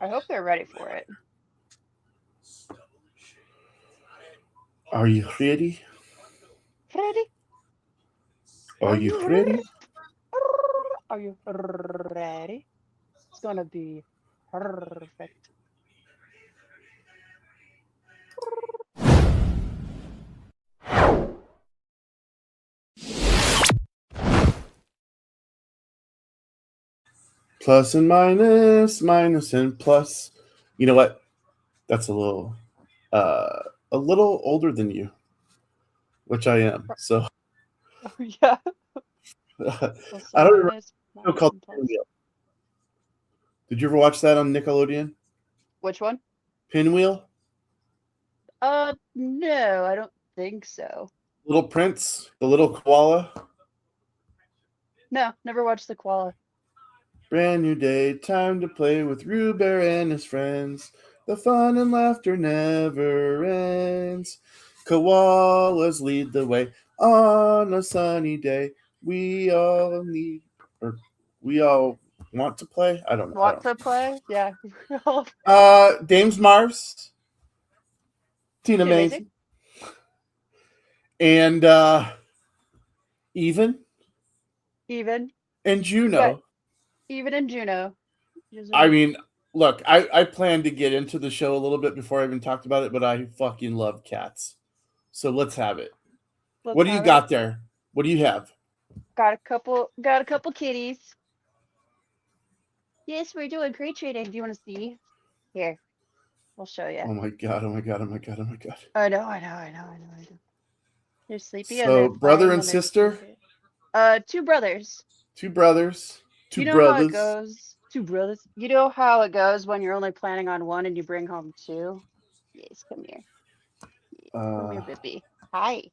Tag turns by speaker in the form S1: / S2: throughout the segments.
S1: I hope they're ready for it.
S2: Are you ready?
S1: Ready?
S2: Are you ready?
S1: Are you ready? It's gonna be perfect.
S2: Plus and minus, minus and plus. You know what? That's uh, a little older than you, which I am. So
S1: Oh yeah. Plus
S2: I
S1: and
S2: don't remember
S1: minus,
S2: a show
S1: minus
S2: called
S1: and plus.
S2: Pinwheel. Did you ever watch that on Nickelodeon?
S1: Which one?
S2: Pinwheel,
S1: No, I don't think so.
S2: Little Prince, the little koala.
S1: No, never watched the koala.
S2: Brand new day, time to play with Roo Bear and his friends. The fun and laughter never ends. Koalas lead the way on a sunny day. We all need, or we all want to play. I don't know. I
S1: Want
S2: don't.
S1: to play? Yeah.
S2: Dames Marvs, Tina
S1: She
S2: Mays,
S1: amazing?
S2: and Even
S1: Even.
S2: and
S1: Yeah,
S2: Juno.
S1: even in Juno. Just
S2: I
S1: are
S2: mean, look, I plan to get into the show a little bit before I even talked about it, but I fucking love cats. So let's have it.
S1: let's
S2: What do you
S1: have it.
S2: got there? What do you have?
S1: Got a couple kitties. Yes, we're doing crate trading. Do you want to see? Here, I'll show you.
S2: Oh my god, oh my god, oh my god, oh my god.
S1: I know. They're sleepy and
S2: So
S1: they're
S2: brother
S1: playing
S2: and
S1: and they're
S2: sister,
S1: cute. Two brothers.
S2: two brothers, two
S1: You know how it
S2: brothers.
S1: goes. Two brothers. You know how it goes when you're only planning on one and you bring home two? Yes, come here. Yes, come here,
S2: Uh
S1: baby. Hi.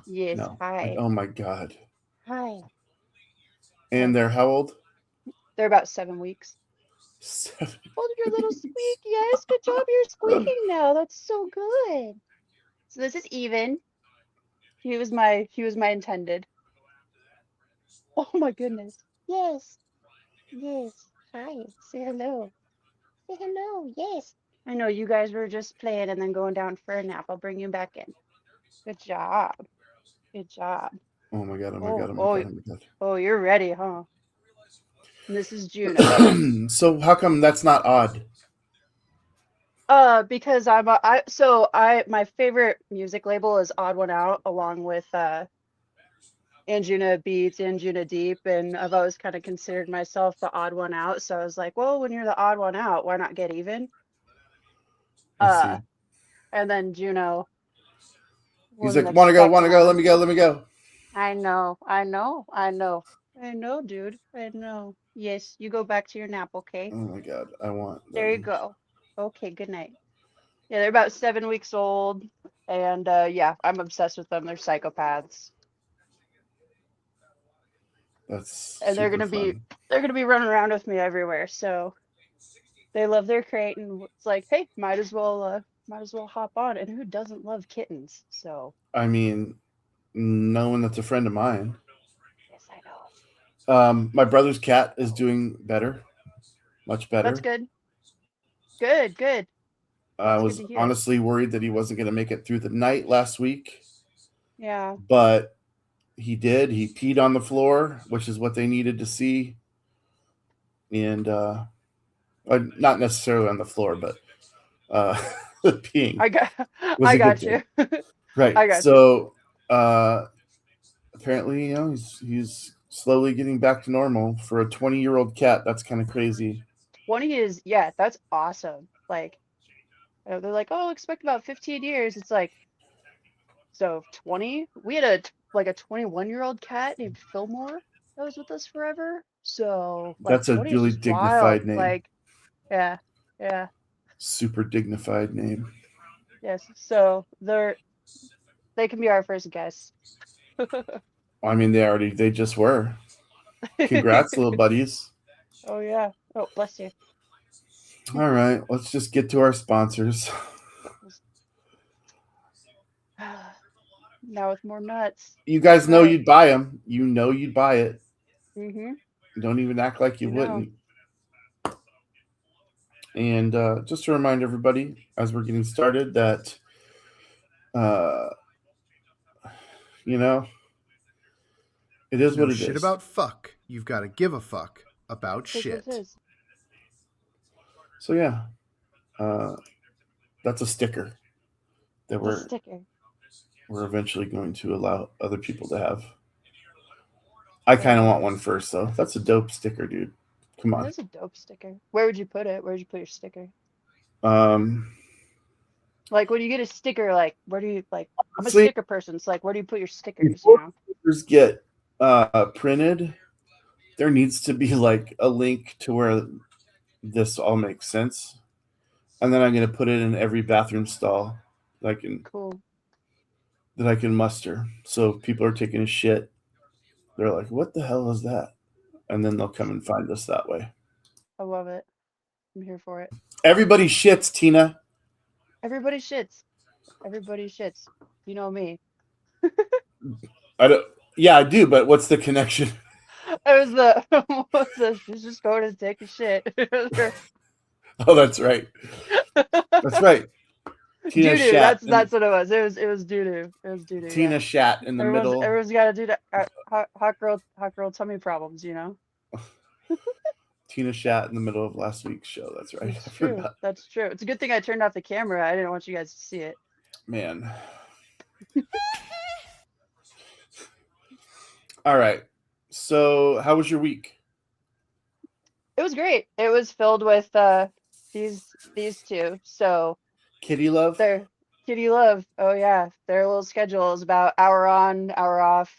S1: Yes,
S2: no.
S1: hi.
S2: Oh my god.
S1: Hi.
S2: And
S1: Oh,
S2: they're how old?
S1: they're about 7 weeks.
S2: 7
S1: Oh, you're a little
S2: weeks.
S1: squeak. Yes, good job. You're squeaking now. That's so good. So this is Even. He was my intended. Oh my goodness. Yes. Yes. Hi. Say hello. Say hello. Yes. I know you guys were just playing and then going down for a nap. I'll bring you back in. Good job. Good job.
S2: Oh my god, oh my god,
S1: Oh,
S2: oh my
S1: oh,
S2: god, oh my
S1: oh, you're ready, huh? And this is Juno.
S2: god. So how come that's not odd?
S1: Because my favorite music label is Odd One Out, along with Anjuna Beats, Anjuna Deep, and I've always kind of considered myself the odd one out. So I was like, well, when you're the odd one out, why not get even?
S2: I
S1: Uh,
S2: see.
S1: and then Juno
S2: He's
S1: was
S2: like, wanna go,
S1: next
S2: wanna go, let
S1: one.
S2: me go, let me go.
S1: I know, dude. I know. Yes, you go back to your nap, okay?
S2: Oh my god, I want
S1: There you
S2: them.
S1: go. Okay, good night. Yeah, they're about 7 weeks old, and yeah, I'm obsessed with them. They're psychopaths,
S2: That's
S1: and they're
S2: super
S1: gonna be
S2: fun.
S1: they're gonna be running around with me everywhere. So they love their crate, and it's like, hey, might as well hop on. And who doesn't love kittens? So
S2: I mean, no one that's a friend of mine.
S1: yes, I know.
S2: My brother's cat is doing better, much
S1: That's
S2: better.
S1: good. Good, good.
S2: I
S1: That's good
S2: was
S1: to hear.
S2: honestly worried that he wasn't going to make it through the night last week,
S1: Yeah.
S2: but he did. He peed on the floor, which is what they needed to see, and not necessarily on the floor, but uh, peeing
S1: I got
S2: was
S1: I
S2: a good
S1: got
S2: thing,
S1: you.
S2: right?
S1: I got you.
S2: So apparently, he's slowly getting back to normal for a 20-year-old cat. That's kind of crazy.
S1: 20 is, yeah, that's awesome. Like, they're like, oh, expect about 15 years. It's like, so 20? We had a 21-year-old cat named Fillmore that was with us forever. So like
S2: That's a
S1: 20 is
S2: really
S1: just wild.
S2: dignified name.
S1: Like, yeah, yeah,
S2: Super dignified name.
S1: yes. So they can be our first guests.
S2: I mean, they just were. Congrats, little buddies.
S1: Oh yeah. Oh, bless you.
S2: All right, let's just get to our sponsors.
S1: Now with more nuts.
S2: You guys
S1: All
S2: know
S1: right.
S2: you'd buy them. You know you'd buy it.
S1: Mm-hmm.
S2: Don't even act like you
S1: You know.
S2: wouldn't. And just to remind everybody, as we're getting started, that uh, you know, it
S3: There's
S2: is
S3: no
S2: what it
S3: shit
S2: is.
S3: about fuck. You've got to give a fuck about
S1: Tis what
S3: shit.
S1: tis.
S2: So yeah, uh, that's a sticker that
S1: It's a sticker.
S2: we're eventually going to allow other people to have. I kind
S1: Right.
S2: of want one first, though. That's a dope sticker, dude. Come
S1: That
S2: on.
S1: is a dope sticker. Where would you put it? Where would you put your sticker?
S2: Um,
S1: Like when you get a sticker, like where do you like? I'm a
S2: Honestly,
S1: sticker person, so like where do you put your stickers? You
S2: before
S1: know?
S2: stickers get printed, there needs to be like a link to where this all makes sense, and then I'm gonna put it in every bathroom stall that
S1: Cool.
S2: I can muster. So if people are taking a shit, they're like, "What the hell is that?" And then they'll come and find us that way.
S1: I love it. I'm here for it.
S2: Everybody shits, Tina.
S1: Everybody shits. Everybody shits. You know me.
S2: I don't. Yeah, I do, but what's the connection?
S1: It was the what's this? She's just going to take a shit.
S2: Oh, that's right. That's right. Tina
S1: Doo doo.
S2: shat and
S1: That's what it was. It was doo doo. It was doo doo. Yeah.
S2: Tina shat in the middle.
S1: Everyone's got to do that. Hot girl tummy problems. You know.
S2: Tina shat in the middle of last week's show. That's right.
S1: It's
S2: I
S1: true.
S2: forgot.
S1: That's true. It's a good thing I turned off the camera. I didn't want you guys to see it.
S2: Man. All right. So, how was your week?
S1: It was great. It was filled with these two. So
S2: Kitty love?
S1: their Kitty Love. Oh yeah, their little schedule is about hour on, hour off,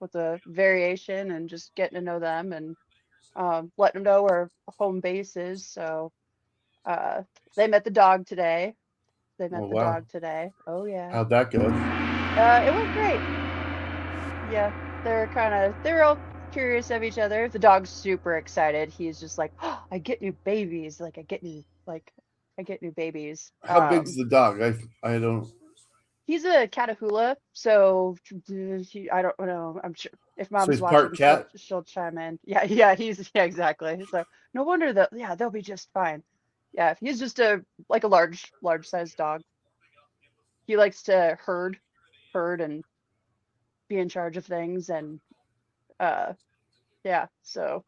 S1: with a variation, and just getting to know them and letting them know where home base is. So uh, they met the dog today. They
S2: Oh,
S1: met the
S2: wow.
S1: dog today. Oh yeah.
S2: How'd that go?
S1: It went great. Yeah, they're all curious of each other. The dog's super excited. He's just like, oh, I get new babies. I get new babies.
S2: How big's the dog? I don't.
S1: He's a Catahoula, so I don't know. I'm sure if
S2: So
S1: mom's
S2: he's part
S1: watching,
S2: cat?
S1: she'll chime in. Yeah, yeah, yeah, exactly. So no wonder that yeah, they'll be just fine. Yeah, he's just a like a large sized dog. He likes to herd and be in charge of things and uh yeah, so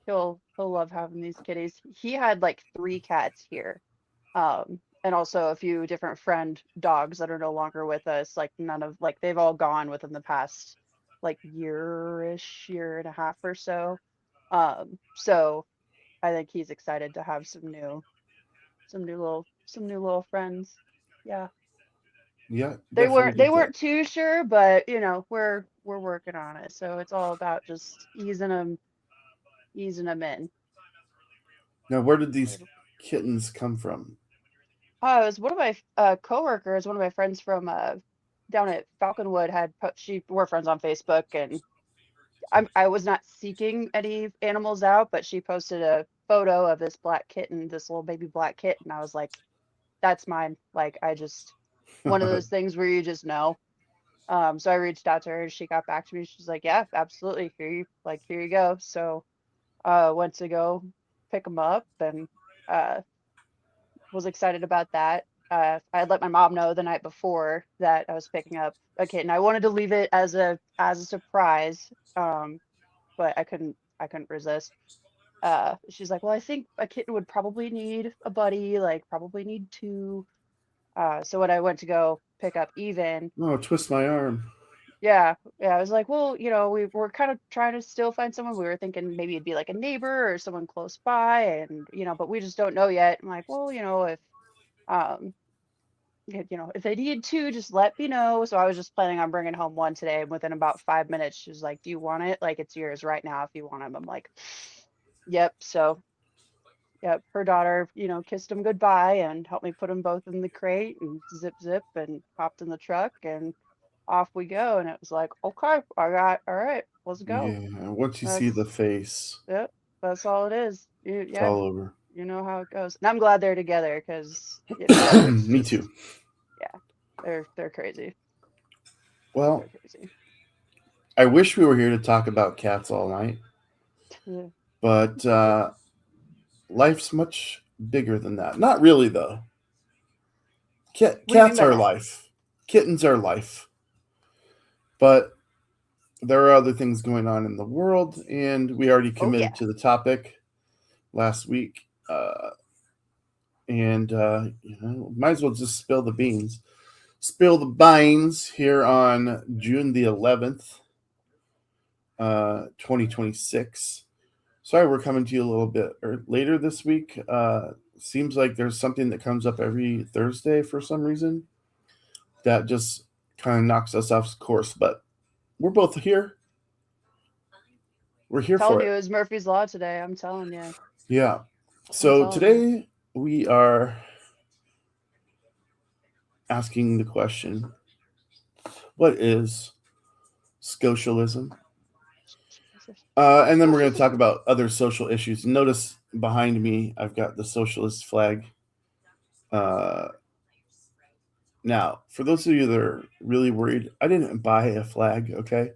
S1: he'll love having these kitties. He had like three cats here. And also a few different friend dogs that are no longer with us. Like none of like they've all gone within the past like year-ish, year and a half or so. So I think he's excited to have some new little friends. Yeah.
S2: Yeah, definitely
S1: They
S2: get that.
S1: weren't too sure, but we're working on it. So it's all about just easing them in.
S2: Now, where did these kittens come from?
S1: It was one of my coworkers, one of my friends from down at Falconwood we're friends on Facebook, and I was not seeking any animals out, but she posted a photo of this black kitten, this little baby black kitten. I was like, that's mine. Like I just one of those things where you just know. So I reached out to her and she got back to me. She's like, yeah, absolutely. Here you go. So went to go pick them up and uh was excited about that. I had let my mom know the night before that I was picking up a kitten. I wanted to leave it as a surprise, but I couldn't resist. She's like, well, I think a kitten would probably need a buddy, like probably need two. So when I went to go pick up Even,
S2: Oh, twist my arm.
S1: yeah, I was like, well, we were kind of trying to still find someone. We were thinking maybe it'd be like a neighbor or someone close by, and but we just don't know yet. I'm like, well, if um if they need two, just let me know. So I was just planning on bringing home one today. And within about 5 minutes, she was like, do you want it? Like, it's yours right now if you want him. I'm like, yep. So, yep. Her daughter, kissed him goodbye and helped me put them both in the crate and zip and hopped in the truck and off we go. And it was like, okay, all right, let's go.
S2: Yeah, once you see the
S1: That's,
S2: face,
S1: yep. That's all it is.
S2: it's
S1: Yeah.
S2: all over.
S1: You know how it goes. And I'm glad they're together because, it's
S2: Me too.
S1: just, yeah, they're crazy.
S2: Well,
S1: They're crazy.
S2: I wish we were here to talk about cats all night,
S1: Yeah.
S2: but life's much bigger than that. Not really, though.
S1: What do you mean
S2: Cats
S1: by
S2: are
S1: that?
S2: life. Kittens are life. But there are other things going on in the world, and we already
S1: Oh
S2: committed
S1: yeah.
S2: to the topic last week. And might as well just spill the beans. Spill the beans here on June the 11th, 2026. Sorry, we're coming to you a little bit later this week. Seems like there's something that comes up every Thursday for some reason that just kind of knocks us off course. But we're both here. We're here
S1: Telling
S2: for
S1: you,
S2: it.
S1: it was Murphy's Law today. I'm telling you.
S2: Yeah.
S1: I'm
S2: So
S1: telling you.
S2: today we are asking the question, what is socialism? And then we're going to talk about other social issues. Notice behind me, I've got the socialist flag. Uh, Now, for those of you that are really worried, I didn't buy a flag, okay?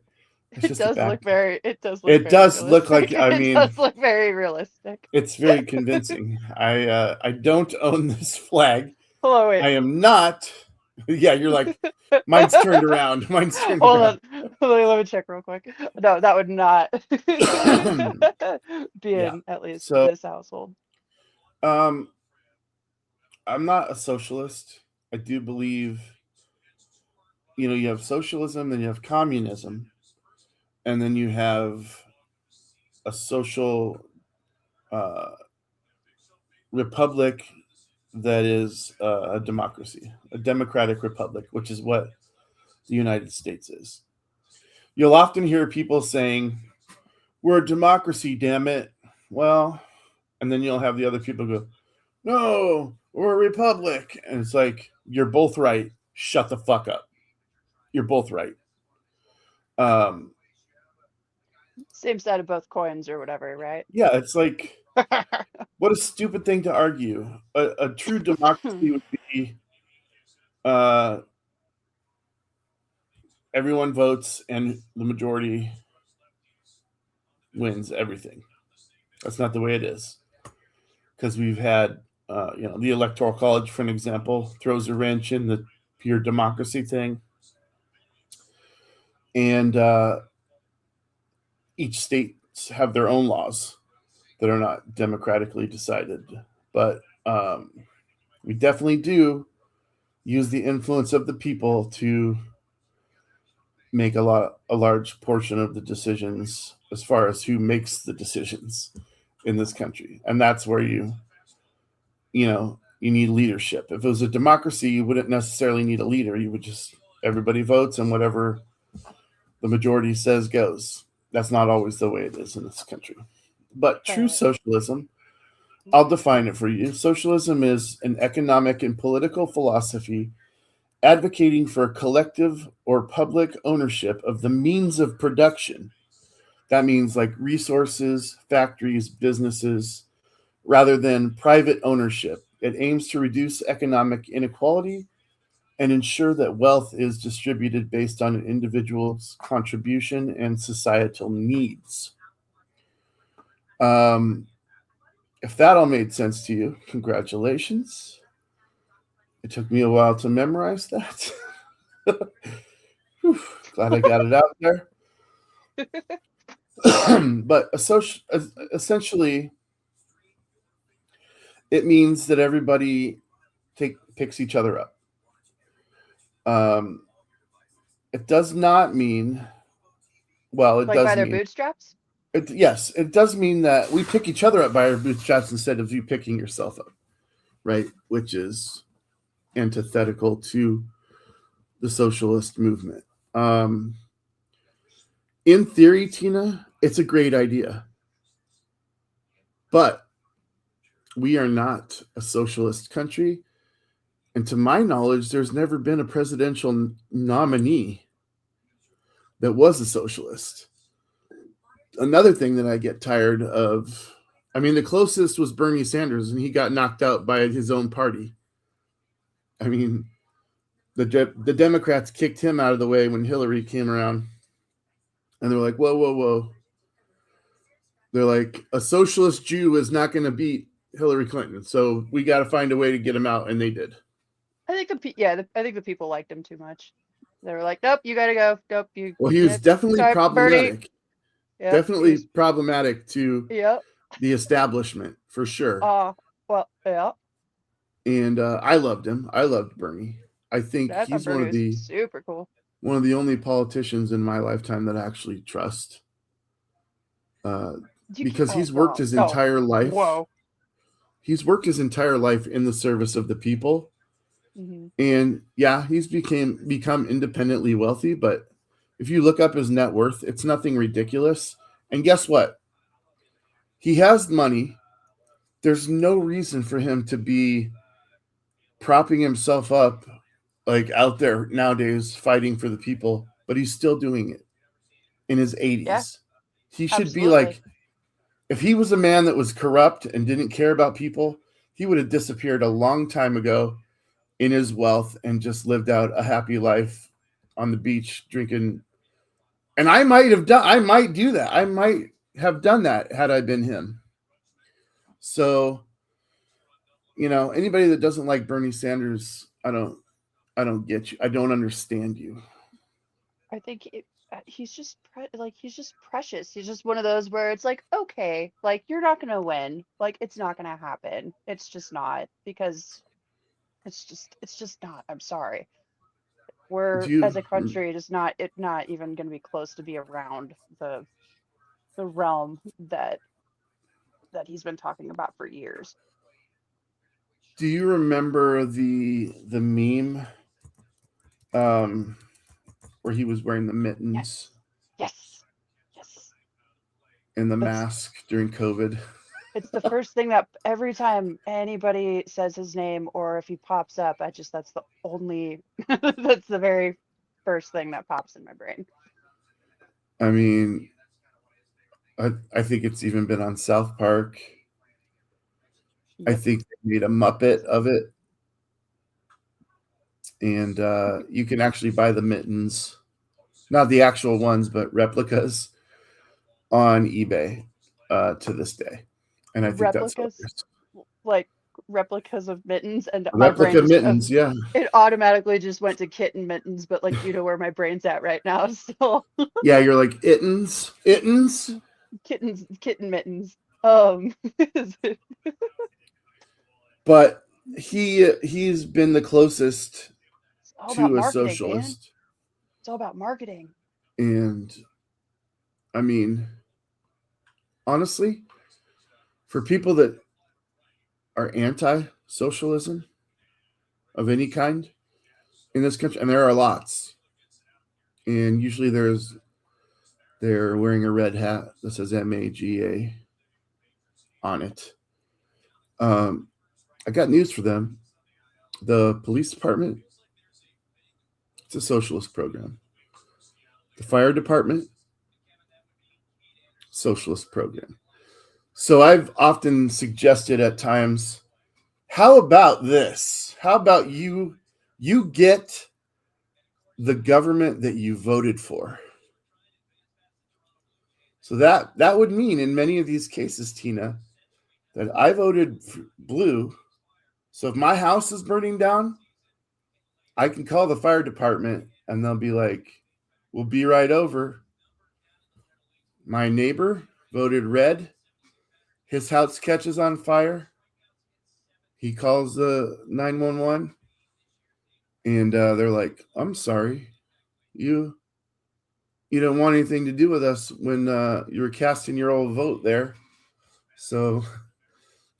S2: It's
S1: It
S2: just a
S1: does
S2: back.
S1: look very. It does look
S2: It
S1: very
S2: does look like,
S1: realistic.
S2: I
S1: It
S2: mean,
S1: does look very realistic.
S2: it's very convincing. I don't own this flag.
S1: Hold on, wait.
S2: I am not. Yeah, you're like, mine's turned around. Mine's turned
S1: Hold
S2: around.
S1: on. Let me check real quick. No, that would not be
S2: Yeah.
S1: in at least
S2: So,
S1: this household.
S2: um, I'm not a socialist. I do believe, you have socialism, then you have communism, and then you have a social uh, republic that is a democracy, a democratic republic, which is what the United States is. You'll often hear people saying, "We're a democracy, damn it." Well, and then you'll have the other people go, "No, we're a republic." And it's like, you're both right. Shut the fuck up. You're both right. Um,
S1: Same side of both coins or whatever, right?
S2: yeah, it's like, what a stupid thing to argue. A true democracy would be uh, everyone votes and the majority wins everything. That's not the way it is, because we've had, the electoral college, for an example, throws a wrench in the pure democracy thing, and each state have their own laws that are not democratically decided, but we definitely do use the influence of the people to make a large portion of the decisions as far as who makes the decisions in this country, and that's where you need leadership. If it was a democracy, you wouldn't necessarily need a leader. You would just, everybody votes and whatever the majority says goes. That's not always the way it is in this country. But true
S1: But
S2: socialism, I'll define it for you. Socialism is an economic and political philosophy advocating for collective or public ownership of the means of production. That means like resources, factories, businesses, rather than private ownership. It aims to reduce economic inequality and ensure that wealth is distributed based on an individual's contribution and societal needs. Um, if that all made sense to you, congratulations. It took me a while to memorize that. Whew, glad I got it out there. But essentially, it means that everybody picks each other up. Um, it does not mean, well, it
S1: like by
S2: does
S1: their
S2: mean,
S1: bootstraps?
S2: yes, it does mean that we pick each other up by our bootstraps instead of you picking yourself up, right? Which is antithetical to the socialist movement. In theory, Tina, it's a great idea, but we are not a socialist country. And to my knowledge, there's never been a presidential nominee that was a socialist. Another thing that I get tired of, I mean, the closest was Bernie Sanders, and he got knocked out by his own party. I mean, the Democrats kicked him out of the way when Hillary came around, and they're like, whoa, whoa, whoa. They're like, a socialist Jew is not going to beat Hillary Clinton. So we got to find a way to get him out, and they did.
S1: I think I think the people liked him too much. They were like, nope, you gotta go. Nope, you.
S2: Well, he was
S1: Yep.
S2: definitely
S1: Sorry, Bernie.
S2: problematic.
S1: Yep, he
S2: Definitely
S1: was.
S2: problematic to
S1: Yep.
S2: the establishment for sure.
S1: Well, yeah.
S2: And I loved him. I loved Bernie. I think
S1: I thought
S2: he's
S1: Bernie was super cool.
S2: one of the only politicians in my lifetime that I actually trust. Because
S1: Oh
S2: he's worked
S1: wow.
S2: his
S1: Oh,
S2: entire life.
S1: whoa.
S2: He's worked his entire life in the service of the people.
S1: Hmm.
S2: And yeah, he's become independently wealthy, but if you look up his net worth, it's nothing ridiculous. And guess what? He has money. There's no reason for him to be propping himself up like out there nowadays fighting for the people, but he's still doing it in his
S1: Yeah,
S2: 80s. He should be
S1: absolutely.
S2: like, if he was a man that was corrupt and didn't care about people, he would have disappeared a long time ago in his wealth and just lived out a happy life on the beach drinking. And I might do that. I might have done that had I been him. So, anybody that doesn't like Bernie Sanders, I don't get you. I don't understand you.
S1: I think he's just he's just precious. He's just one of those where it's like, okay, like you're not gonna win. Like it's not gonna happen. It's just not because it's just not. I'm sorry.
S2: Do
S1: We're
S2: you
S1: as a country just not even gonna be close to be around the realm that he's been talking about for years.
S2: do you remember the meme um where he was wearing the mittens
S1: Yes. Yes. Yes.
S2: and the
S1: That's
S2: mask during COVID?
S1: it's the first thing that every time anybody says his name or if he pops up, that's the only that's the very first thing that pops in my brain.
S2: I mean, I think it's even been on South Park. I
S1: Yep.
S2: think they made a Muppet of it, and you can actually buy the mittens, not the actual ones, but replicas on eBay to this day, and I think that's
S1: Replicas,
S2: hilarious.
S1: like replicas of mittens, and my brain
S2: Replica
S1: just
S2: mittens, yeah,
S1: it automatically just went to kitten mittens, but like you know where my brain's at right now, so
S2: yeah. You're like ittens,
S1: kitten mittens. Um,
S2: but he's been the closest
S1: it's all about
S2: to a
S1: marketing, man.
S2: socialist,
S1: It's all about marketing.
S2: and I mean, honestly, for people that are anti-socialism of any kind in this country, and there are lots, and usually they're wearing a red hat that says MAGA on it. Um, I got news for them. The police department, it's a socialist program. The fire department, socialist program. So I've often suggested at times, how about this? How about you get the government that you voted for? So that would mean in many of these cases, Tina, that I voted blue. So if my house is burning down, I can call the fire department and they'll be like, "We'll be right over." My neighbor voted red. His house catches on fire. He calls the 911 and they're like, "I'm sorry. You you don't want anything to do with us when you were casting your old vote there. So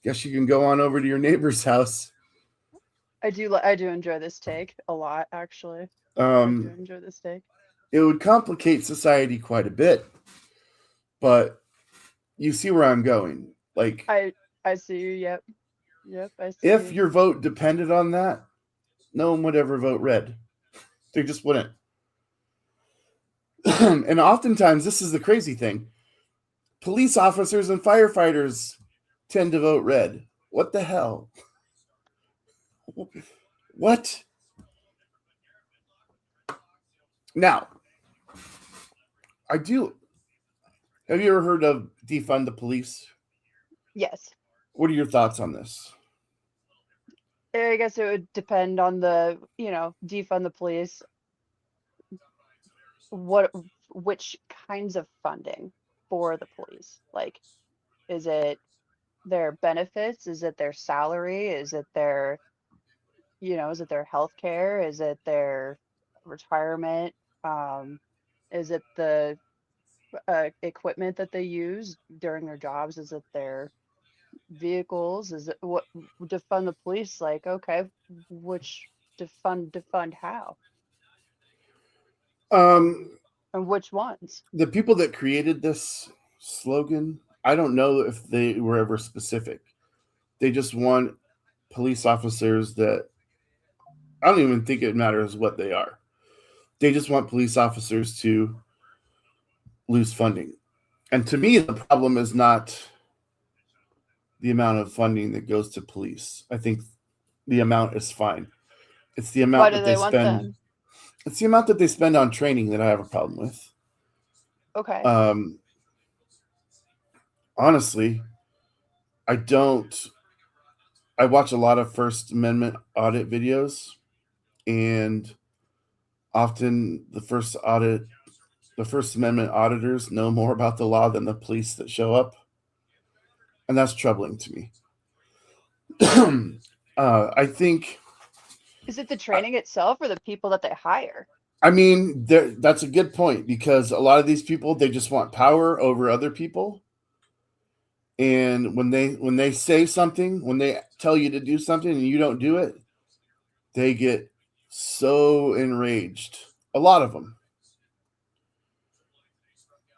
S2: guess you can go on over to your neighbor's house."
S1: I do enjoy this take a lot, actually. I do
S2: Um,
S1: enjoy this take.
S2: it would complicate society quite a bit, but you see where I'm going. Like,
S1: I I see you. Yep. Yep, I see
S2: if
S1: you.
S2: your vote depended on that, no one would ever vote red. They just wouldn't. And oftentimes, this is the crazy thing: police officers and firefighters tend to vote red. What the hell? What? Now, I do. Have you ever heard of defund the police?
S1: Yes.
S2: What are your thoughts on this?
S1: I guess it would depend on the, defund the police, what which kinds of funding for the police. Like, is it their benefits? Is it their salary? Is it their, is it their health care? Is it their retirement? Um, is it the equipment that they use during their jobs? Is it their vehicles? Is it what defund the police? Like, okay, which defund how
S2: Um,
S1: and which ones?
S2: the people that created this slogan, I don't know if they were ever specific. They just want police officers that I don't even think it matters what they are. They just want police officers to lose funding. And to me, the problem is not the amount of funding that goes to police. I think the amount is fine. It's the
S1: Why
S2: amount
S1: do
S2: that they
S1: they want
S2: spend.
S1: them?
S2: It's the amount that they spend on training that I have a problem with.
S1: Okay.
S2: Um, honestly, I don't. I watch a lot of First Amendment audit videos, and often the First Amendment auditors know more about the law than the police that show up, and that's troubling to me. I think.
S1: Is it the training itself or the people that they hire?
S2: I mean, that's a good point because a lot of these people they just want power over other people, and when they say something, when they tell you to do something and you don't do it, they get so enraged. A lot of them,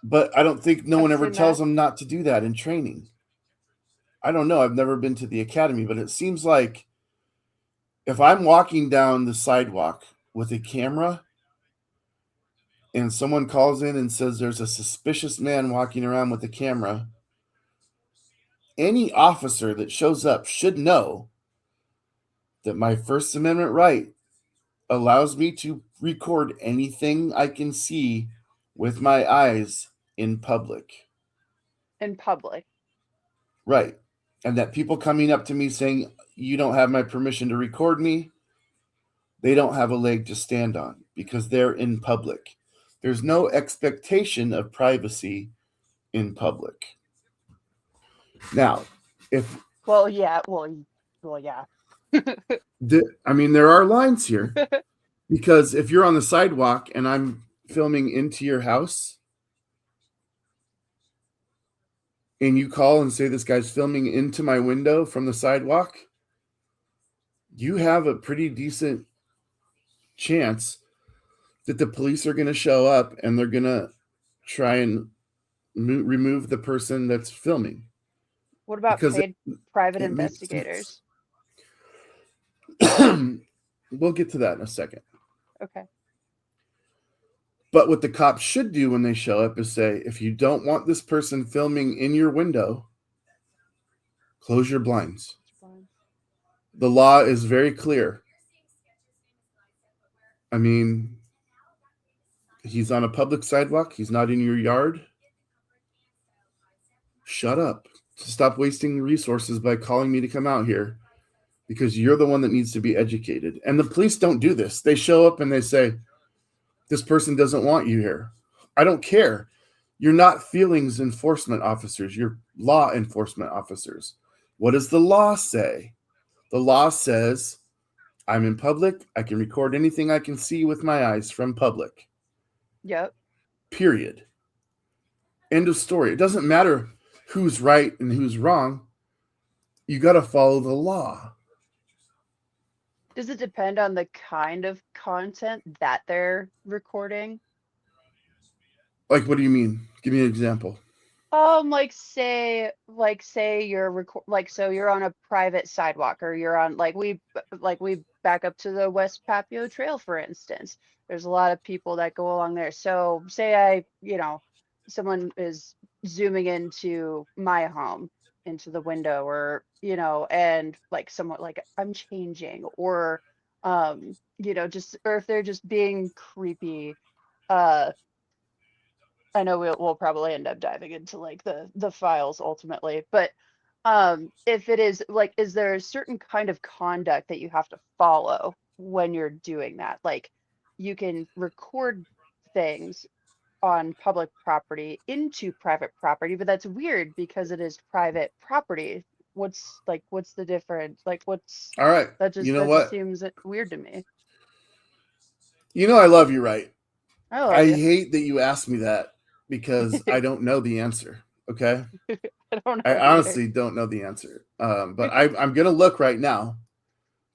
S2: but I don't think no
S1: I've
S2: one ever
S1: seen
S2: tells
S1: that.
S2: them not to do that in training. I don't know. I've never been to the academy, but it seems like if I'm walking down the sidewalk with a camera and someone calls in and says there's a suspicious man walking around with a camera, any officer that shows up should know that my First Amendment right allows me to record anything I can see with my eyes in public.
S1: In public.
S2: Right. And that people coming up to me saying, you don't have my permission to record me, they don't have a leg to stand on because they're in public. There's no expectation of privacy in public. Now, if
S1: Well, yeah. Well, yeah.
S2: I mean, there are lines here because if you're on the sidewalk and I'm filming into your house and you call and say this guy's filming into my window from the sidewalk, you have a pretty decent chance that the police are going to show up and they're going to try and remove the person that's filming
S1: What about
S2: because
S1: paid private
S2: it makes sense.
S1: investigators?
S2: We'll get to that in a second.
S1: Okay.
S2: But what the cops should do when they show up is say, if you don't want this person filming in your window, close your blinds. The law is very clear. I mean, he's on a public sidewalk. He's not in your yard. Shut up. Stop wasting resources by calling me to come out here because you're the one that needs to be educated. And the police don't do this. They show up and they say, this person doesn't want you here. I don't care. You're not feelings enforcement officers. You're law enforcement officers. What does the law say? The law says I'm in public. I can record anything I can see with my eyes from public.
S1: Yep.
S2: Period. End of story. It doesn't matter who's right and who's wrong. You got to follow the law.
S1: Does it depend on the kind of content that they're recording?
S2: Like, what do you mean? Give me an example.
S1: Like say so you're on a private sidewalk, or you're on, like we back up to the West Papio Trail, for instance. There's a lot of people that go along there. So say someone is zooming into my home, into the window, or and like somewhat like I'm changing, or just, or if they're just being creepy. uh I know we'll probably end up diving into like the files ultimately, but If it is like, is there a certain kind of conduct that you have to follow when you're doing that? Like, you can record things on public property into private property, but that's weird because it is private property. What's the difference? Like,
S2: All right. You know
S1: that just
S2: what?
S1: seems weird to me.
S2: You know I love you, right?
S1: I love
S2: I
S1: you.
S2: hate that you asked me that because I don't know the answer. Okay.
S1: I don't
S2: I
S1: know either.
S2: honestly don't know the answer. But I'm going to look right now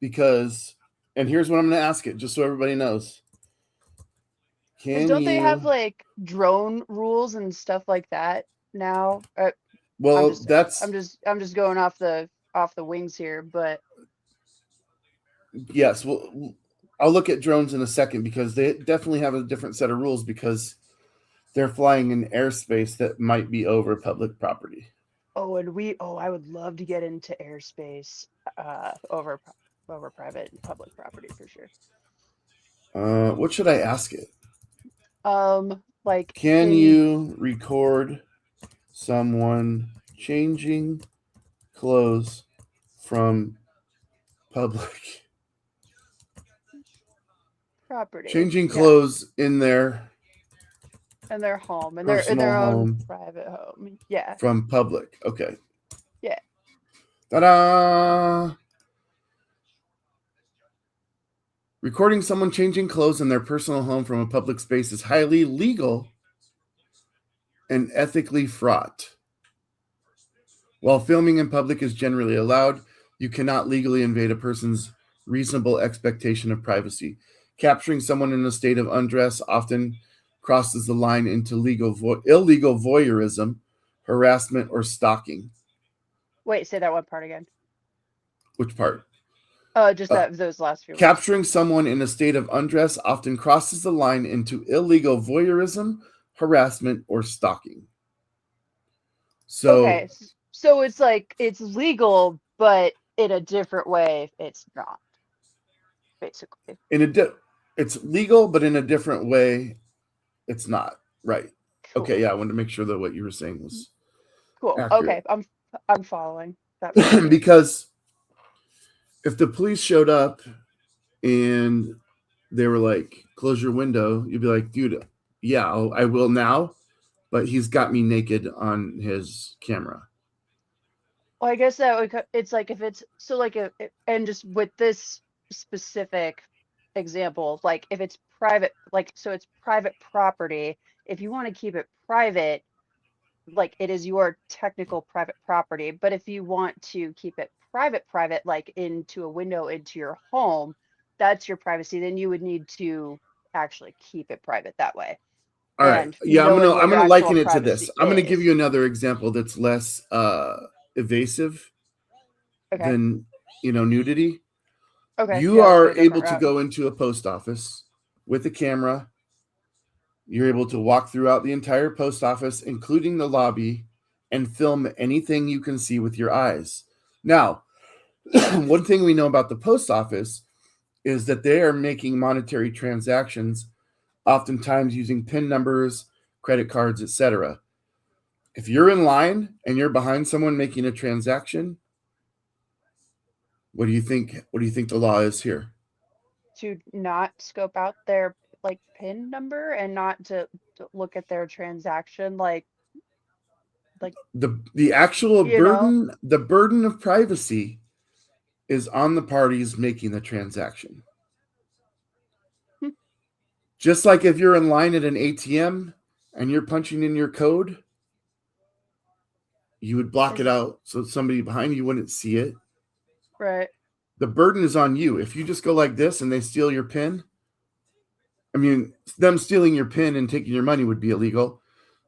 S2: because, and here's what I'm going to ask it just so everybody knows.
S1: Because
S2: Can
S1: don't they have
S2: you,
S1: like drone rules and stuff like that now? I'm
S2: well,
S1: just
S2: that's,
S1: I'm just going off the wings here, but
S2: yes, well, I'll look at drones in a second because they definitely have a different set of rules because they're flying in airspace that might be over public property.
S1: I would love to get into airspace over private and public property for sure.
S2: What should I ask it?
S1: Like,
S2: Can
S1: can you
S2: you record someone changing clothes from public?
S1: property?
S2: Changing
S1: Yeah,
S2: clothes in their
S1: and their home and in
S2: personal
S1: their own
S2: home
S1: private home. Yeah,
S2: from public. Okay.
S1: yeah.
S2: Ta-da! Recording someone changing clothes in their personal home from a public space is highly legal and ethically fraught. While filming in public is generally allowed, you cannot legally invade a person's reasonable expectation of privacy. Capturing someone in a state of undress often crosses the line into illegal voyeurism, harassment, or stalking.
S1: Wait, say that one part again.
S2: Which part?
S1: Just
S2: Uh,
S1: those last few words.
S2: Capturing someone in a state of undress often crosses the line into illegal voyeurism, harassment, or stalking. So,
S1: Okay, so it's like it's legal, but in a different way, it's not basically.
S2: in a it's legal, but in a different way, it's not. Right. Okay.
S1: Cool,
S2: Yeah, I wanted to make sure that what you were saying was
S1: cool.
S2: accurate.
S1: Okay, I'm following that for sure.
S2: Because if the police showed up and they were like, "Close your window," you'd be like, "Dude, yeah, I will now." But he's got me naked on his camera.
S1: Well, I guess that it's like if it's so like and just with this specific example, like if it's private, like so it's private property. If you want to keep it private, like it is your technical private property. But if you want to keep it private, like into a window into your home, that's your privacy. Then you would need to actually keep it private that way.
S2: All right.
S1: And
S2: Yeah,
S1: knowing
S2: I'm
S1: what your
S2: gonna
S1: actual
S2: liken it to this.
S1: privacy
S2: I'm gonna give
S1: is.
S2: you another example that's less evasive
S1: Okay.
S2: than nudity.
S1: Okay.
S2: You
S1: Yeah, let's go
S2: are
S1: a
S2: able
S1: different
S2: to
S1: route.
S2: go into a post office with a camera. You're able to walk throughout the entire post office, including the lobby, and film anything you can see with your eyes. Now, one thing we know about the post office is that they are making monetary transactions, oftentimes using PIN numbers, credit cards, etc. If you're in line and you're behind someone making a transaction, what do you think? What do you think the law is here?
S1: To not scope out their like PIN number and not to look at their transaction like
S2: The actual
S1: you know
S2: burden of privacy is on the parties making the transaction.
S1: hmm,
S2: Just like if you're in line at an ATM and you're punching in your code, you would block it
S1: is
S2: out so somebody behind you wouldn't see it.
S1: right
S2: The burden is on you. If you just go like this and they steal your PIN, I mean, them stealing your PIN and taking your money would be illegal,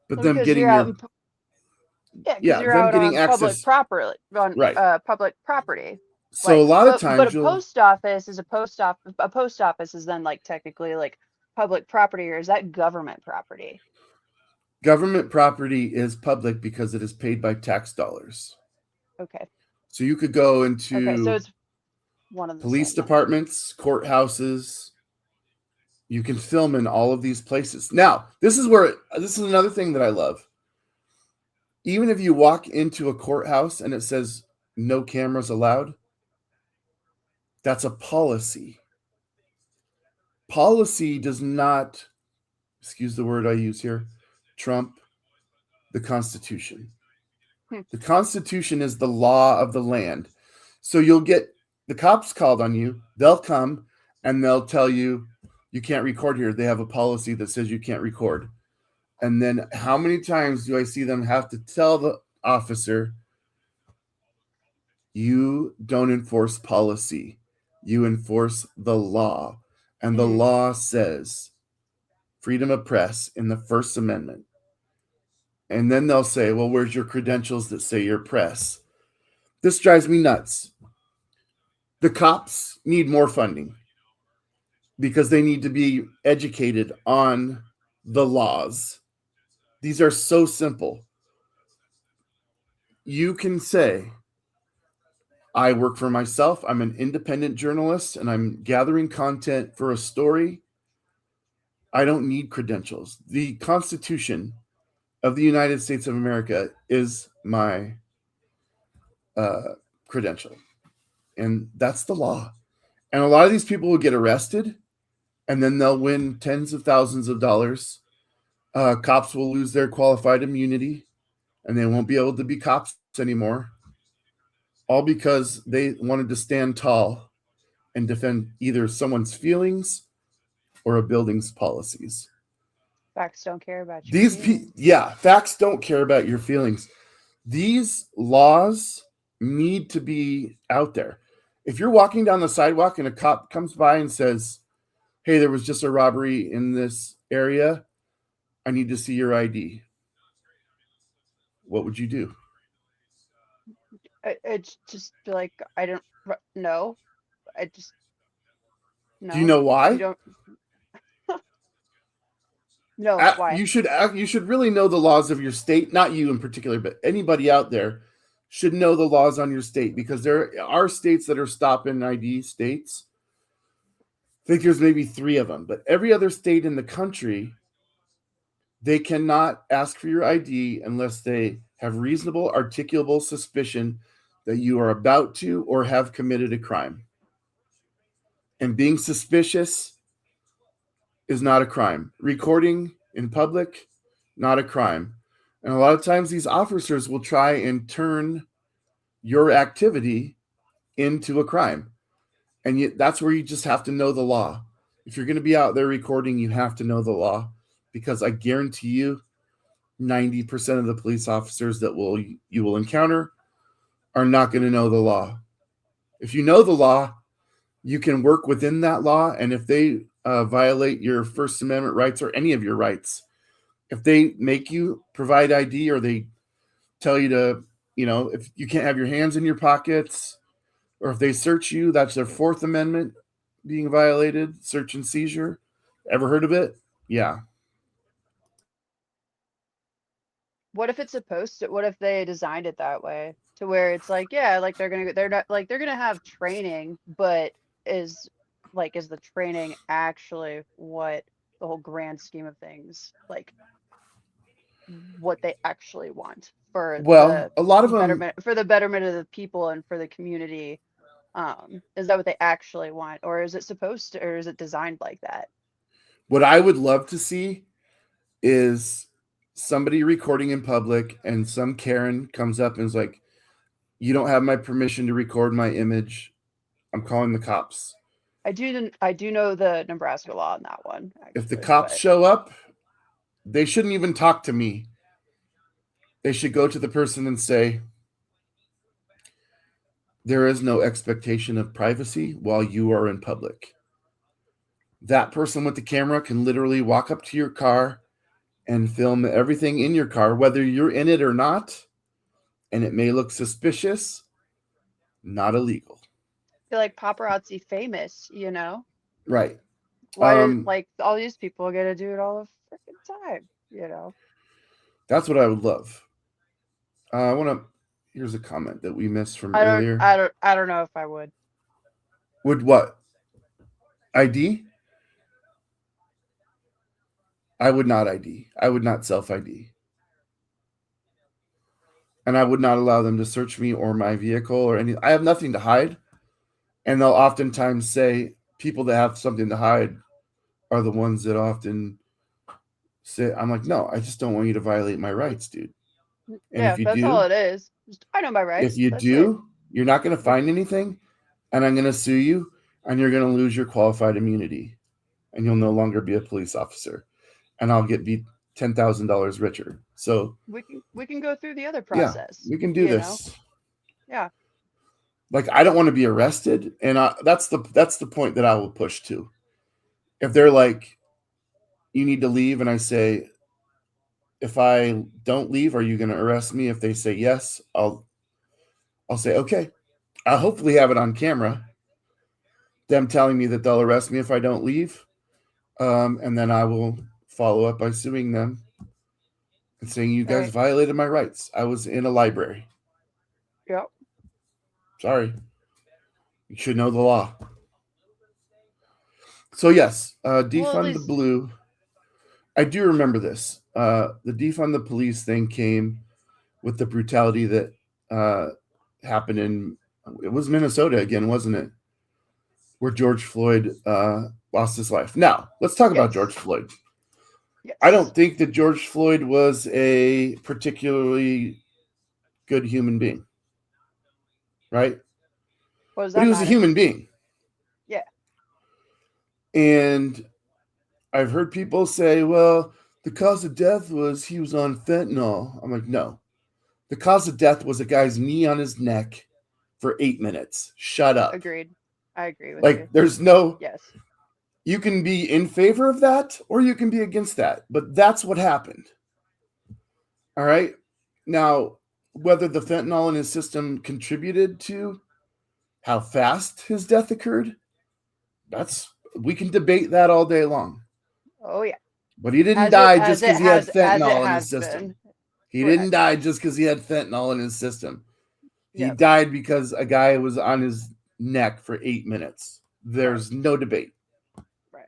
S2: but
S1: well,
S2: them
S1: because you're
S2: getting
S1: out
S2: your,
S1: in yeah because
S2: yeah,
S1: you're
S2: them
S1: out
S2: getting
S1: on public
S2: access,
S1: property
S2: right.
S1: public property
S2: So a
S1: like
S2: lot of
S1: but
S2: times
S1: a
S2: you'll,
S1: post office is a post office is then like technically like public property, or is that government property?
S2: government property is public because it is paid by tax dollars.
S1: Okay,
S2: So you could go
S1: so
S2: into
S1: it's one of the
S2: police
S1: same then.
S2: departments, courthouses. You can film in all of these places. Now, this is another thing that I love. Even if you walk into a courthouse and it says no cameras allowed, that's a policy. Policy does not, excuse the word I use here, trump the Constitution.
S1: Hmm.
S2: The Constitution is the law of the land. So you'll get the cops called on you, they'll come and they'll tell you, you can't record here. They have a policy that says you can't record. And then how many times do I see them have to tell the officer, you don't enforce policy, you enforce the law. And the
S1: Mm-hmm.
S2: law says freedom of press in the First Amendment. And then they'll say, well, where's your credentials that say you're press? This drives me nuts. The cops need more funding because they need to be educated on the laws. These are so simple. You can say, I work for myself, I'm an independent journalist, and I'm gathering content for a story. I don't need credentials. The Constitution of the United States of America is my uh, credential. And that's the law. And a lot of these people will get arrested and then they'll win tens of thousands of dollars. Cops will lose their qualified immunity and they won't be able to be cops anymore, all because they wanted to stand tall and defend either someone's feelings or a building's policies.
S1: Facts don't care about your feelings.
S2: Yeah, facts don't care about your feelings. These laws need to be out there. If you're walking down the sidewalk and a cop comes by and says, hey, there was just a robbery in this area, I need to see your ID. What would you do?
S1: It's just like I don't know. I just
S2: Do you
S1: no.
S2: know
S1: You
S2: why?
S1: don't know why.
S2: You should really know the laws of your state, not you in particular, but anybody out there should know the laws on your state because there are states that are stop and ID states. I think there's maybe 3 of them, but every other state in the country, they cannot ask for your ID unless they have reasonable articulable suspicion that you are about to or have committed a crime. And being suspicious is not a crime. Recording in public, not a crime. And a lot of times these officers will try and turn your activity into a crime. And yet that's where you just have to know the law. If you're going to be out there recording, you have to know the law because I guarantee you 90% of the police officers that you will encounter are not going to know the law. If you know the law, you can work within that law. And if they violate your First Amendment rights or any of your rights, if they make you provide ID or they tell you to, if you can't have your hands in your pockets, or if they search you, that's their Fourth Amendment being violated, search and seizure. Ever heard of it? Yeah.
S1: What if it's supposed to? What if they designed it that way to where it's like, yeah, like they're not like they're gonna have training, but is is the training actually what the whole grand scheme of things, like what they actually want for
S2: Well, a lot of them,
S1: the betterment of the people and for the community? Is that what they actually want, or is it supposed to, or is it designed like that?
S2: what I would love to see is somebody recording in public and some Karen comes up and is like, you don't have my permission to record my image. I'm calling the cops.
S1: I do know the Nebraska law on that one
S2: If the
S1: actually,
S2: cops
S1: but
S2: show up, they shouldn't even talk to me. They should go to the person and say, there is no expectation of privacy while you are in public. That person with the camera can literally walk up to your car and film everything in your car, whether you're in it or not. And it may look suspicious, not illegal.
S1: feel like paparazzi famous, you know?
S2: Right.
S1: Why did
S2: Um,
S1: like all these people get to do it all the freaking time, you know?
S2: that's what I would love. I want to. Here's a comment that we missed from earlier.
S1: I don't know if I would.
S2: Would what? ID? I would not ID. I would not self ID. and I would not allow them to search me or my vehicle or any. I have nothing to hide, and they'll oftentimes say people that have something to hide are the ones that often say, "I'm like, no, I just don't want you to violate my rights, dude. And
S1: Yeah, that's all it is. Just, I know my
S2: if
S1: rights.
S2: you
S1: That's it.
S2: do, you're not going to
S1: Yep.
S2: find anything, and I'm going to sue you, and you're going to lose your qualified immunity, and you'll no longer be a police officer, and I'll get be $10,000 richer. So
S1: We can go through the other
S2: yeah,
S1: process.
S2: we can do
S1: You know.
S2: this.
S1: Yeah.
S2: Like I don't want to be arrested, and that's the point that I will push to. If they're like, you need to leave, and I say, if I don't leave, are you going to arrest me? If they say yes, I'll say okay. I'll hopefully have it on camera, them telling me that they'll arrest me if I don't leave, and then I will follow up by suing them and saying you guys
S1: Right.
S2: violated my rights. I was in a library.
S1: Yep.
S2: Sorry, you should know the law. So yes,
S1: Well, at
S2: defund the
S1: least
S2: blue. I do remember this. The defund the police thing came with the brutality that uh, happened in it was Minnesota again, wasn't it? Where George Floyd lost his life. Now let's talk about George
S1: yes.
S2: Floyd. I
S1: Yes.
S2: don't think that George Floyd was a particularly good human being, right?
S1: What does
S2: But he
S1: that
S2: was a
S1: matter?
S2: human being.
S1: Yeah.
S2: And I've heard people say, well, the cause of death was he was on fentanyl. I'm like, no. The cause of death was a guy's knee on his neck for 8 minutes. Shut up.
S1: Agreed. I agree with
S2: Like,
S1: you.
S2: there's no,
S1: Yes.
S2: you can be in favor of that or you can be against that. But that's what happened. All right. Now, whether the fentanyl in his system contributed to how fast his death occurred, that's, we can debate that all day long.
S1: Oh yeah.
S2: But he didn't
S1: As it
S2: die
S1: as
S2: just
S1: it
S2: because he had
S1: as it
S2: fentanyl in his
S1: has
S2: system.
S1: been.
S2: He didn't
S1: Correct.
S2: die just because he had fentanyl in his system. He
S1: Yep.
S2: died because a guy was on his neck for 8 minutes.
S1: Right.
S2: There's no debate.
S1: Right.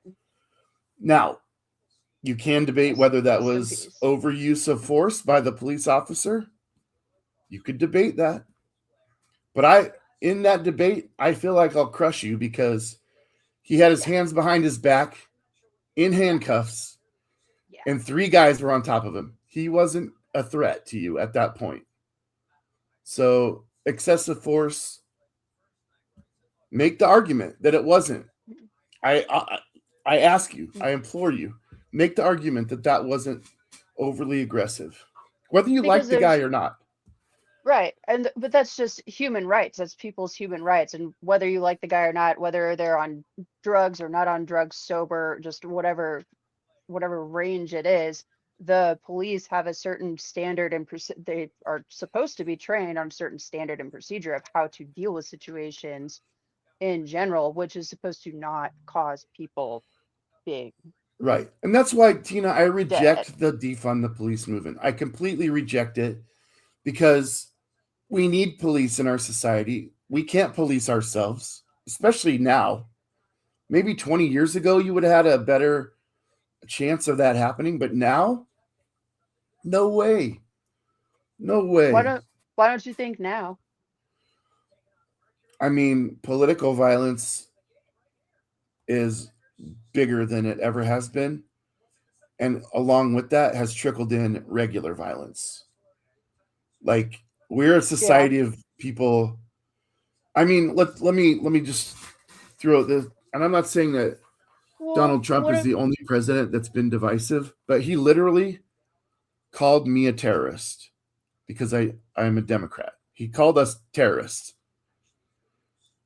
S2: Now, you can debate whether that
S1: Rest in
S2: was
S1: peace.
S2: overuse of force by the police officer. You could debate that. But in that debate, I feel like I'll crush you because he had his
S1: Yeah.
S2: hands behind his back in
S1: Yeah.
S2: handcuffs,
S1: Yeah.
S2: and 3 guys were on top of him. He wasn't a threat to you at that point. So, excessive force, make the argument that it wasn't. I ask you, I implore you, make the argument that that wasn't overly aggressive, whether you
S1: Because
S2: like the guy
S1: there's
S2: or not.
S1: right, and but that's just human rights. That's people's human rights, and whether you like the guy or not, whether they're on drugs or not on drugs, sober, just whatever range it is, the police have a certain standard and they are supposed to be trained on a certain standard and procedure of how to deal with situations in general, which is supposed to not cause people being
S2: Right. And that's why, Tina, I
S1: dead.
S2: reject the defund the police movement. I completely reject it because we need police in our society. We can't police ourselves, especially now. Maybe 20 years ago, you would have had a better chance of that happening, but now, no way. No
S1: Why
S2: way.
S1: don't why don't you think now?
S2: I mean, political violence is bigger than it ever has been. And along with that has trickled in regular violence. Like we're a
S1: Yeah.
S2: society of people. I mean, let me just throw this. And I'm not saying that
S1: Well,
S2: Donald Trump
S1: what
S2: is
S1: if
S2: the only president that's been divisive, but he literally called me a terrorist because I'm a Democrat. He called us terrorists,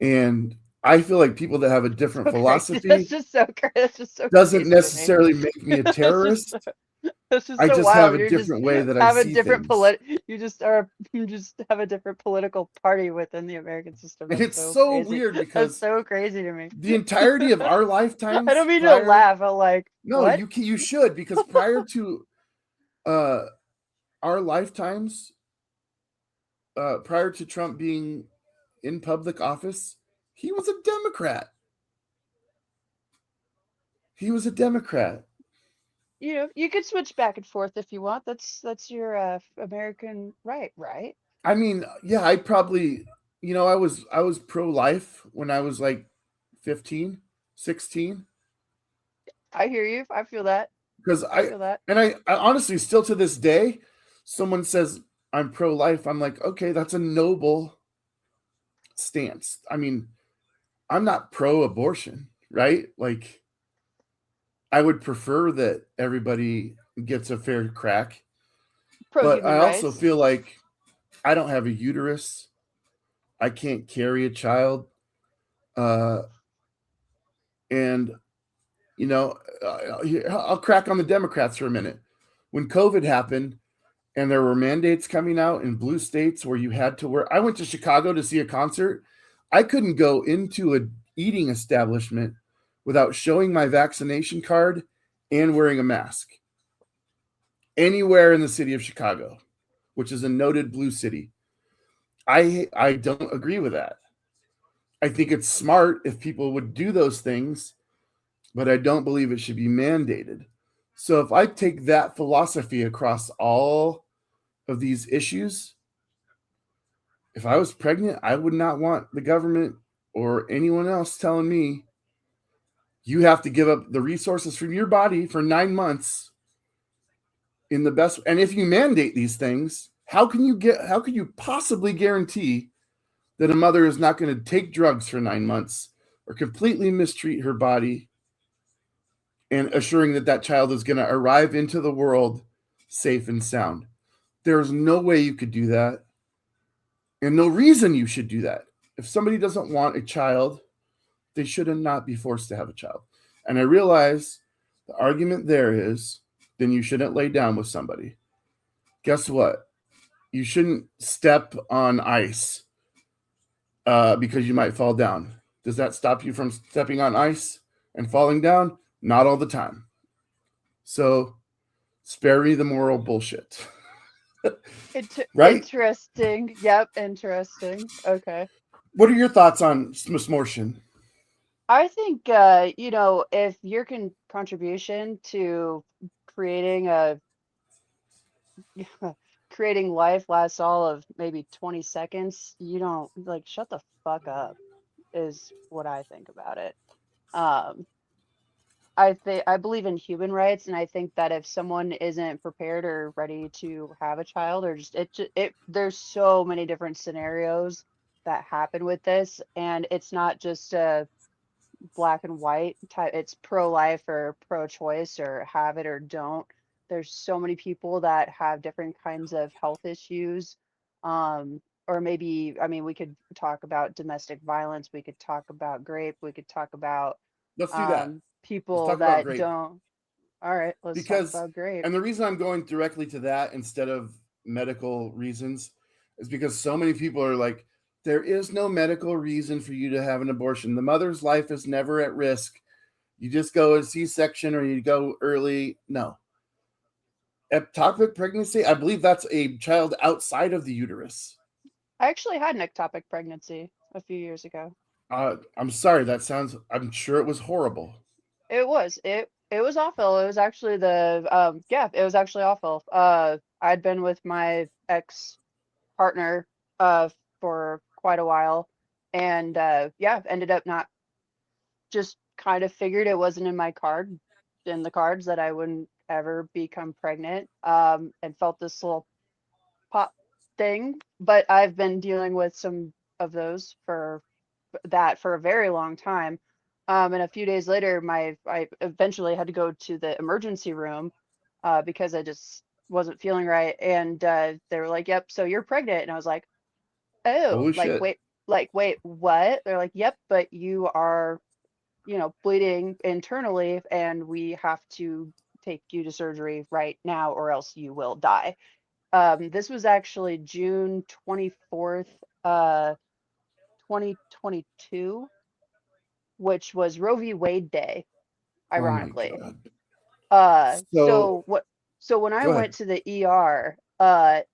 S2: and I feel like people that have a different
S1: so crazy? That's
S2: philosophy
S1: just so crazy. That's just so
S2: doesn't
S1: crazy to me.
S2: necessarily make me a
S1: That's just
S2: terrorist.
S1: This is
S2: I
S1: so
S2: just have
S1: wild.
S2: a
S1: You're just
S2: different way that I
S1: have a
S2: see
S1: different
S2: things.
S1: you just have a different political party within the American system.
S2: And
S1: That's
S2: it's
S1: so
S2: so
S1: crazy.
S2: weird
S1: That's
S2: because
S1: so crazy to me.
S2: the entirety of our
S1: I
S2: lifetimes
S1: don't mean to
S2: prior
S1: laugh. I'm like,
S2: no,
S1: what?
S2: you should because prior to uh our lifetimes prior to Trump being in public office, he was a Democrat. He was a Democrat.
S1: You know, you could switch back and forth if you want. That's your American right, right?
S2: I mean, yeah, I probably, I was pro life when I was like 15, 16.
S1: I hear you. I feel that.
S2: Because
S1: I
S2: I
S1: feel that.
S2: and I honestly still to this day, someone says I'm pro life, I'm like, okay, that's a noble stance. I mean, I'm not pro abortion, right? Like, I would prefer that everybody gets a fair crack,
S1: Pro
S2: but
S1: human
S2: I also
S1: rights.
S2: feel like I don't have a uterus. I can't carry a child. Uh, and, you know, I'll crack on the Democrats for a minute. When COVID happened and there were mandates coming out in blue states where you had to wear, I went to Chicago to see a concert. I couldn't go into a eating establishment without showing my vaccination card and wearing a mask anywhere in the city of Chicago, which is a noted blue city. I don't agree with that. I think it's smart if people would do those things, but I don't believe it should be mandated. So if I take that philosophy across all of these issues, if I was pregnant, I would not want the government or anyone else telling me you have to give up the resources from your body for 9 months in the best. And if you mandate these things, how can you possibly guarantee that a mother is not going to take drugs for 9 months or completely mistreat her body and assuring that that child is going to arrive into the world safe and sound? There's no way you could do that, and no reason you should do that. If somebody doesn't want a child, they should not be forced to have a child. And I realize the argument there is then you shouldn't lay down with somebody. Guess what? You shouldn't step on ice because you might fall down. Does that stop you from stepping on ice and falling down? Not all the time. So spare me the moral bullshit. Right?
S1: Interesting. Yep, interesting. Okay.
S2: What are your thoughts on smortion?
S1: I think if your contribution to creating a creating life lasts all of maybe 20 seconds, you don't like shut the fuck up is what I think about it. Um, I believe in human rights, and I think that if someone isn't prepared or ready to have a child, or just there's so many different scenarios that happen with this, and it's not just a black and white type. It's pro-life or pro-choice or have it or don't. There's so many people that have different kinds of health issues. Um, or maybe, I mean, we could talk about domestic violence, we could talk about grape, we could talk about
S2: Let's do that. Let's
S1: people
S2: talk about
S1: that
S2: grape.
S1: don't. All right, let's talk
S2: Because,
S1: about grape.
S2: and the reason I'm going directly to that instead of medical reasons is because so many people are like, there is no medical reason for you to have an abortion. The mother's life is never at risk. You just go a C-section or you go early. No. Ectopic pregnancy, I believe that's a child outside of the uterus.
S1: I actually had an ectopic pregnancy a few years ago.
S2: I'm sorry, I'm sure it was horrible.
S1: It was awful. It was actually it was actually awful. I'd been with my ex partner for quite a while, and ended up not just kind of figured it wasn't in the cards that I wouldn't ever become pregnant. And felt this little pop thing, but I've been dealing with some of those for a very long time. And a few days later, I eventually had to go to the emergency room because I just wasn't feeling right. And they were like, "Yep, so you're pregnant." And I was like, "Oh,
S2: Holy shit.
S1: like wait, what?" They're like, "Yep, but you are, bleeding internally, and we have to take you to surgery right now, or else you will die." This was actually June 24th, 2022, which was Roe v. Wade Day,
S2: Oh my
S1: ironically.
S2: god.
S1: Uh,
S2: So
S1: so what? So when I
S2: go ahead.
S1: went to the ER,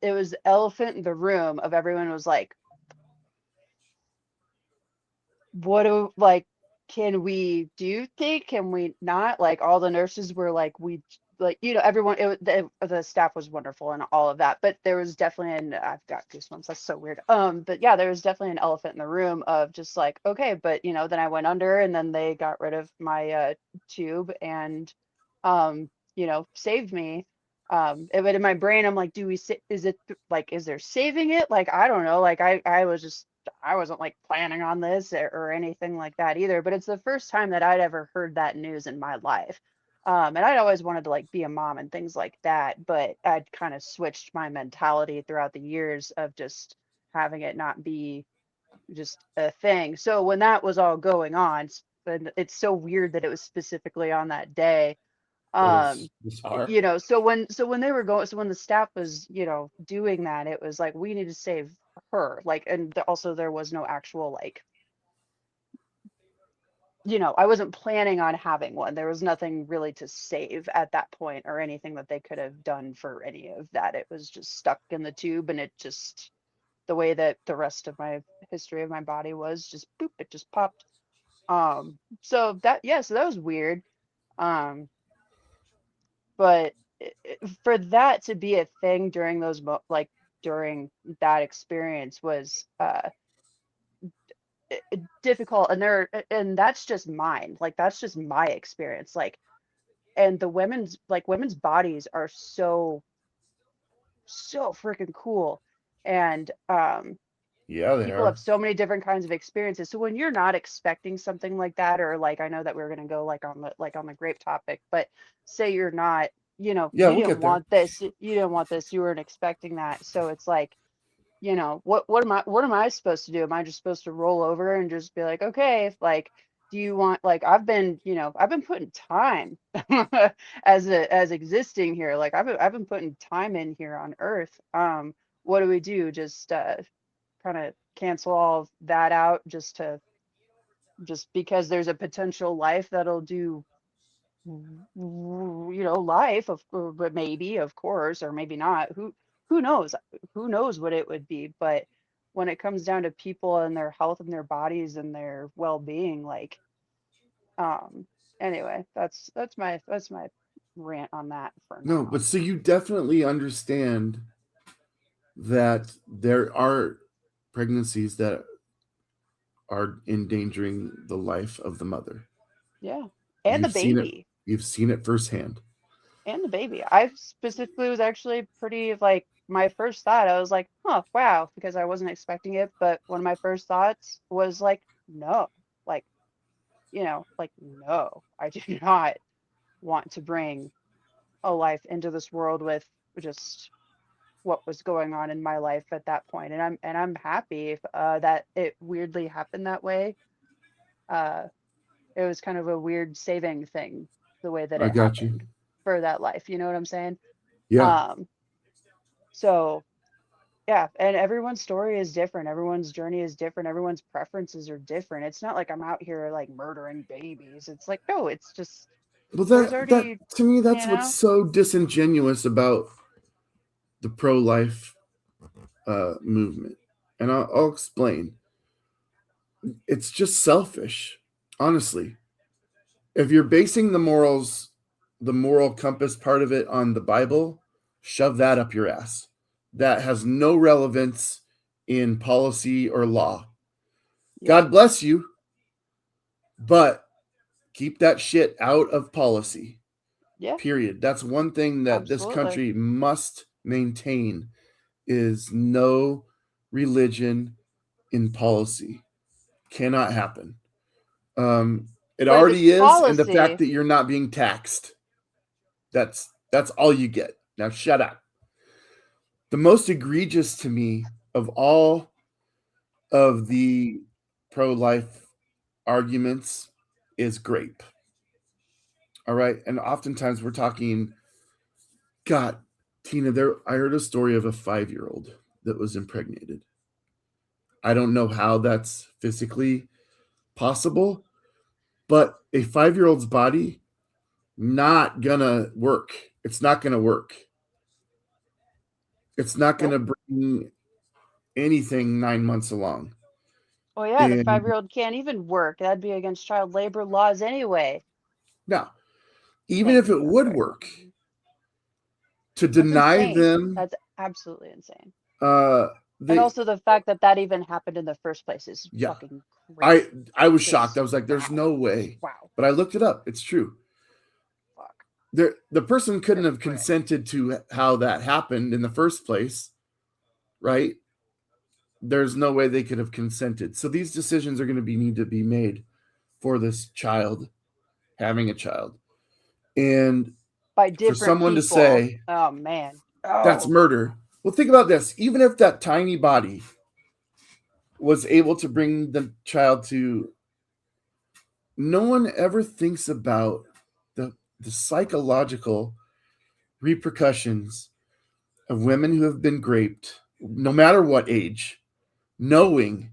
S1: it was the elephant in the room of everyone was like, "What do like? Can we do? Think? Can we not?" Like all the nurses were like, "We." like, everyone, the staff was wonderful and all of that, but there was definitely I've got goosebumps. That's so weird. But yeah, there was definitely an elephant in the room of just like, okay, but then I went under and then they got rid of my tube and saved me. But in my brain, I'm like, is it like, is there saving it? Like, I don't know. Like, I wasn't like planning on this or anything like that either. But it's the first time that I'd ever heard that news in my life. And I'd always wanted to like be a mom and things like that, but I'd kind of switched my mentality throughout the years of just having it not be just a thing. So when that was all going on, and it's so weird that it was specifically on that day.
S2: It is
S1: Um,
S2: bizarre.
S1: so when they were going, so when the staff was, doing that, it was like we need to save her. Like, and also there was no actual like, I wasn't planning on having one. There was nothing really to save at that point or anything that they could have done for any of that. It was just stuck in the tube and it just, the way that the rest of my history of my body was just boop, it just popped. So that was weird. Um, but for that to be a thing during like during that experience was difficult, and that's just mine. Like that's just my experience. Like, and the women's bodies are so freaking cool, and
S2: Yeah, they
S1: people have
S2: are.
S1: so many different kinds of experiences. So when you're not expecting something like that, or like I know that we are gonna go like on the grape topic, but say you're not,
S2: Yeah,
S1: you
S2: we'll
S1: didn't
S2: get there.
S1: want this, you weren't expecting that. So it's like, what am I supposed to do? Am I just supposed to roll over and just be like, okay, like, do you want, like, I've been putting time as existing here. Like I've been putting time in here on Earth. What do we do? Just kind of cancel all of that out just because there's a potential life that'll do life but maybe, of course, or maybe not. Who knows? Who knows what it would be? But when it comes down to people and their health and their bodies and their well-being, like, um anyway, that's my rant on that for
S2: No,
S1: now.
S2: but so you definitely understand that there are pregnancies that are endangering the life of the mother.
S1: Yeah, and the baby.
S2: You've seen it firsthand.
S1: And the baby. I specifically was actually pretty like, my first thought, I was like, huh, wow, because I wasn't expecting it. But one of my first thoughts was like, no, like, like, no, I do not want to bring a life into this world with just what was going on in my life at that point. And I'm happy that it weirdly happened that way. Uh, it was kind of a weird saving thing, the way that
S2: I
S1: it
S2: got you.
S1: happened for that life. You know what I'm saying?
S2: Yeah.
S1: Um, so yeah, and everyone's story is different. Everyone's journey is different. Everyone's preferences are different. It's not like I'm out here like murdering babies. It's like, no, it's just
S2: Well,
S1: there's
S2: that
S1: already,
S2: to me,
S1: you
S2: that's what's
S1: know,
S2: so disingenuous about the pro-life movement, and I'll explain. It's just selfish, honestly. If you're basing the moral compass part of it on the Bible, shove that up your ass. That has no relevance in policy or law.
S1: yep,
S2: God bless you, but keep that shit out of policy.
S1: yeah,
S2: Period. That's one thing that this
S1: absolutely.
S2: country must maintain is no religion in policy. Cannot happen. It
S1: But if it's
S2: already is, and the fact
S1: policy,
S2: that you're not being taxed. That's all you get. Now shut up. The most egregious to me of all of the pro-life arguments is grape. All right, and oftentimes we're talking. God, Tina, there. I heard a story of a 5-year-old that was impregnated. I don't know how that's physically possible, but a 5-year-old's body not gonna work. It's not gonna work. It's not
S1: yep.
S2: gonna bring anything 9 months along.
S1: Oh yeah, the
S2: And
S1: 5-year-old can't even work. That'd be against child labor laws anyway.
S2: now, even
S1: Thank
S2: if
S1: you.
S2: it
S1: That's
S2: would
S1: very
S2: work,
S1: important.
S2: to
S1: That's
S2: deny
S1: insane.
S2: them
S1: That's absolutely insane.
S2: uh
S1: And
S2: they
S1: also the fact that that even happened in the first place is
S2: yeah.
S1: fucking
S2: I
S1: crazy.
S2: I was shocked. I
S1: Because
S2: was like, there's
S1: wow,
S2: no way.
S1: wow,
S2: But I looked it up. It's true.
S1: fuck,
S2: The person couldn't
S1: you're a
S2: have
S1: prick.
S2: consented to how that happened in the first place, right? There's no way they could have consented. So these decisions are going to be need to be made for this child having a child. And
S1: By
S2: for
S1: different
S2: someone to
S1: people.
S2: say
S1: Oh man.
S2: that's
S1: Oh,
S2: murder. Well, think about this. Even if that tiny body was able to bring the child to, no one ever thinks about the psychological repercussions of women who have been raped, no matter what age, knowing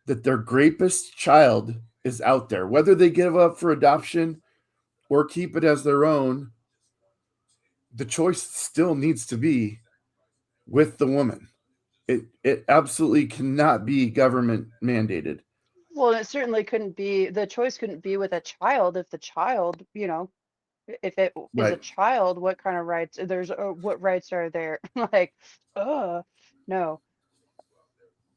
S2: that their rapist child is out there, whether they give up for adoption or keep it as their own. The choice still needs to be with the woman. It absolutely cannot be government mandated.
S1: well, it certainly couldn't be. The choice couldn't be with a child if the child, if it is a
S2: Right.
S1: child, what kind of rights? What rights are there? Like, no,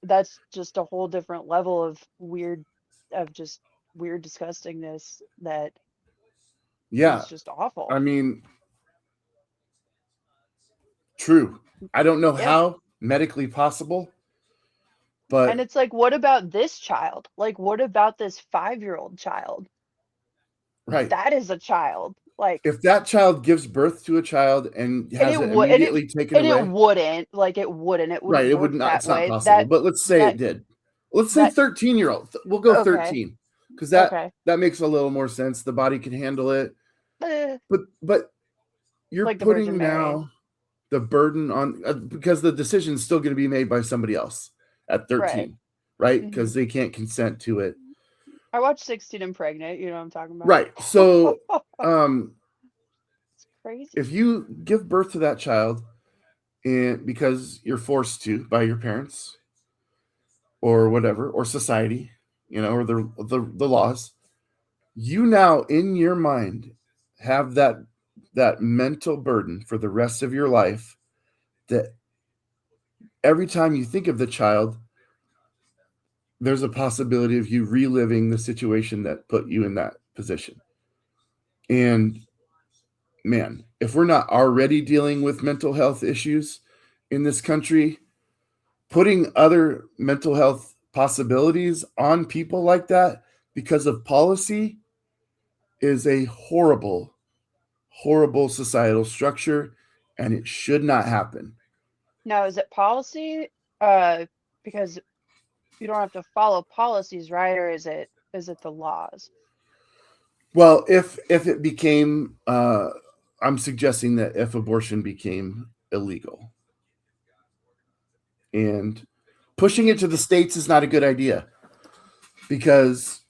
S1: that's just a whole different level of weird, of just weird disgustingness that
S2: Yeah.
S1: is just awful.
S2: I mean, true. I don't know
S1: Yeah.
S2: how medically possible,
S1: And
S2: but
S1: it's like, what about this child? Like, what about this 5-year-old child?
S2: right.
S1: That is a child. Like,
S2: If that child gives birth to a child and
S1: and
S2: has
S1: it
S2: it
S1: would,
S2: immediately taken away,
S1: it
S2: right,
S1: wouldn't
S2: it would
S1: work
S2: not,
S1: that
S2: it's not
S1: way.
S2: possible. But let's say
S1: That,
S2: it did. Let's say
S1: that,
S2: 13-year-old. We'll go
S1: okay,
S2: 13 because that
S1: okay.
S2: that makes a little more sense. The body can handle it.
S1: Eh,
S2: But you're
S1: like the Virgin
S2: putting
S1: Mary.
S2: now the burden on because the decision is still going to be made by somebody else at
S1: Right.
S2: 13, right?
S1: Hmm.
S2: Because they can't consent to it.
S1: I watched 16 and Pregnant. You know what I'm talking
S2: Right.
S1: about?
S2: So
S1: It's crazy.
S2: if you give birth to that child and because you're forced to by your parents or whatever or society, or the laws, you now in your mind have that mental burden for the rest of your life that every time you think of the child, there's a possibility of you reliving the situation that put you in that position. And man, if we're not already dealing with mental health issues in this country, putting other mental health possibilities on people like that because of policy is a horrible, horrible societal structure, and it should not happen.
S1: Now, is it policy? Because you don't have to follow policies, right? Or is it the laws?
S2: Well, if it became, I'm suggesting that if abortion became illegal, and pushing it to the states is not a good idea because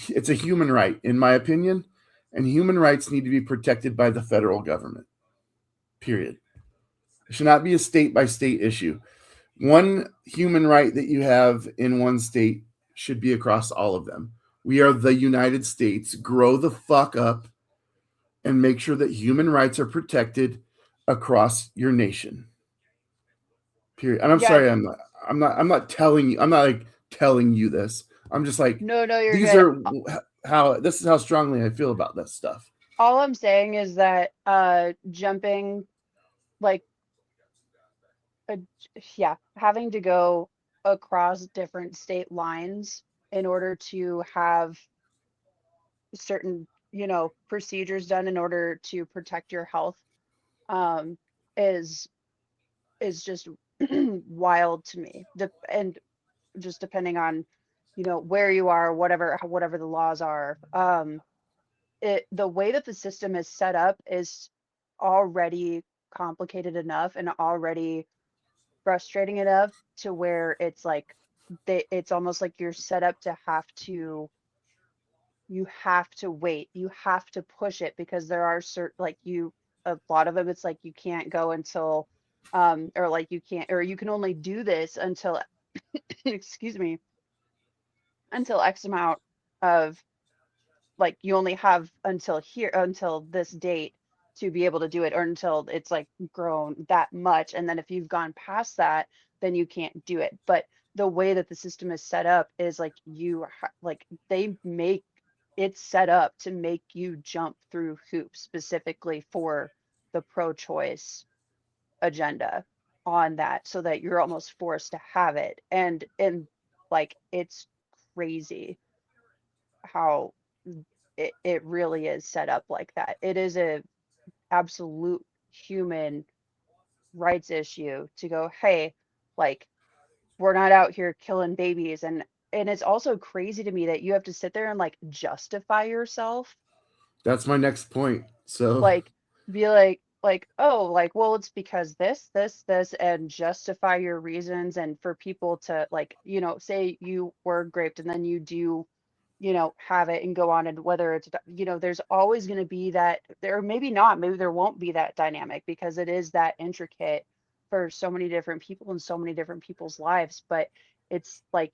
S2: it's a human right, in my opinion, and human rights need to be protected by the federal government. Period. It should not be a state by state issue. One human right that you have in one state should be across all of them. We are the United States. Grow the fuck up and make sure that human rights are protected across your nation. Period. And I'm
S1: Yeah.
S2: sorry, I'm not telling you. I'm not like telling you this. I'm just like
S1: No, no, you're
S2: these
S1: good.
S2: are how this is how strongly I feel about this stuff.
S1: All I'm saying is that jumping, like, uh, yeah, having to go across different state lines in order to have certain, procedures done in order to protect your health, um, is just wild to me. And just depending on, where you are, whatever the laws are. The way that the system is set up is already complicated enough and already frustrating enough to where it's like it's almost like you're set up to you have to wait, you have to push it because there are certain, like, a lot of them, it's like you can't go until or like you can't, or you can only do this until excuse me, until X amount of, like, you only have until this date to be able to do it, or until it's like grown that much. And then if you've gone past that, then you can't do it. But the way that the system is set up is like like they make it's set up to make you jump through hoops specifically for the pro-choice agenda on that, so that you're almost forced to have it. And like it's crazy how it really is set up like that. It is a absolute human rights issue to go, hey, like we're not out here killing babies. And it's also crazy to me that you have to sit there and like justify yourself,
S2: That's my next point. So
S1: like be like oh, like, well, it's because this and justify your reasons. And for people to like, say you were raped and then you do, have it and go on, and whether it's, there's always going to be that there, maybe not, maybe there won't be that dynamic because it is that intricate for so many different people and so many different people's lives. But it's like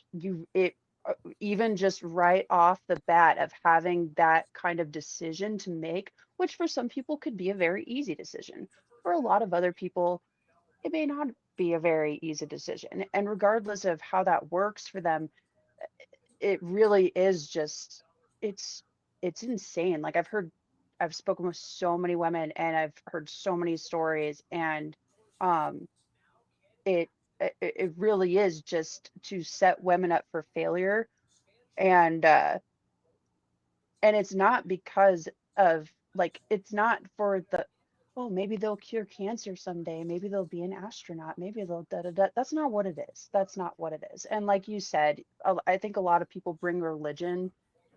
S1: even just right off the bat of having that kind of decision to make, which for some people could be a very easy decision. For a lot of other people, it may not be a very easy decision. And regardless of how that works for them, it really is just, it's it's insane. Like I've spoken with so many women and I've heard so many stories, and um it it really is just to set women up for failure. And uh and it's not because of, like, it's not for the, oh, maybe they'll cure cancer someday, maybe they'll be an astronaut, maybe they'll da da da. That's not what it is. That's not what it is. And like you said, I think a lot of people bring religion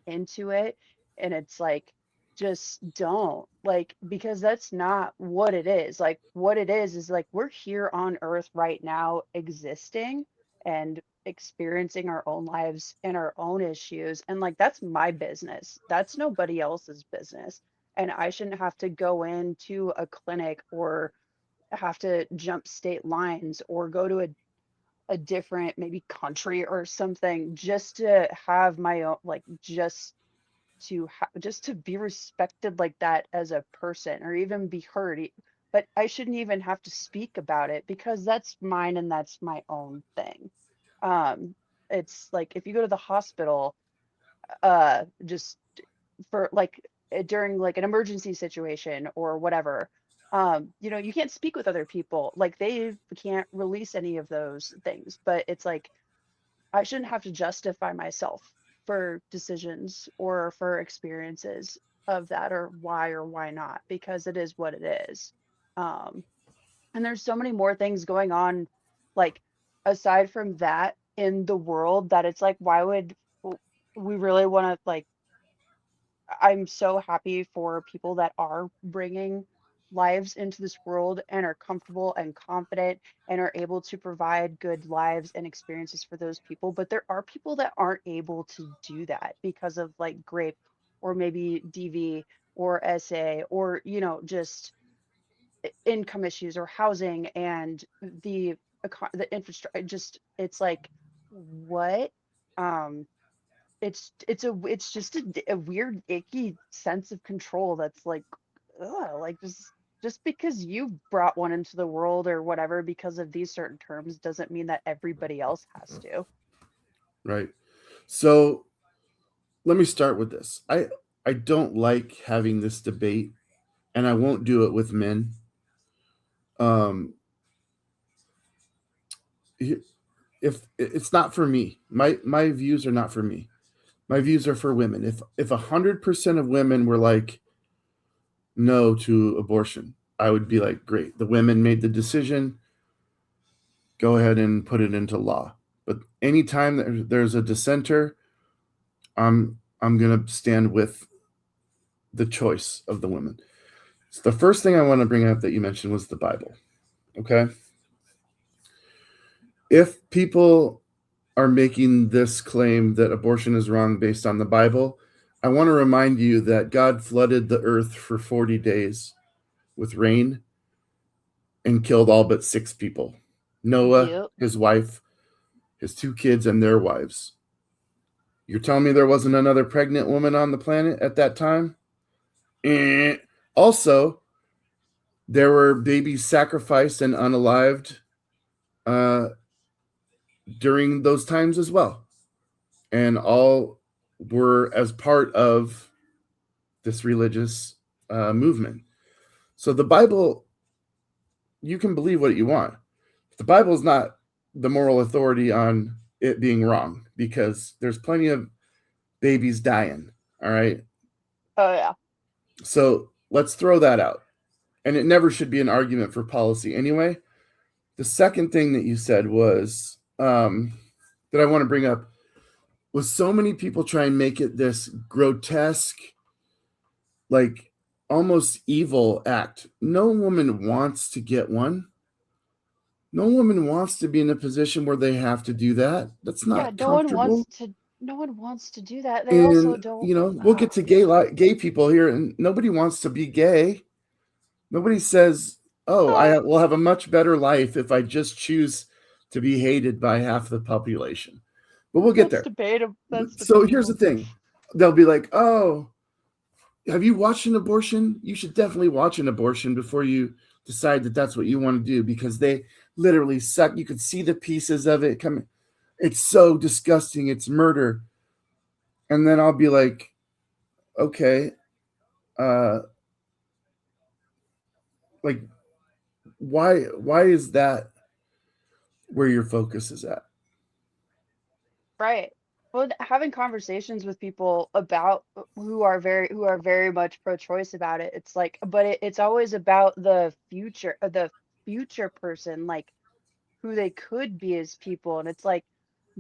S1: into it, and it's like, just don't, like, because that's not what it is. Like, what it is like we're here on earth right now, existing and experiencing our own lives and our own issues. And like, that's my business. That's nobody else's business. And I shouldn't have to go into a clinic or have to jump state lines or go to a different maybe country or something just to have my own, like, just to be respected like that as a person, or even be heard. But I shouldn't even have to speak about it because that's mine and that's my own thing. um it's like if you go to the hospital, just for like, during like an emergency situation or whatever, you can't speak with other people, like they can't release any of those things. But it's like, I shouldn't have to justify myself for decisions or for experiences of that, or why not, because it is what it is. um and there's so many more things going on, like, aside from that in the world, that it's like, why would we really want to, like, I'm so happy for people that are bringing lives into this world and are comfortable and confident and are able to provide good lives and experiences for those people. But there are people that aren't able to do that because of like grape, or maybe DV, or SA, or, just income issues or housing and the infrastructure. Just, it's like, what? Um, it's just a weird icky sense of control that's like, ugh, like, just because you brought one into the world or whatever because of these certain terms doesn't mean that everybody else has to.
S2: right. So let me start with this. I don't like having this debate, and I won't do it with men. Um, if it's not for me, my views are not for me. My views are for women. If 100% of women were like no to abortion, I would be like, great. The women made the decision. Go ahead and put it into law. But anytime there's a dissenter, I'm gonna stand with the choice of the women. So the first thing I want to bring up that you mentioned was the Bible. Okay, if people are making this claim that abortion is wrong based on the Bible, I want to remind you that God flooded the earth for 40 days with rain and killed all but 6 people: Noah,
S1: Yep.
S2: his wife, his 2 kids, and their wives. You're telling me there wasn't another pregnant woman on the planet at that time? Also, There were babies sacrificed and unalived uh, during those times as well, and all were as part of this religious movement. So the Bible, you can believe what you want. The Bible is not the moral authority on it being wrong, because there's plenty of babies dying. All right.
S1: Oh yeah.
S2: So let's throw that out. And it never should be an argument for policy anyway. The second thing that you said was that I want to bring up was so many people try and make it this grotesque, like almost evil act. No woman wants to get one. No woman wants to be in a position where they have to do that. That's
S1: Yeah,
S2: not comfortable.
S1: no one wants to do that. They also
S2: And
S1: don't
S2: you know, we'll get to gay people here, and nobody wants to be gay. Nobody says, "Oh,
S1: uh,
S2: I will have a much better life if I just choose to be hated by half the population." But we'll get
S1: that's
S2: there.
S1: debatable. That's
S2: So here's the
S1: debatable.
S2: thing: they'll be like, "Oh, have you watched an abortion? You should definitely watch an abortion before you decide that that's what you want to do, because they literally suck. You could see the pieces of it coming. It's so disgusting. It's murder." And then I'll be like, "Okay, uh, like why is that where your focus is at?"
S1: Right. Well, having conversations with people about who are very much pro-choice about it, it's like, but it's always about the future person, like who they could be as people. And it's like,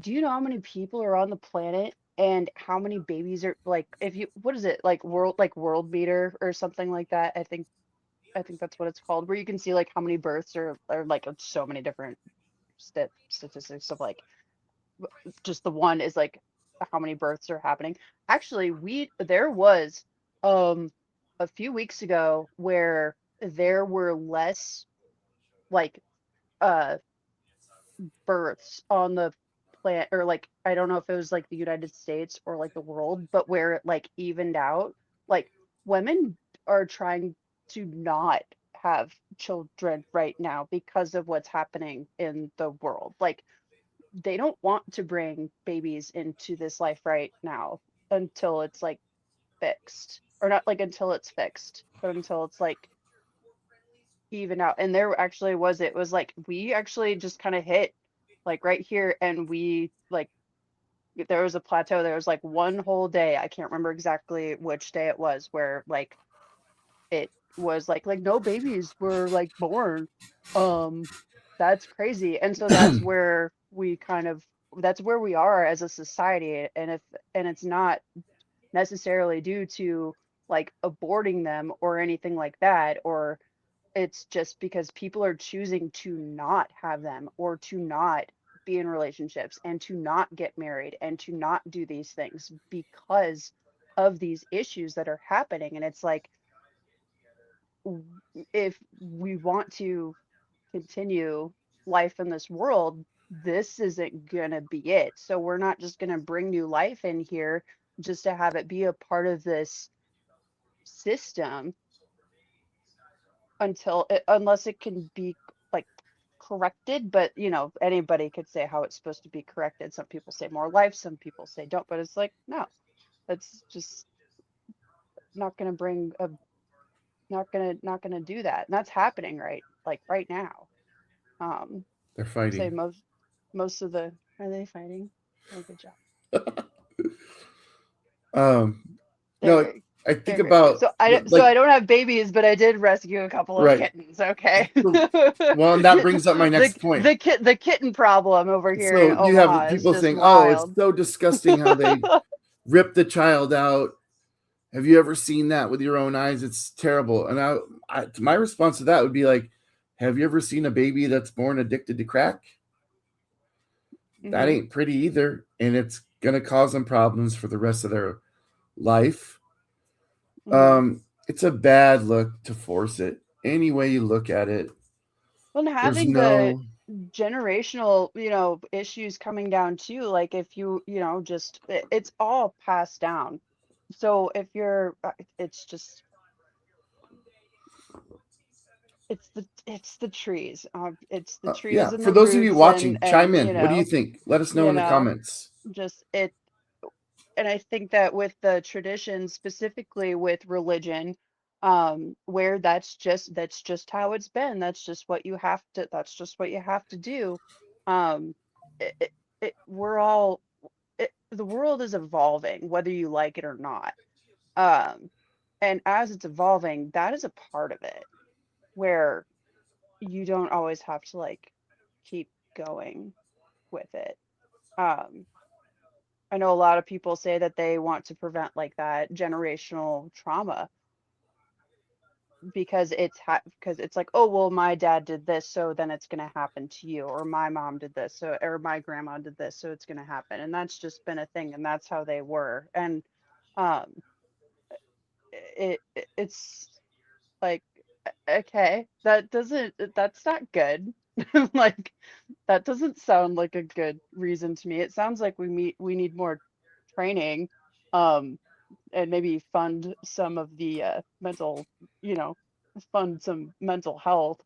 S1: do you know how many people are on the planet and how many babies are like, if you, what is it, like world meter or something like that? I think that's what it's called, where you can see like how many births are like so many different statistics of like just the one is like how many births are happening. Actually, we there was um a few weeks ago where there were less like uh births on the planet, or like I don't know if it was like the United States or like the world, but where it like evened out. Like women are trying to not have children right now because of what's happening in the world. Like they don't want to bring babies into this life right now until it's like fixed, or not like until it's fixed, but until it's like even out. And there actually was, it was like we actually just kind of hit like right here, and we like there was a plateau. There was like one whole day, I can't remember exactly which day it was, where like it was like no babies were like born. um that's crazy. And so that's where we kind of, that's where we are as a society. And if, and it's not necessarily due to like aborting them or anything like that, or it's just because people are choosing to not have them, or to not be in relationships, and to not get married, and to not do these things because of these issues that are happening. And it's like, if we want to continue life in this world, this isn't going to be it. So we're not just going to bring new life in here just to have it be a part of this system until it, unless it can be like corrected. But you know, anybody could say how it's supposed to be corrected. Some people say more life, some people say don't, but it's like, no, that's just not going to bring a, not going to do that. And that's happening right like right now. um
S2: They're
S1: say
S2: fighting.
S1: most of the, are they fighting? Oh, good job.
S2: um
S1: They're
S2: no, like,
S1: very,
S2: I think
S1: they're very cute.
S2: about
S1: So so
S2: like
S1: I don't have babies, but I did rescue a couple of
S2: right.
S1: kittens. Okay.
S2: So, well, and that brings up my next point.
S1: The kitten problem over here in
S2: So you have
S1: Omaha is
S2: people
S1: just
S2: saying, "Oh, it's
S1: wild.
S2: so disgusting how they rip the child out. Have you ever seen that with your own eyes? It's terrible." And my response to that would be like, "Have you ever seen a baby that's born addicted to crack? That
S1: Hmm.
S2: ain't pretty either, and it's gonna cause them problems for the rest of their life."
S1: Hmm.
S2: It's a bad look to force it. Any way you look at it,
S1: Well, and
S2: there's
S1: having the
S2: no.
S1: generational, issues coming down too, like if just it's all passed down. So if you're, it's just, it's the trees. It's the trees
S2: Yeah,
S1: and
S2: for
S1: the
S2: those of you
S1: roots
S2: watching, chime
S1: and
S2: in. What do you think? Let us know
S1: you
S2: in the
S1: know,
S2: comments.
S1: just it. And I think that with the tradition, specifically with religion, where that's just how it's been. That's just what you have to do. Um, we're all the world is evolving, whether you like it or not. Um, and as it's evolving, that is a part of it where you don't always have to like keep going with it. Um, I know a lot of people say that they want to prevent like that generational trauma because because it's like, oh well, my dad did this, so then it's gonna happen to you, or my mom did this, so or my grandma did this, so it's gonna happen, and that's just been a thing, and that's how they were, and um, it's like, okay, that's not good. Like that doesn't sound like a good reason to me. It sounds like we need more training, um, and maybe fund some of the mental, you know, fund some mental health,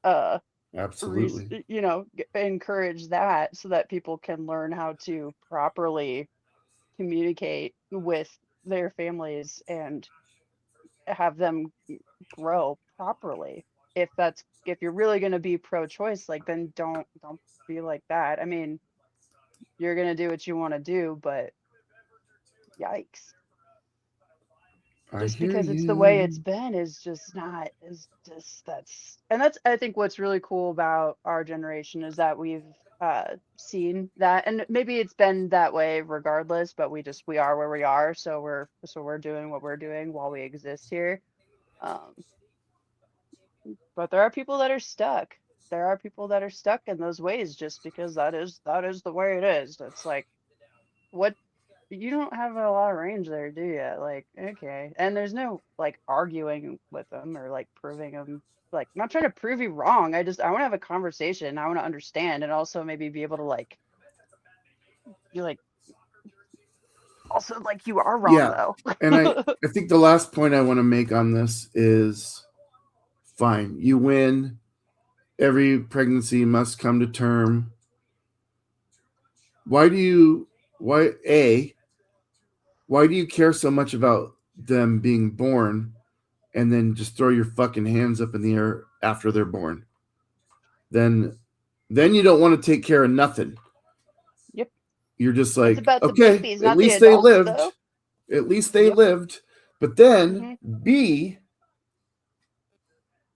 S1: uh,
S2: Absolutely.
S1: encourage that so that people can learn how to properly communicate with their families and have them grow properly. If you're really going to be pro-choice, like then don't be like that. I mean, you're going to do what you want to do, but yikes.
S2: I
S1: Just
S2: hear
S1: because it's the way it's
S2: you.
S1: been is just not is just that's I think what's really cool about our generation is that we've seen that, and maybe it's been that way regardless, but we are where we are, so we're doing what we're doing while we exist here. Um, but there are people that are stuck. There are people that are stuck in those ways just because that is the way it is. It's like, what, you don't have a lot of range there, do you? Like, okay. And there's no like arguing with them or like proving them, like, I'm not trying to prove you wrong. I want to have a conversation. I want to understand and also maybe be able to like be like, also like you are wrong
S2: Yeah,
S1: though.
S2: and I think the last point I want to make on this is fine. You win. Every pregnancy must come to term. Why do you why a why do you care so much about them being born and then just throw your fucking hands up in the air after they're born? Then you don't want to take care of nothing.
S1: Yep.
S2: You're just
S1: It's
S2: like,
S1: about the
S2: okay,
S1: babies,
S2: at
S1: not the
S2: least they
S1: adults
S2: lived.
S1: though.
S2: At least they
S1: Yep.
S2: lived. But then
S1: Hmm.
S2: B,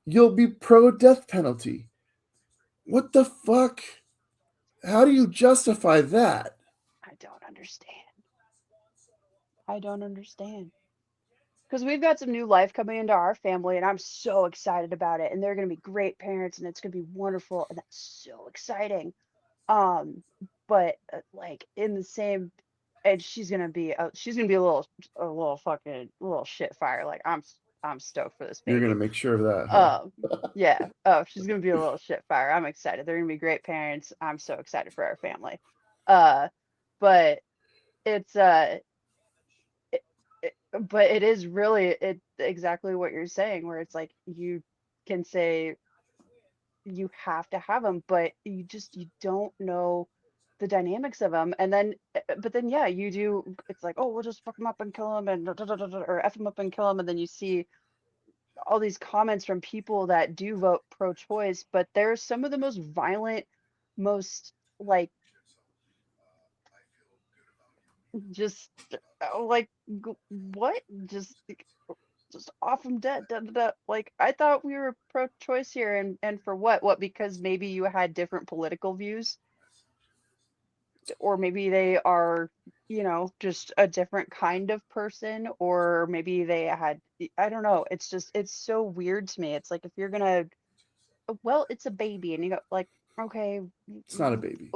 S2: you'll be pro death penalty. What the fuck? How do you justify that?
S1: I don't understand. I don't understand. Because we've got some new life coming into our family, and I'm so excited about it. And they're going to be great parents, and it's going to be wonderful, and that's so exciting. Um, but like in the same, and she's gonna be a little fucking little shit fire. Like I'm stoked for this
S2: You're gonna
S1: baby.
S2: make sure of that,
S1: Um,
S2: huh?
S1: yeah. Oh, she's gonna be a little shit fire. I'm excited. They're gonna be great parents. I'm so excited for our family. Uh, but it's it, but it is really exactly what you're saying, where it's like you can say you have to have them, but you don't know the dynamics of them, and then but then yeah, you do. It's like, oh, we'll just fuck them up and kill them and da, da, da, da, da, or f them up and kill them, and then you see all these comments from people that do vote pro-choice, but they're some of the most violent, most like just like what just off them dead. Da, da, da. Like I thought we were pro-choice here, and for what? What? Because maybe you had different political views, or maybe they are, just a different kind of person, or maybe they had. I don't know. It's so weird to me. It's like if you're gonna, well, it's a baby, and you go like, okay,
S2: It's not a baby.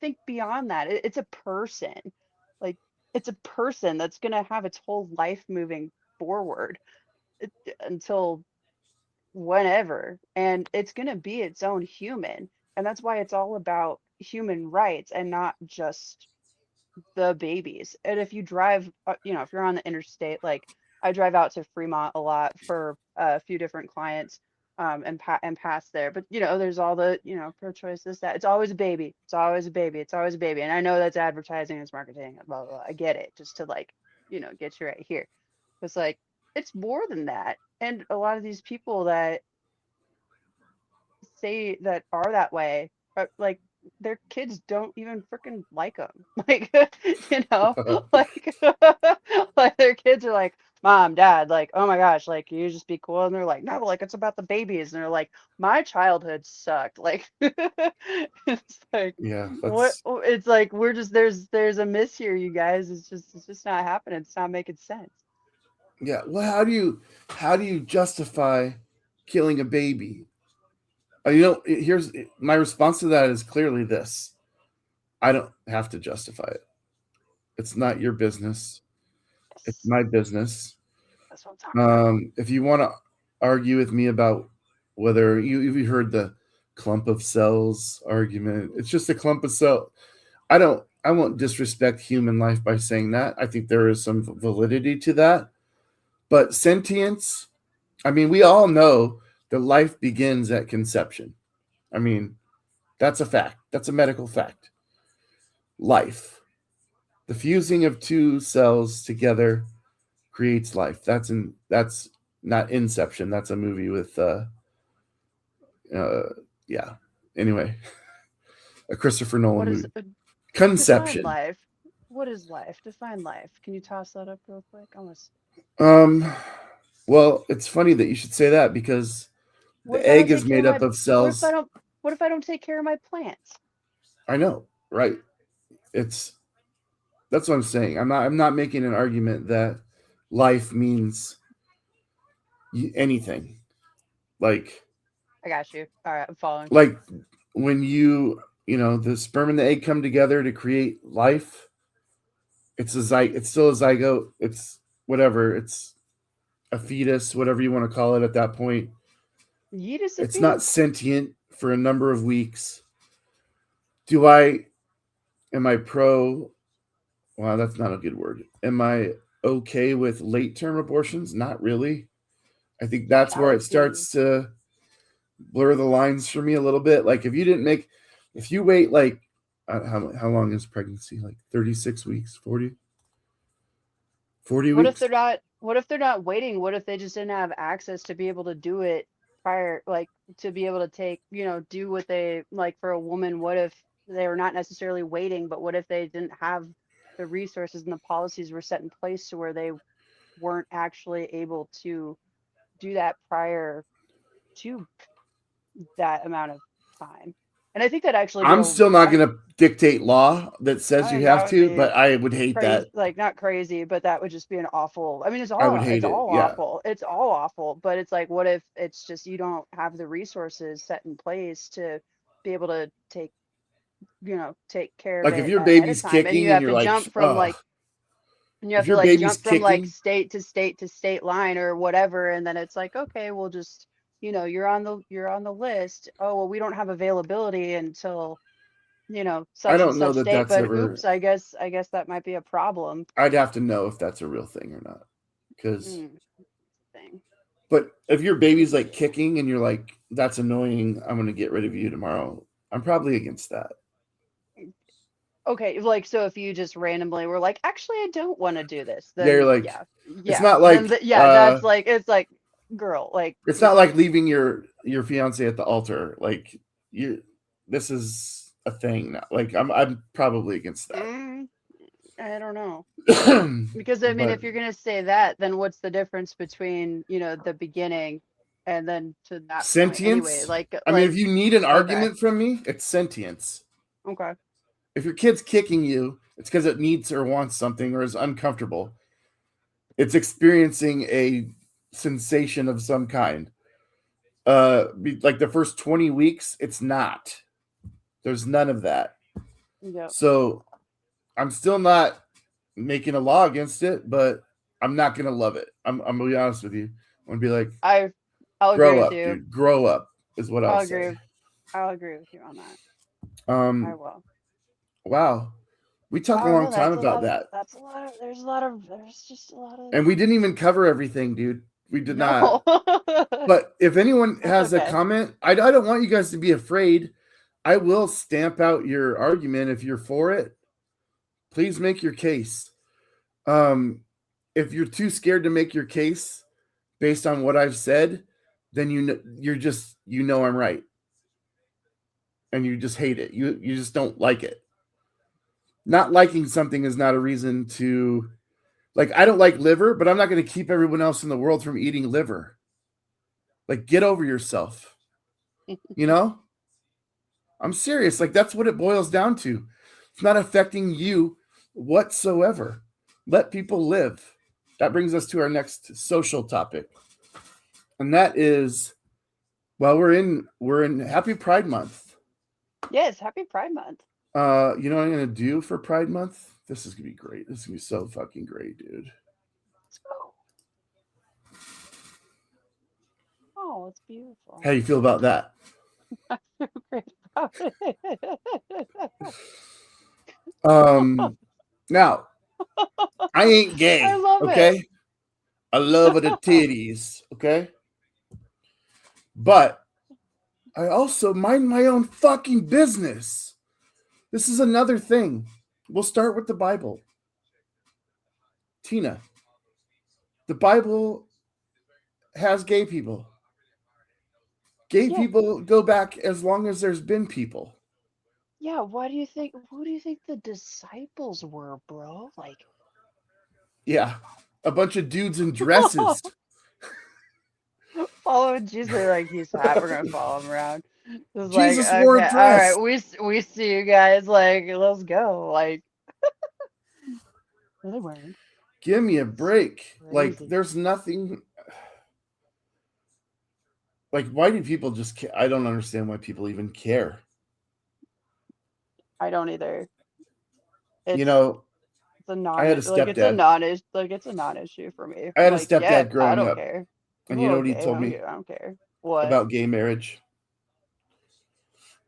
S1: think beyond that. It's a person, like it's a person that's gonna have its whole life moving forward until whenever, and it's going to be its own human, and that's why it's all about human rights and not just the babies. And if you drive, if you're on the interstate, like I drive out to Fremont a lot for a few different clients, and pass there. But there's all the pro-choice this that. It's always a baby. It's always a baby. It's always a baby. And I know that's advertising, it's marketing, blah blah, blah. I get it. Just to like get you right here. It's like it's more than that. And a lot of these people that say that are that way are like their kids don't even freaking like them. Like, like, like their kids are like, Mom, Dad, like, oh my gosh, like, can you just be cool? And they're like, no, like, it's about the babies. And they're like, my childhood sucked. Like, it's like,
S2: Yeah,
S1: what?
S2: that's
S1: It's like we're just there's a miss here, you guys. It's just not happening. It's not making sense.
S2: yeah. Well, how do you justify killing a baby? Here's my response to that is clearly this: I don't have to justify it. It's not your business. It's
S1: Yes,
S2: my business.
S1: that's what I'm talking about.
S2: If you want to argue with me about whether you've heard the clump of cells argument, it's just a clump of cell. I won't disrespect human life by saying that. I think there is some validity to that. But sentience, I mean, we all know that life begins at conception. I mean, that's a fact. That's a medical fact. Life, the fusing of two cells together creates life. That's not Inception. That's a movie with uh yeah. Anyway, a Christopher Nolan
S1: What is
S2: movie.
S1: define
S2: Conception.
S1: life? What is life? Define life. Can you toss that up real quick? Almost.
S2: Um well, it's funny that you should say that because
S1: What
S2: the
S1: if I don't
S2: egg is
S1: take care of
S2: made up
S1: my
S2: of
S1: what if I
S2: cells.
S1: don't what if I don't take care of my plants?
S2: I know, right? It's That's what I'm saying. I'm not making an argument that life means anything. Like
S1: I got you. All right, I'm following.
S2: like when the sperm and the egg come together to create life, it's still a zygote. It's whatever. It's a fetus, whatever you want to call it at that point.
S1: Yeet is a
S2: It's not
S1: fetus.
S2: sentient for a number of weeks. Do I am I pro Well, that's not a good word. Am I okay with late term abortions? Not really. I think that's
S1: That
S2: where it
S1: would be
S2: starts to blur the lines for me a little bit. Like if you wait like how long is pregnancy? Like 36 weeks, 40
S1: what if
S2: weeks?
S1: they're not waiting? What if they just didn't have access to be able to do it prior, like to be able to do what they like for a woman? What if they were not necessarily waiting, but what if they didn't have the resources and the policies were set in place to where they weren't actually able to do that prior to that amount of time? And I think that'd actually be
S2: I'm
S1: a
S2: still not
S1: I
S2: going to dictate law that says
S1: I
S2: you
S1: think that
S2: have
S1: would
S2: to,
S1: be
S2: but I would hate that.
S1: crazy, like not crazy, but that would just be an awful. I mean, it's
S2: I would
S1: all
S2: hate it. Yeah.
S1: awful. It's all awful, but it's like, what if it's just you don't have the resources set in place to be able to take care of
S2: Like if
S1: it
S2: your
S1: ahead of
S2: baby's
S1: time, and you
S2: kicking and
S1: have
S2: you're
S1: to
S2: like,
S1: jump from
S2: oh,
S1: like and you
S2: if
S1: have to
S2: your
S1: like
S2: baby's
S1: jump from like
S2: kicking,
S1: state to state to state line or whatever, and then it's like, okay, we'll just you're on the list. Oh, well, we don't have availability until
S2: I
S1: such and
S2: don't know
S1: such
S2: that
S1: state,
S2: that's
S1: but
S2: ever.
S1: oops, I guess that might be a problem.
S2: I'd have to know if that's a real thing or not. Because,
S1: Mm, thing.
S2: but if your baby's like kicking and you're like, that's annoying, I'm going to get rid of you tomorrow, I'm probably against that.
S1: Okay, like so if you just randomly were like, actually, I don't want to do this,
S2: Yeah, you're
S1: then
S2: like,
S1: yeah,
S2: it's
S1: yeah,
S2: not
S1: then
S2: like,
S1: yeah, that's like it's like, girl, like
S2: it's not like leaving your fiance at the altar. Like you, this is a thing now. Like I'm probably against
S1: mm, I don't know.
S2: that.
S1: Because I mean,
S2: But
S1: if you're gonna say that, then what's the difference between, the beginning and then to that point anyway?
S2: sentience. I mean,
S1: Like,
S2: if you need an
S1: okay,
S2: argument from me, it's sentience.
S1: okay,
S2: If your kid's kicking you, it's because it needs or wants something or is uncomfortable. It's experiencing a sensation of some kind. Like the first 20 weeks, it's not. There's none of that.
S1: yeah,
S2: So I'm still not making a law against it, but I'm not gonna love it. I'm gonna be honest with you. I'm gonna be like,
S1: I I'll agree
S2: grow
S1: with
S2: up,
S1: you.
S2: dude. Grow up is what I'll
S1: I'll
S2: say.
S1: agree. I'll agree with you on that. I
S2: Um,
S1: will.
S2: wow, we talked a
S1: Oh
S2: long
S1: no,
S2: time
S1: that's a
S2: about
S1: lot.
S2: that,
S1: That's a lot of. There's a lot of. There's just a lot of.
S2: and we didn't even cover everything, dude. We did
S1: No.
S2: not. But if anyone
S1: That's
S2: has a
S1: okay.
S2: comment, I don't want you guys to be afraid. I will stamp out your argument if you're for it. Please make your case. If you're too scared to make your case based on what I've said, then you know I'm right, and you just hate it. You just don't like it. Not liking something is not a reason to like. I don't like liver, but I'm not going to keep everyone else in the world from eating liver. Like, get over yourself. You know, I'm serious. Like, that's what it boils down to. It's not affecting you whatsoever. Let people live. That brings us to our next social topic. And that is, well, we're in Happy Pride Month.
S1: Yes, happy Pride Month.
S2: You know what I'm gonna do for Pride Month? This is gonna be great. This is gonna be so fucking great, dude.
S1: Let's go. Oh, it's beautiful.
S2: How do you feel about that?
S1: I feel great about it.
S2: Now, I ain't gay,
S1: I love it.
S2: okay? I love the titties, okay? But I also mind my own fucking business. This is another thing. We'll start with the Bible. Tina, the Bible has gay people. Gay
S1: Yeah.
S2: people go back as long as there's been people.
S1: Yeah, who do you think the disciples were, bro? Like,
S2: Yeah, a bunch of dudes in dresses.
S1: following Jesus, like he's hot. We're gonna follow him around. It's like,
S2: Jesus wore
S1: okay,
S2: a
S1: all right,
S2: dress.
S1: we see you guys. Like, let's go. Like, what are they wearing?
S2: Give me a break. Like,
S1: Crazy.
S2: there's nothing. Like, why do people just care? I don't understand why people even care.
S1: I don't either.
S2: You
S1: It's
S2: know,
S1: it's a
S2: I had a stepdad.
S1: it's a non-issue for me.
S2: I had a
S1: Like, yeah,
S2: stepdad
S1: I
S2: growing
S1: don't
S2: up,
S1: care.
S2: and you
S1: People
S2: know
S1: are
S2: what he
S1: gay.
S2: told me
S1: I don't care. What?
S2: about gay marriage?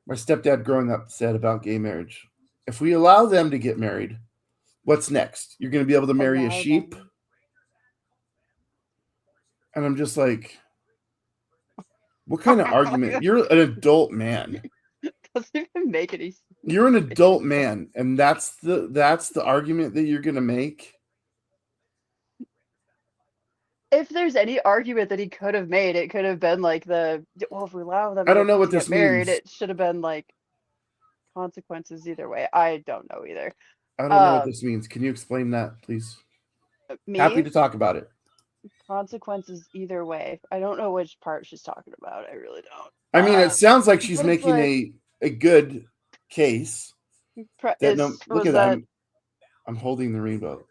S2: My stepdad growing up said about gay marriage: if we allow them to get married, what's next? You're going to be able to marry a
S1: Allow
S2: sheep?
S1: them.
S2: And I'm just like, what kind of argument? You're an adult man.
S1: Doesn't even make any sense.
S2: You're an adult man, and that's the argument that you're gonna make.
S1: If there's any argument that he could have made, it could have been like if we allow them
S2: I don't know
S1: to
S2: what
S1: get
S2: this
S1: married,
S2: means.
S1: it should have been like consequences either way. I don't know either.
S2: I don't know what this means. Can you explain that, please? Happy
S1: Me,
S2: to talk about it.
S1: consequences either way. I don't know which part she's talking about. I really don't.
S2: I mean, it sounds like she's
S1: But it's
S2: making
S1: like,
S2: a good case. That no, look
S1: was
S2: at that.
S1: that
S2: I'm holding the rainbow.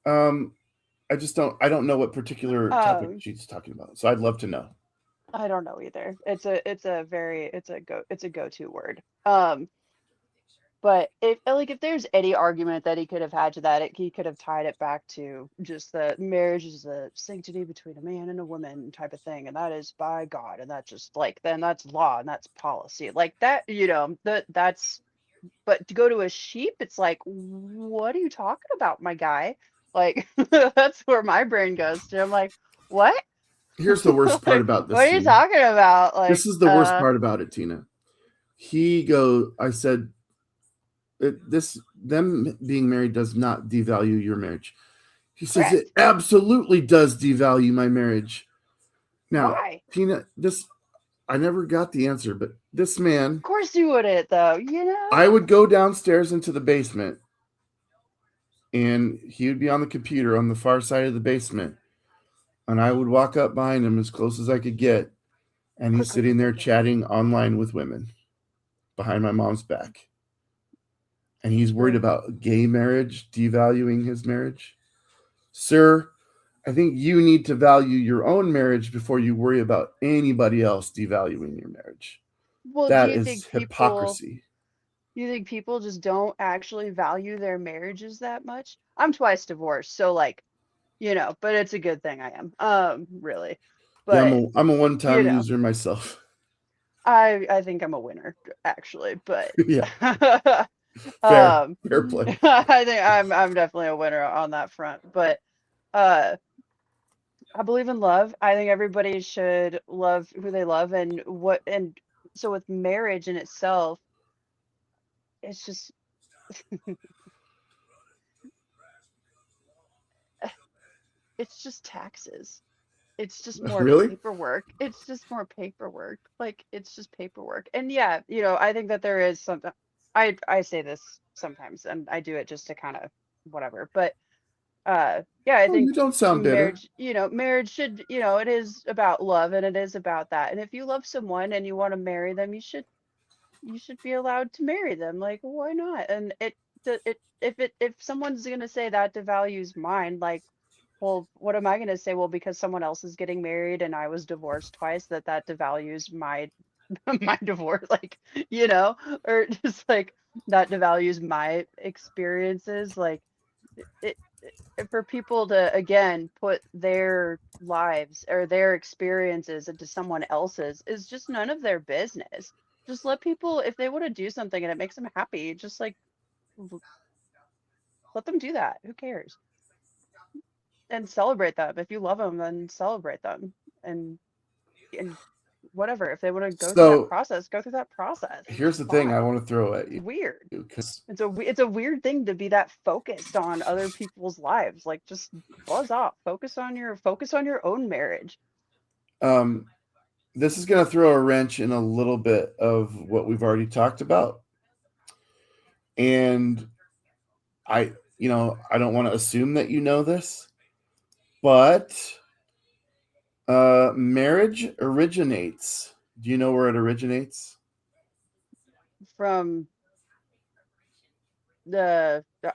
S2: I don't know what particular topic she's talking about. So I'd love to know.
S1: I don't know either. It's a go-to word. But if there's any argument that he could have had to that, he could have tied it back to just the marriage is a sanctity between a man and a woman type of thing, and that is by God, and that's just like then that's law and that's policy, like that, that's. But to go to a sheep, it's like, what are you talking about, my guy? Like, that's where my brain goes to. I'm like, what?
S2: Here's the worst part
S1: Like,
S2: about
S1: what
S2: this,
S1: are you
S2: Tina.
S1: talking about? Like,
S2: This is the worst part about it, Tina. I said, them being married does not devalue your marriage. He says it
S1: correct.
S2: absolutely does devalue my marriage. Now,
S1: Why?
S2: Tina, I never got the answer, but this man,
S1: Of course you wouldn't, though.
S2: I would go downstairs into the basement, and he would be on the computer on the far side of the basement, and I would walk up behind him as close as I could get, and he's sitting there chatting online with women behind my mom's back. And he's worried about gay marriage devaluing his marriage. Sir, I think you need to value your own marriage before you worry about anybody else devaluing your marriage.
S1: Well,
S2: That is hypocrisy.
S1: you think people just don't actually value their marriages that much? I'm twice divorced, so like, but it's a good thing I am. Really.
S2: Yeah,
S1: But,
S2: I'm a one-time loser myself.
S1: I think I'm a winner, actually, but
S2: Yeah. Fair play.
S1: I think I'm definitely a winner on that front. But I believe in love. I think everybody should love who they love, and so with marriage in itself, it's just it's just taxes. It's just more
S2: Really?
S1: paperwork. It's just more paperwork. Like it's just paperwork. And yeah, I think that there is some I say this sometimes and I do it just to kind of whatever. But yeah, I
S2: Oh, you
S1: think
S2: don't sound bitter.
S1: marriage should, it is about love and it is about that. And if you love someone and you want to marry them, you should be allowed to marry them. Like, why not? And if someone's gonna say that devalues mine, like, well, what am I gonna say? Well, because someone else is getting married and I was divorced twice, that devalues my my divorce, like, or just like that devalues my experiences. Like, it, for people to again put their lives or their experiences into someone else's is just none of their business. Just let people, if they want to do something and it makes them happy, just like let them do that. Who cares? And celebrate them. If you love them, then celebrate them. And whatever. If they want to go through that
S2: So
S1: process, go through that process. It's
S2: here's the thing I
S1: fine.
S2: want to throw at
S1: It's
S2: you
S1: weird.
S2: because
S1: It's a weird thing to be that focused on other people's lives. Like, just buzz off. Focus on your own marriage.
S2: um, this is going to throw a wrench in a little bit of what we've already talked about. And I don't want to assume that you know this, but marriage originates. Do you know where it originates?
S1: From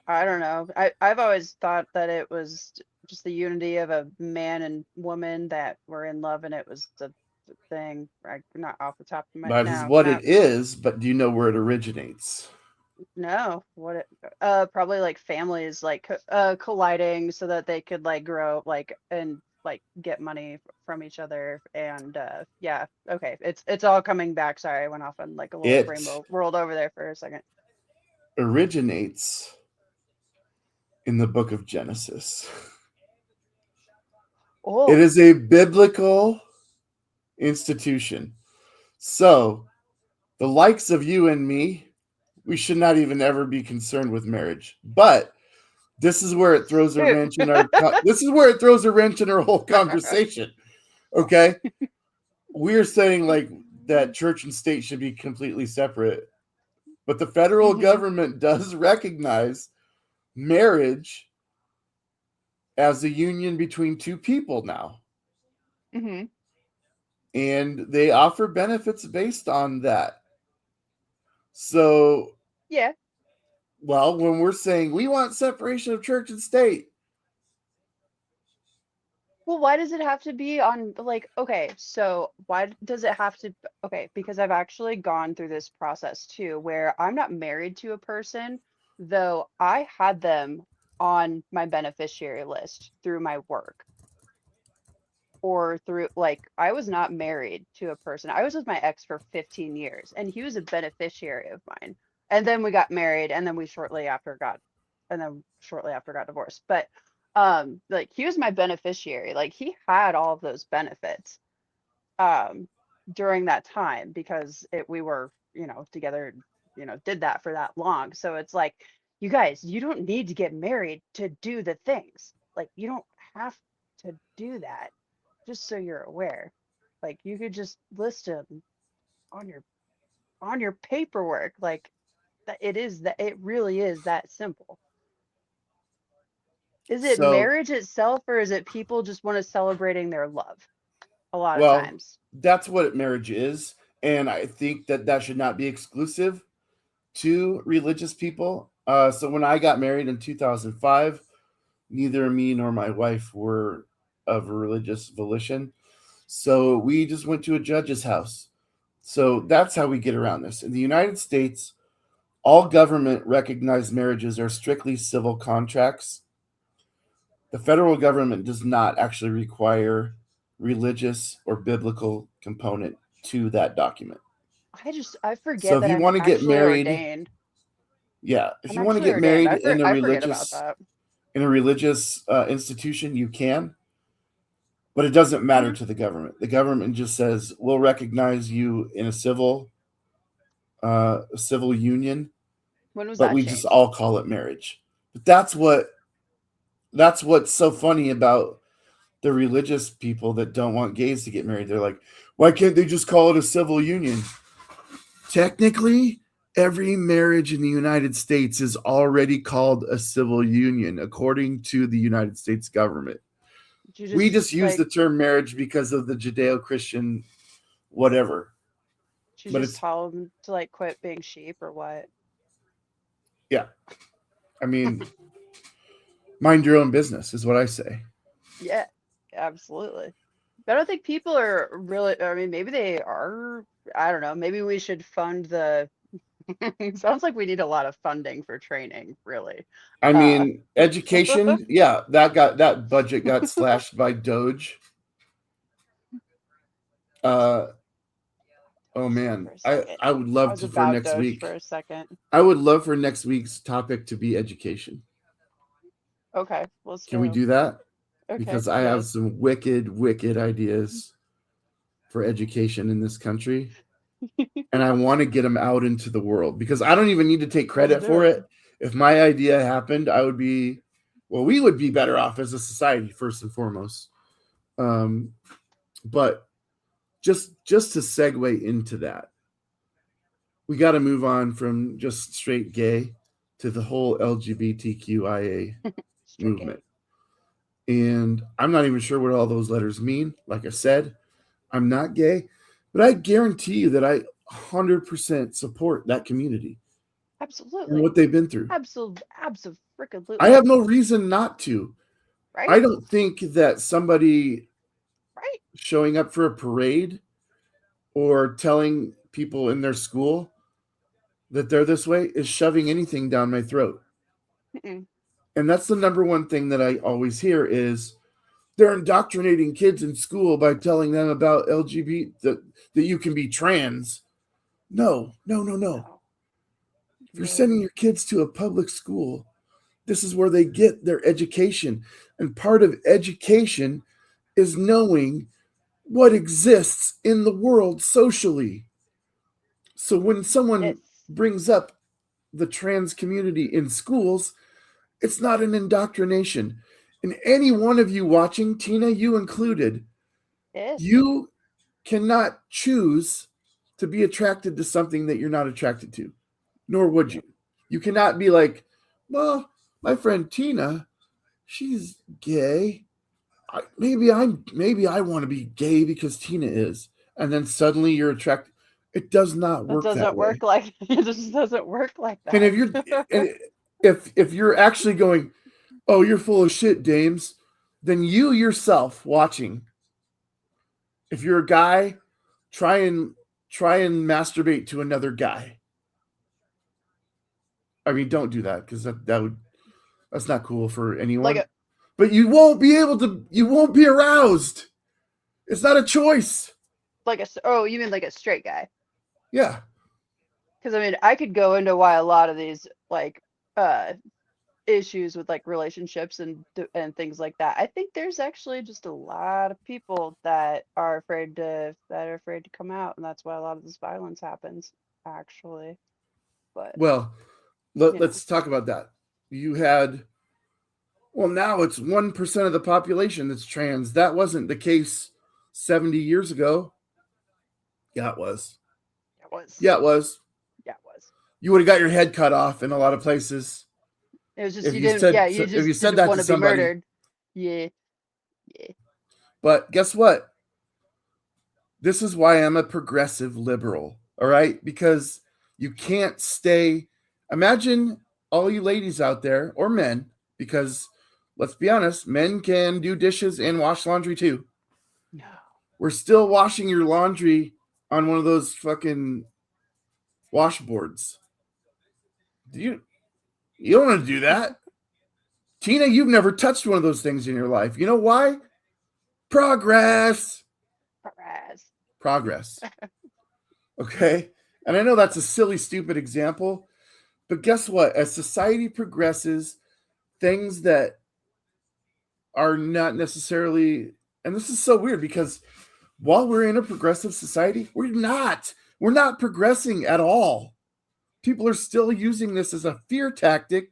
S1: I don't know. I've always thought that it was just the unity of a man and woman that were in love, and it was the thing. Not off the top of my
S2: That is
S1: no,
S2: what
S1: not
S2: it is, but do you know where it originates?
S1: no. Probably like families like colliding so that they could like grow like and like get money from each other and yeah, okay. It's all coming back. Sorry, I went off on like a little
S2: It
S1: rainbow world over there for a second.
S2: originates in the book of Genesis. It
S1: Oh.
S2: is a biblical institution. So, the likes of you and me, we should not even ever be concerned with marriage. But this is where it throws a wrench in our this is where it throws a wrench in our whole conversation. Okay? We're saying like that church and state should be completely separate. But the federal
S1: Hmm.
S2: government does recognize marriage as a union between two people now.
S1: Hmm.
S2: And they offer benefits based on that. So,
S1: Yeah.
S2: well, when we're saying we want separation of church and state,
S1: Well, why does it have to be on like, okay, so why does it have to, okay, because I've actually gone through this process too, where I'm not married to a person, though I had them on my beneficiary list through my work or through like I was not married to a person. I was with my ex for 15 years and he was a beneficiary of mine. And then we got married and then we shortly after got divorced. But like he was my beneficiary. Like he had all of those benefits um during that time because we were, together, did that for that long. So it's like, you guys, you don't need to get married to do the things. Like you don't have to do that, just so you're aware. Like you could just list them on your paperwork. Like that it really is that simple. Is it
S2: so,
S1: marriage itself or is it people just want to celebrating their love a lot of
S2: well,
S1: times?
S2: that's what marriage is. And I think that that should not be exclusive to religious people. So when I got married in 2005, neither me nor my wife were of a religious volition. So we just went to a judge's house. So that's how we get around this. In the United States, all government recognized marriages are strictly civil contracts. The federal government does not actually require religious or biblical component to that document.
S1: I
S2: So
S1: forget
S2: if
S1: that
S2: you
S1: I'm
S2: want to get
S1: actually
S2: married,
S1: ordained.
S2: yeah, if
S1: I'm
S2: you want to
S1: actually
S2: get
S1: ordained.
S2: married in a
S1: I forget about
S2: religious
S1: that.
S2: institution, you can. but it doesn't matter
S1: Mhm.
S2: to the government. The government just says we'll recognize you in a civil union,
S1: When was
S2: but
S1: that
S2: we just
S1: changed?
S2: all call it marriage. But that's what's so funny about the religious people that don't want gays to get married. They're like, why can't they just call it a civil union? Technically, every marriage in the United States is already called a civil union, according to the United States government.
S1: Did you
S2: We
S1: just
S2: just use the term marriage because of the Judeo Christian whatever.
S1: did you
S2: But
S1: just
S2: it's,
S1: tell them to like quit being sheep or what?
S2: yeah, I mean, mind your own business is what I say.
S1: Yeah, absolutely. But I don't think people are really, I mean, maybe they are. I don't know. Maybe we should fund the, sounds like we need a lot of funding for training, really.
S2: I
S1: Uh,
S2: mean, education, yeah, that budget got slashed by Doge. Uh, oh
S1: Lost you
S2: man,
S1: for a
S2: I
S1: second.
S2: I would
S1: I
S2: love
S1: was
S2: to for
S1: about
S2: next
S1: Doge for
S2: week.
S1: a second.
S2: I would love for next week's topic to be education.
S1: Okay, let's
S2: Can we
S1: go.
S2: do that?
S1: Okay,
S2: Because I have
S1: yes.
S2: some wicked ideas for education in this country, and I want to get them out into the world because I don't even need to take
S1: Let's
S2: credit
S1: do
S2: for
S1: it.
S2: it. If my idea happened, I would be, well, we would be better off as a society first and foremost. Um, but just to segue into that, we got to move on from just straight gay to the whole LGBTQIA
S1: Straight
S2: movement.
S1: gay.
S2: And I'm not even sure what all those letters mean. Like I said, I'm not gay, but I guarantee you that I 100% support that community and
S1: Absolutely.
S2: what they've been through. I
S1: Absolutely.
S2: have no reason not to. I
S1: Right?
S2: don't think that somebody
S1: Right?
S2: showing up for a parade or telling people in their school that they're this way is shoving anything down my throat.
S1: Mm-mm.
S2: And that's the number one thing that I always hear is they're indoctrinating kids in school by telling them about LGBT that you can be trans. No, no, no, no.
S1: No.
S2: If you're
S1: No.
S2: sending your kids to a public school, this is where they get their education. And part of education is knowing what exists in the world socially. So when someone
S1: It's
S2: brings up the trans community in schools, it's not an indoctrination. And any one of you watching, Tina, you included,
S1: it's
S2: you cannot choose to be attracted to something that you're not attracted to, nor would you.
S1: yep.
S2: You cannot be like, well, my friend Tina, she's gay. Maybe I want to be gay because Tina is, and then suddenly you're attracted. It does not
S1: It
S2: work that
S1: doesn't
S2: way.
S1: work like it just doesn't work like
S2: And
S1: that.
S2: and if you're actually going, oh, you're full of shit, Dames, then you yourself watching, if you're a guy, try and masturbate to another guy. I mean, don't do that because that's not cool for
S1: Like
S2: anyone.
S1: a
S2: But you won't be able to. You won't be aroused. It's not a choice.
S1: oh, you mean like a straight guy?
S2: Yeah.
S1: Because I mean, I could go into why a lot of these like uh issues with like relationships and things like that. I think there's actually just a lot of people that are afraid to come out, and that's why a lot of this violence happens, actually. But
S2: Well,
S1: you know,
S2: let's talk about that. You had, well, now it's 1% of the population that's trans. That wasn't the case 70 years ago. Yeah, it was.
S1: it was,
S2: Yeah, it was.
S1: yeah, it was.
S2: You would have got your head cut off in a lot of places
S1: It was just
S2: if
S1: you
S2: you
S1: didn't,
S2: said
S1: yeah, you
S2: if you
S1: just
S2: said
S1: didn't
S2: that
S1: want
S2: to
S1: to be
S2: somebody.
S1: murdered. Yeah, yeah.
S2: But guess what? This is why I'm a progressive liberal. All right, because you can't stay. Imagine all you ladies out there or men, because let's be honest, men can do dishes and wash laundry too.
S1: No,
S2: We're still washing your laundry on one of those fucking washboards. Do you don't want to do that. Tina, you've never touched one of those things in your life. You know why? Progress.
S1: Perez.
S2: Progress. Okay? And I know that's a silly, stupid example, but guess what? As society progresses, things that are not necessarily And this is so weird because while we're in a progressive society, we're not. We're not progressing at all. People are still using this as a fear tactic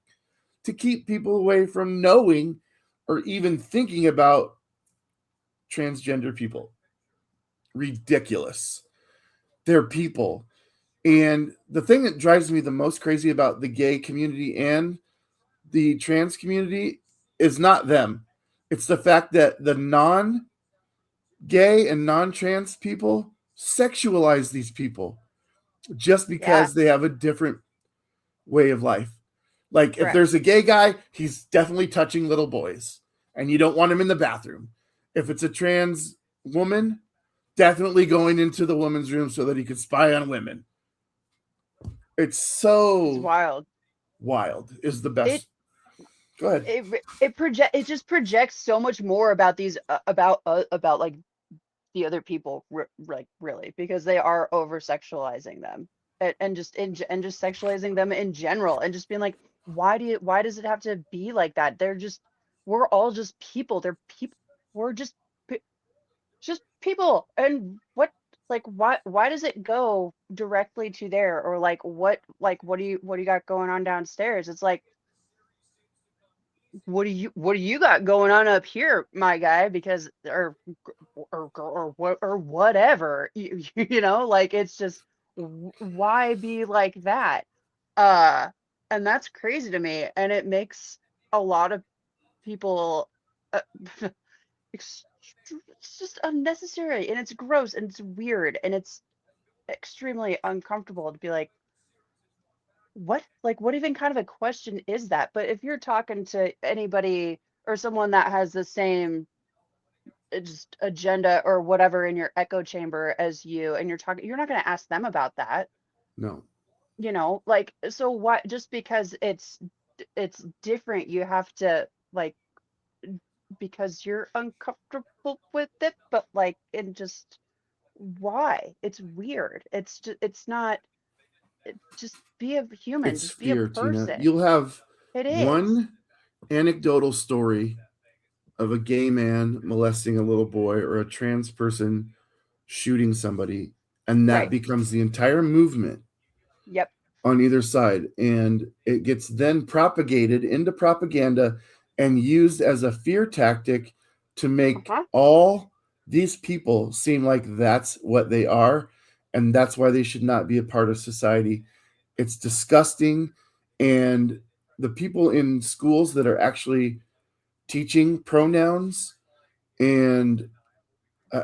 S2: to keep people away from knowing or even thinking about transgender people. Ridiculous. They're people. And the thing that drives me the most crazy about the gay community and the trans community is not them. It's the fact that the non gay and non trans people sexualize these people just
S1: Yeah,
S2: because they have a different way of life. Like if
S1: correct.
S2: there's a gay guy, he's definitely touching little boys and you don't want him in the bathroom. If it's a trans woman, definitely going into the woman's room so that he could spy on women. It's
S1: It's
S2: so
S1: wild.
S2: wild is the
S1: It
S2: best. Go ahead.
S1: it just projects so much more about these about like the other people like really because they are over sexualizing them and just sexualizing them in general and just being like why does it have to be like that? They're just we're all just people. They're people. We're just people. And what like why does it go directly to there or like what do you got going on downstairs? It's like what do you got going on up here, my guy? Because or what or whatever you know like it's just why be like that? uh and that's crazy to me and it makes a lot of people uh, ext- it's just unnecessary and it's gross and it's weird and it's extremely uncomfortable to be like what even kind of a question is that? But if you're talking to anybody or someone that has the same just agenda or whatever in your echo chamber as you and you're not going to ask them about that,
S2: No,
S1: you know, like so what just because it's different you have to like because you're uncomfortable with it but like and just why it's weird it's just it's not just be a human
S2: it's
S1: just be a
S2: fear, Tina.
S1: person.
S2: You'll have
S1: It is.
S2: one anecdotal story of a gay man molesting a little boy or a trans person shooting somebody, and that
S1: Right.
S2: becomes the entire movement
S1: Yep.
S2: on either side. And it gets then propagated into propaganda and used as a fear tactic to make
S1: Uh-huh.
S2: all these people seem like that's what they are. And that's why they should not be a part of society. It's disgusting. And the people in schools that are actually teaching pronouns and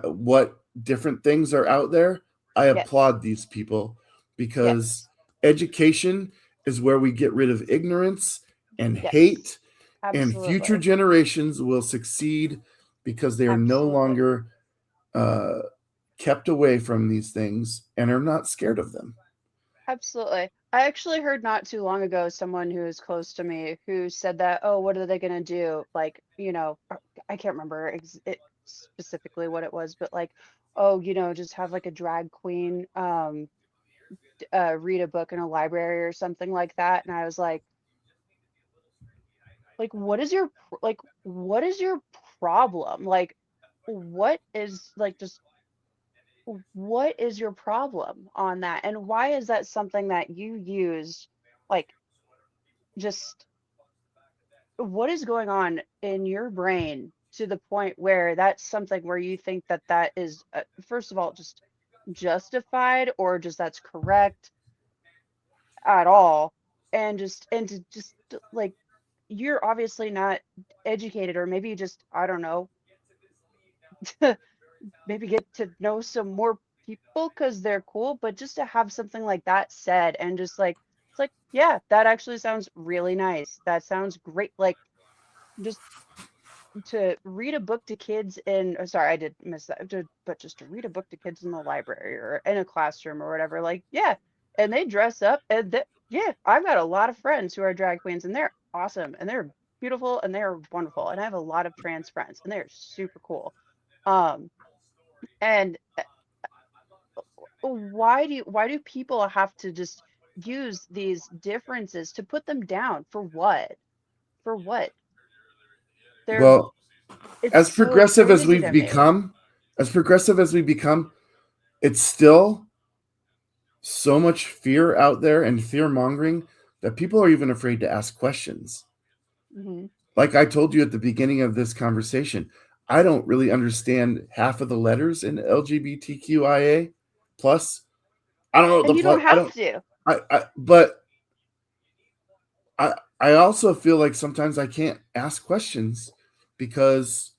S2: what different things are out there, I
S1: Yes.
S2: applaud these people because
S1: Yes.
S2: education is where we get rid of ignorance and
S1: Yes.
S2: hate, and future
S1: Absolutely.
S2: generations will succeed because they are no
S1: Absolutely.
S2: longer uh, kept away from these things and are not scared of them.
S1: Absolutely. I actually heard not too long ago someone who is close to me who said that, oh, what are they going to do? Like, you know, I can't remember it specifically what it was, but like, oh, you know, just have like a drag queen read a book in a library or something like that. And I was like, what is your what is your problem? Like, what is like just what is your problem on that? And why is that something that you use like just what is going on in your brain to the point where that's something where you think that that is first of all just justified or just that's correct at all and to just like you're obviously not educated or maybe you just I don't know maybe get to know some more people because they're cool, but just to have something like that said and just like it's like yeah that actually sounds really nice, that sounds great, like just to read a book to kids in sorry I did miss that but just to read a book to kids in the library or in a classroom or whatever like yeah and they dress up and yeah I've got a lot of friends who are drag queens and they're awesome and they're beautiful and they're wonderful and I have a lot of trans friends and they're super cool um and why do people have to just use these differences to put them down for what they're
S2: Well,
S1: It's
S2: as
S1: so
S2: progressive as
S1: crazy
S2: we've
S1: to me.
S2: become, as progressive as we become, it's still so much fear out there and fear mongering that people are even afraid to ask questions.
S1: Hmm.
S2: Like I told you at the beginning of this conversation, I don't really understand half of the letters in LGBTQIA plus. I don't know the
S1: And you
S2: plus.
S1: don't
S2: I
S1: have
S2: don't.
S1: to.
S2: But I I also feel like sometimes I can't ask questions because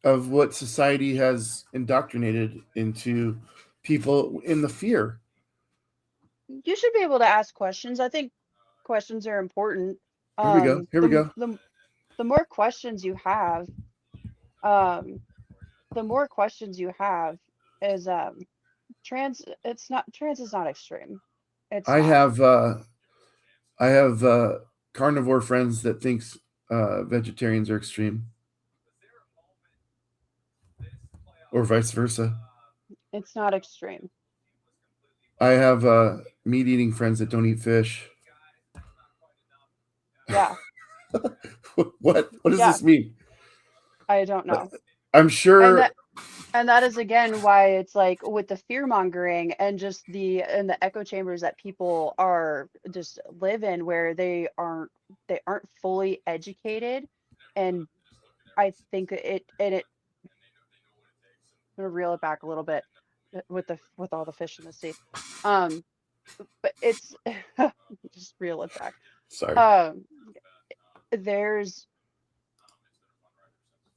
S2: of what society has indoctrinated into people in the fear.
S1: You should be able to ask questions. I think questions are important.
S2: Here we go.
S1: Um,
S2: Here we
S1: the
S2: go.
S1: the the more questions you have, um, the more questions you have is trans is not extreme. It's
S2: I
S1: not.
S2: have uh, I have carnivore friends that thinks vegetarians are extreme, or vice versa.
S1: It's not extreme.
S2: I have meat eating friends that don't eat fish.
S1: Yeah.
S2: What does
S1: Yeah,
S2: this mean?
S1: I don't know.
S2: I'm
S1: And
S2: sure.
S1: that is again why it's like with the fear mongering and just the echo chambers that people are just live in where they aren't fully educated. And I think it I'm gonna reel it back a little bit with all the fish in the sea. Um, but it's just reel it back.
S2: Sorry.
S1: Um, there's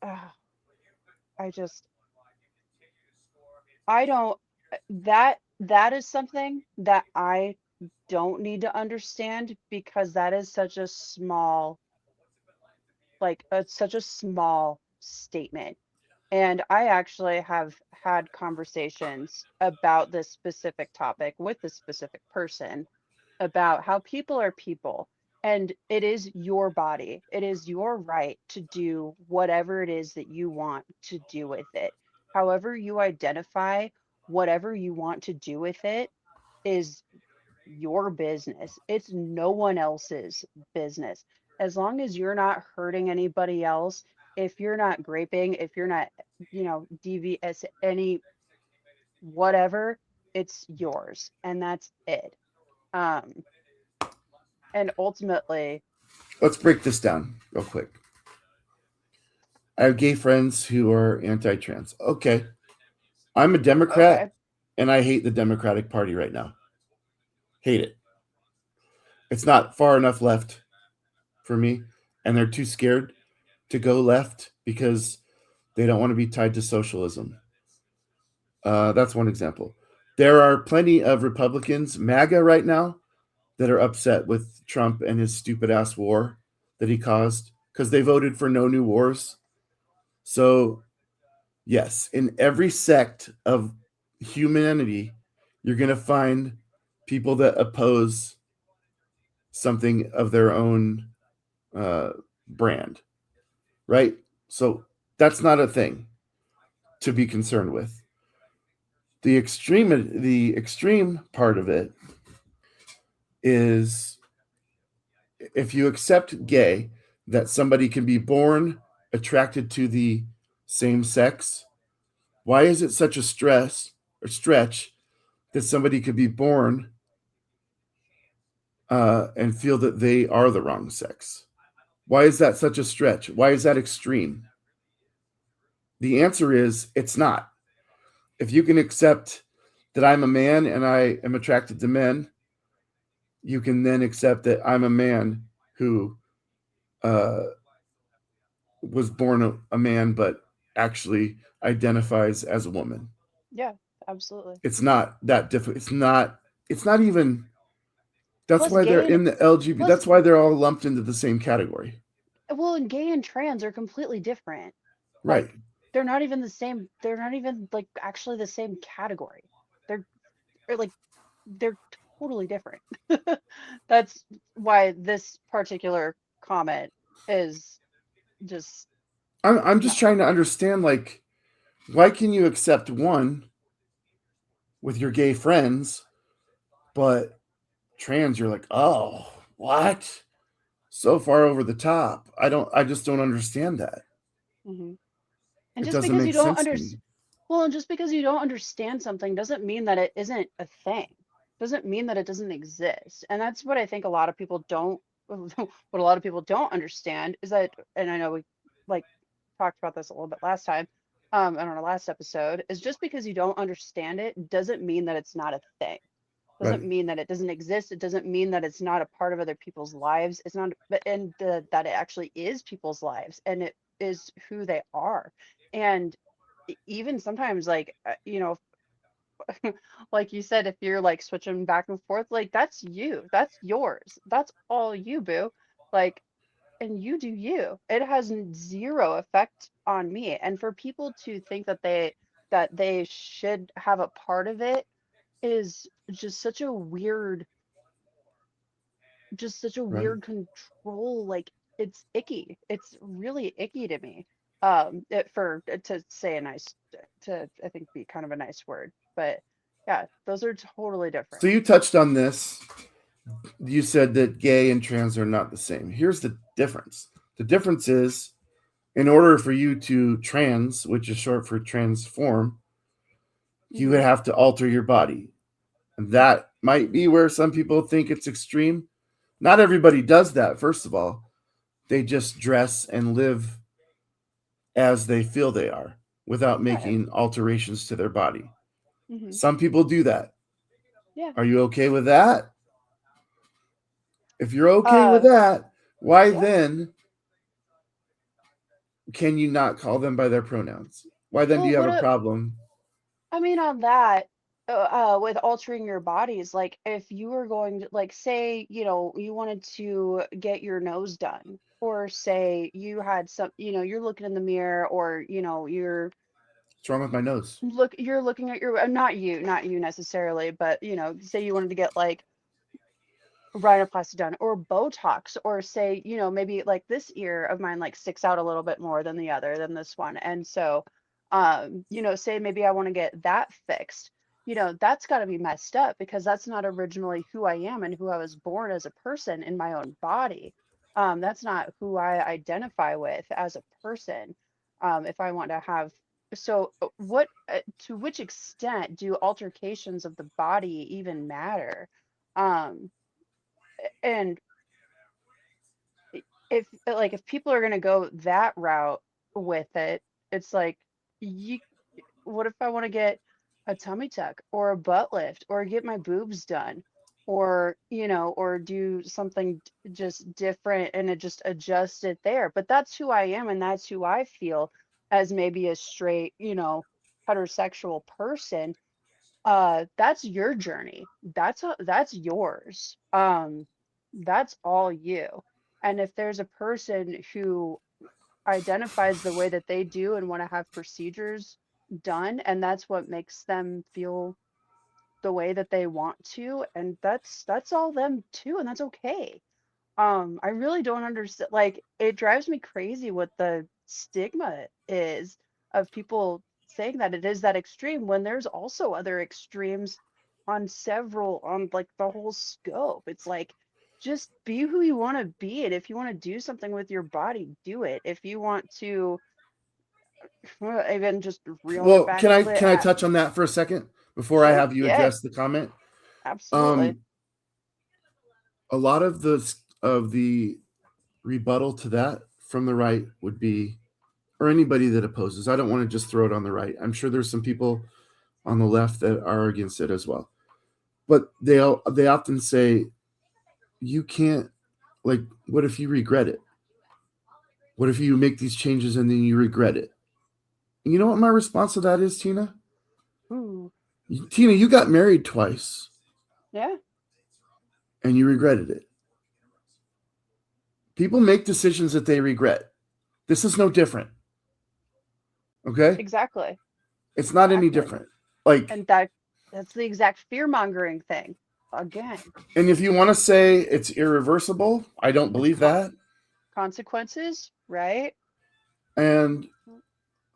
S1: uh, I just I don't that is something that I don't need to understand because that is such a small such a small statement. And I actually have had conversations about this specific topic with this specific person about how people are people, and it is your body. It is your right to do whatever it is that you want to do with it. However you identify, whatever you want to do with it is your business. It's no one else's business. As long as you're not hurting anybody else, if you're not graping, if you're not, devious, any whatever, it's yours. And that's it. Um, and ultimately,
S2: Let's break this down real quick. I have gay friends who are anti-trans. Okay, I'm a Democrat,
S1: okay,
S2: and I hate the Democratic Party right now. Hate it. It's not far enough left for me, and they're too scared to go left because they don't want to be tied to socialism. That's one example. There are plenty of Republicans, MAGA right now, that are upset with Trump and his stupid ass war that he caused because they voted for no new wars. So, yes, in every sect of humanity, you're going to find people that oppose something of their own uh, brand, right? So, that's not a thing to be concerned with. The extreme part of it is if you accept gay, that somebody can be born attracted to the same sex, why is it such a stress or stretch that somebody could be born and feel that they are the wrong sex? Why is that such a stretch? Why is that extreme? The answer is it's not. If you can accept that I'm a man and I am attracted to men, you can then accept that I'm a man who uh, was born a man but actually identifies as a woman.
S1: yeah, absolutely.
S2: It's not that difficult. It's not even. That's
S1: Plus,
S2: why they're
S1: gay and
S2: in the LGBT.
S1: plus,
S2: That's why they're all lumped into the same category.
S1: well, and gay and trans are completely different.
S2: Right.
S1: Like, they're not even the same. They're not even like actually the same category. They're, they're like they're totally different. That's why this particular comment is just
S2: I'm just
S1: no.
S2: trying to understand, like, why can you accept one with your gay friends, but trans, you're like, oh, what? So far over the top. I just don't understand that.
S1: Hmm. And
S2: It
S1: just
S2: doesn't
S1: because you
S2: make
S1: don't
S2: sense to
S1: understand,
S2: me.
S1: well, and just because you don't understand something doesn't mean that it isn't a thing. Doesn't mean that it doesn't exist. And that's what I think a lot of people don't, what a lot of people don't understand is that, and I know we like talked about this a little bit last time, on our last episode, is just because you don't understand it doesn't mean that it's not a thing.
S2: Right.
S1: Doesn't mean that it doesn't exist. It doesn't mean that it's not a part of other people's lives. It's not, but and that it actually is people's lives and it is who they are. And even sometimes, like like you said, if you're like switching back and forth, like that's you, that's yours, that's all you, boo. Like, and you do you. It has zero effect on me. And for people to think that they should have a part of it is just such a weird, just such a
S2: Right.
S1: weird control. Like it's icky. It's really icky to me. For to say a nice, to I think be kind of a nice word, but yeah, those are totally different.
S2: So you touched on this. You said that gay and trans are not the same. Here's the difference. The difference is, in order for you to trans, which is short for transform, you would
S1: Hmm.
S2: have to alter your body. And that might be where some people think it's extreme. Not everybody does that, first of all. They just dress and live as they feel they are without
S1: Right.
S2: making alterations to their body.
S1: Hmm.
S2: Some people do that.
S1: Yeah.
S2: Are you okay with that? If you're okay with
S1: Uh,
S2: that, why
S1: yeah.
S2: then can you not call them by their pronouns? Why then do
S1: Well,
S2: you have
S1: what
S2: a
S1: a,
S2: problem?
S1: I mean on that, with altering your bodies, like if you were going to, like, say, you wanted to get your nose done, or say you had some, you're looking in the mirror, or
S2: What's wrong with my nose?
S1: you're looking at your, not you necessarily, but say you wanted to get like rhinoplasty done or Botox, or say, maybe like this ear of mine like sticks out a little bit more than the other than this one. And so, say maybe I want to get that fixed. That's got to be messed up because that's not originally who I am and who I was born as a person in my own body. That's not who I identify with as a person. If I want to have, so what, to which extent do altercations of the body even matter? Um, and if people are going to go that route with it, it's like, you what if I want to get a tummy tuck or a butt lift or get my boobs done, or or do something just different and it just adjust it there, but that's who I am and that's who I feel as maybe a straight, heterosexual person. That's your journey. That's yours. That's all you. And if there's a person who identifies the way that they do and want to have procedures done, and that's what makes them feel the way that they want to, and that's all them too, and that's okay. I really don't understand, like it drives me crazy what the stigma is of people saying that it is that extreme when there's also other extremes on like the whole scope. It's like, just be who you want to be, and if you want to do something with your body, do it. If you want to, even just reeling it
S2: Well,
S1: back
S2: can
S1: a
S2: I
S1: little bit,
S2: can I touch on that for a second before I
S1: sure,
S2: have you
S1: yes,
S2: address the comment?
S1: absolutely.
S2: Um, a lot of the rebuttal to that from the right would be, or anybody that opposes. I don't want to just throw it on the right. I'm sure there's some people on the left that are against it as well. But they often say you can't, like, what if you regret it? What if you make these changes and then you regret it? You know what my response to that is, Tina?
S1: Ooh,
S2: Tina, you got married twice
S1: yeah,
S2: and you regretted it. People make decisions that they regret. This is no different. Okay?
S1: exactly,
S2: It's not any
S1: exactly.
S2: different. Like,
S1: And that's the exact fear mongering thing. Again,
S2: and if you want to say it's irreversible, I don't
S1: it's
S2: believe that.
S1: consequences, right?
S2: And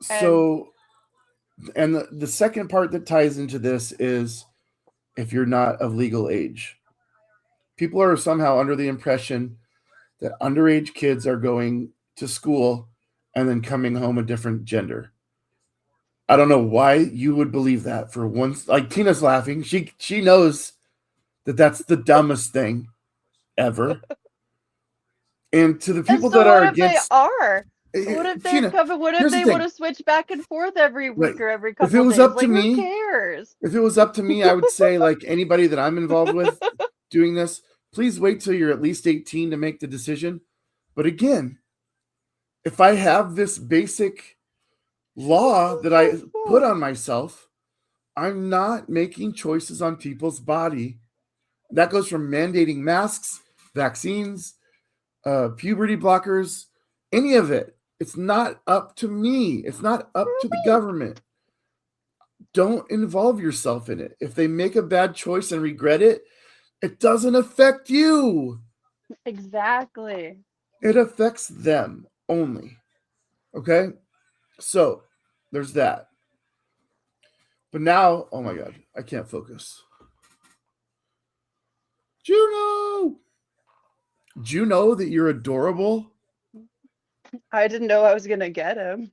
S1: And
S2: so, and the second part that ties into this is if you're not of legal age. People are somehow under the impression that underage kids are going to school and then coming home a different gender. I don't know why you would believe that for once. Like Tina's laughing. She knows that that's the dumbest thing ever. And to the
S1: And
S2: people
S1: so
S2: that are
S1: what if they
S2: against
S1: are? What if they're
S2: Tina,
S1: covered? What if
S2: here's the
S1: they want
S2: thing.
S1: to switch back and forth every
S2: Like,
S1: week or every
S2: if it
S1: couple
S2: was
S1: days?
S2: up to
S1: Like, who
S2: me,
S1: cares?
S2: if it was up to me, I would say like anybody that I'm involved with doing this, please wait till you're at least 18 to make the decision. But again, if I have this basic law that I put on myself, I'm not making choices on people's body. That goes from mandating masks, vaccines, puberty blockers, any of it. It's not up to me. It's not up to the government. Don't involve yourself in it. If they make a bad choice and regret it, it doesn't affect you.
S1: Exactly.
S2: It affects them only. Okay? So, there's that. But now, oh my god, I can't focus. Juno! Do you know that you're adorable?
S1: I didn't know I was gonna get him.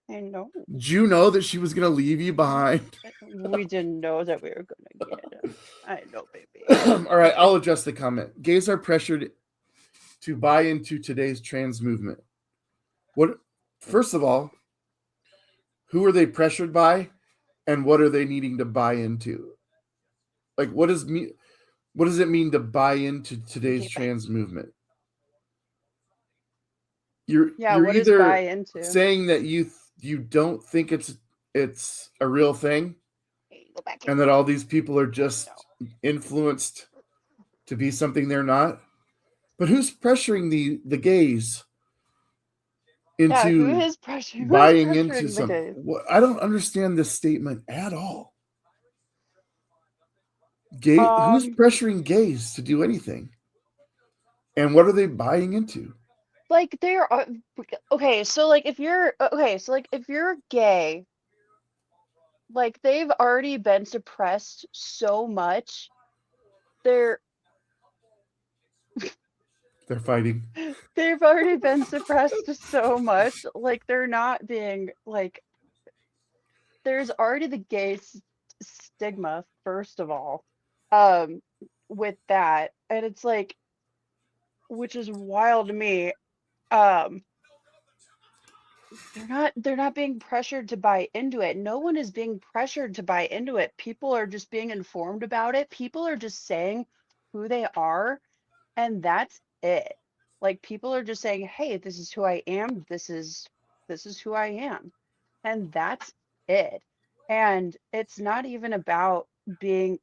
S1: I know.
S2: Do you know that she was going to leave you behind?
S1: We didn't know that we were gonna get him. I know, baby.
S2: All right, I'll address the comment. Gays are pressured to buy into today's trans movement. What? First of all, who are they pressured by, and what are they needing to buy into? Like, what does it mean to buy into today's
S1: Gay bite.
S2: trans movement?
S1: Yeah,
S2: You're
S1: what is buy
S2: either
S1: into?
S2: saying that you don't think it's a real thing,
S1: Hey, go back here.
S2: and that all these people are just
S1: No.
S2: influenced to be something they're not. But who's pressuring the gays
S1: Yeah, who
S2: into
S1: is pressure? Who is
S2: buying into
S1: pressuring the
S2: some?
S1: gays?
S2: I don't understand this statement at all. Gay, who's
S1: Um,
S2: pressuring gays to do anything, and what are they buying into?
S1: like there are okay, so like if you're okay, so like if you're gay, like they've already been suppressed so much. They're
S2: They're fighting.
S1: they've already been suppressed so much. Like they're not being like there's already the gay stigma first of all. Um with that, and it's like which is wild to me. Um they're not being pressured to buy into it. No one is being pressured to buy into it. People are just being informed about it. People are just saying who they are, and that's it. Like people are just saying, "Hey, this is who I am. This is who I am." And that's it. And it's not even about being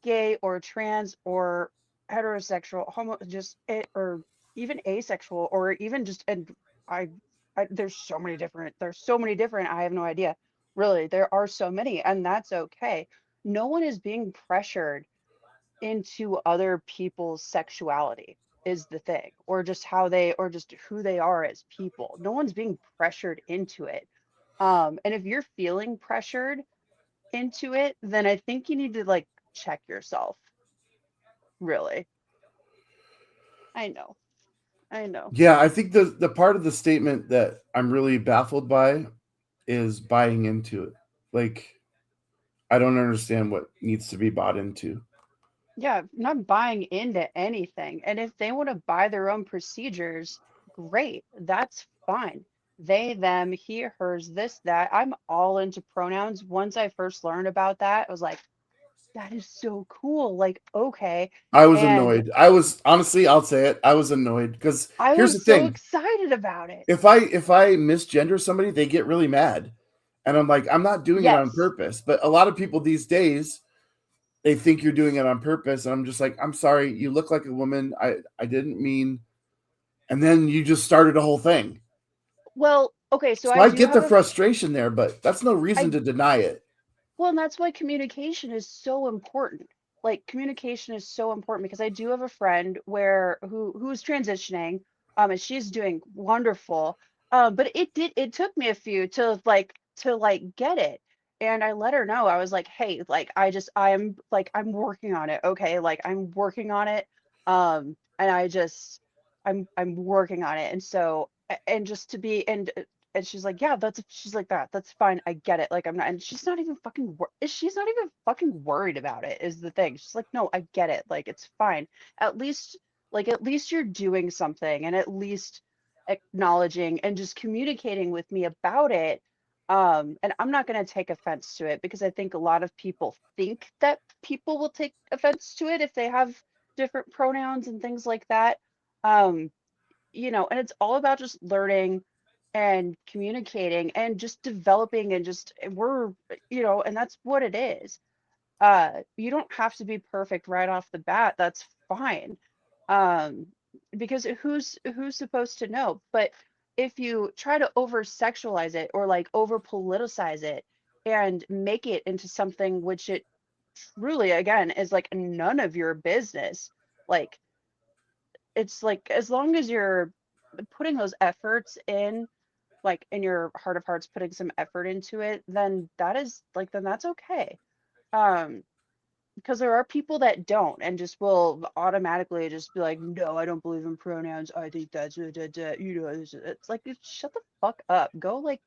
S1: gay or trans or heterosexual, just it or even asexual or even just and I, there's so many different. I have no idea. Really, there are so many, and that's okay. No one is being pressured into other people's sexuality is the thing, or just how they or just who they are as people. No one's being pressured into it. And if you're feeling pressured into it, then I think you need to like check yourself. Really. I know. I know.
S2: Yeah, I think the part of the statement that I'm really baffled by is buying into it. Like, I don't understand what needs to be bought into.
S1: Yeah, not buying into anything. And if they want to buy their own procedures, great. That's fine. They, them, he, hers, this, that. I'm all into pronouns. Once I first learned about that, I was like, that is so cool. Like, okay.
S2: I was
S1: And
S2: annoyed. I was honestly, I'll say it. I was annoyed because
S1: I
S2: here's the
S1: was so
S2: thing:
S1: excited about it.
S2: if I misgender somebody, they get really mad, and I'm like, I'm not doing it on
S1: Yes.
S2: purpose. But a lot of people these days, they think you're doing it on purpose, and I'm just like, I'm sorry, you look like a woman. I didn't mean, and then you just started a whole thing.
S1: Well, okay, so
S2: So
S1: I
S2: I
S1: do
S2: get
S1: have
S2: the
S1: a
S2: frustration there, but that's no reason
S1: I
S2: to deny it.
S1: Well, and that's why communication is so important. Like communication is so important because I do have a friend who's transitioning, and she's doing wonderful. But it took me a few to get it. And I let her know. I was like, hey, like I'm working on it. Okay, like I'm working on it. And I'm working on it. And so and just to be and she's like, yeah, she's like, that's fine, I get it, like, I'm not, and she's not even fucking worried about it, is the thing. She's like, no, I get it, like, it's fine. At least, at least you're doing something, and at least acknowledging and just communicating with me about it. And I'm not going to take offense to it, because I think a lot of people think that people will take offense to it if they have different pronouns and things like that. um and it's all about just learning and communicating and just developing, and just and that's what it is. You don't have to be perfect right off the bat. That's fine. um because who's supposed to know? But if you try to over sexualize it, or like over politicize it, and make it into something which it truly, again, is like none of your business, like, it's like, as long as you're putting those efforts in, like, in your heart of hearts, putting some effort into it, then that's okay. um because there are people that don't, and just will automatically just be like, no, I don't believe in pronouns, I think that's it's like, shut the fuck up, go, like,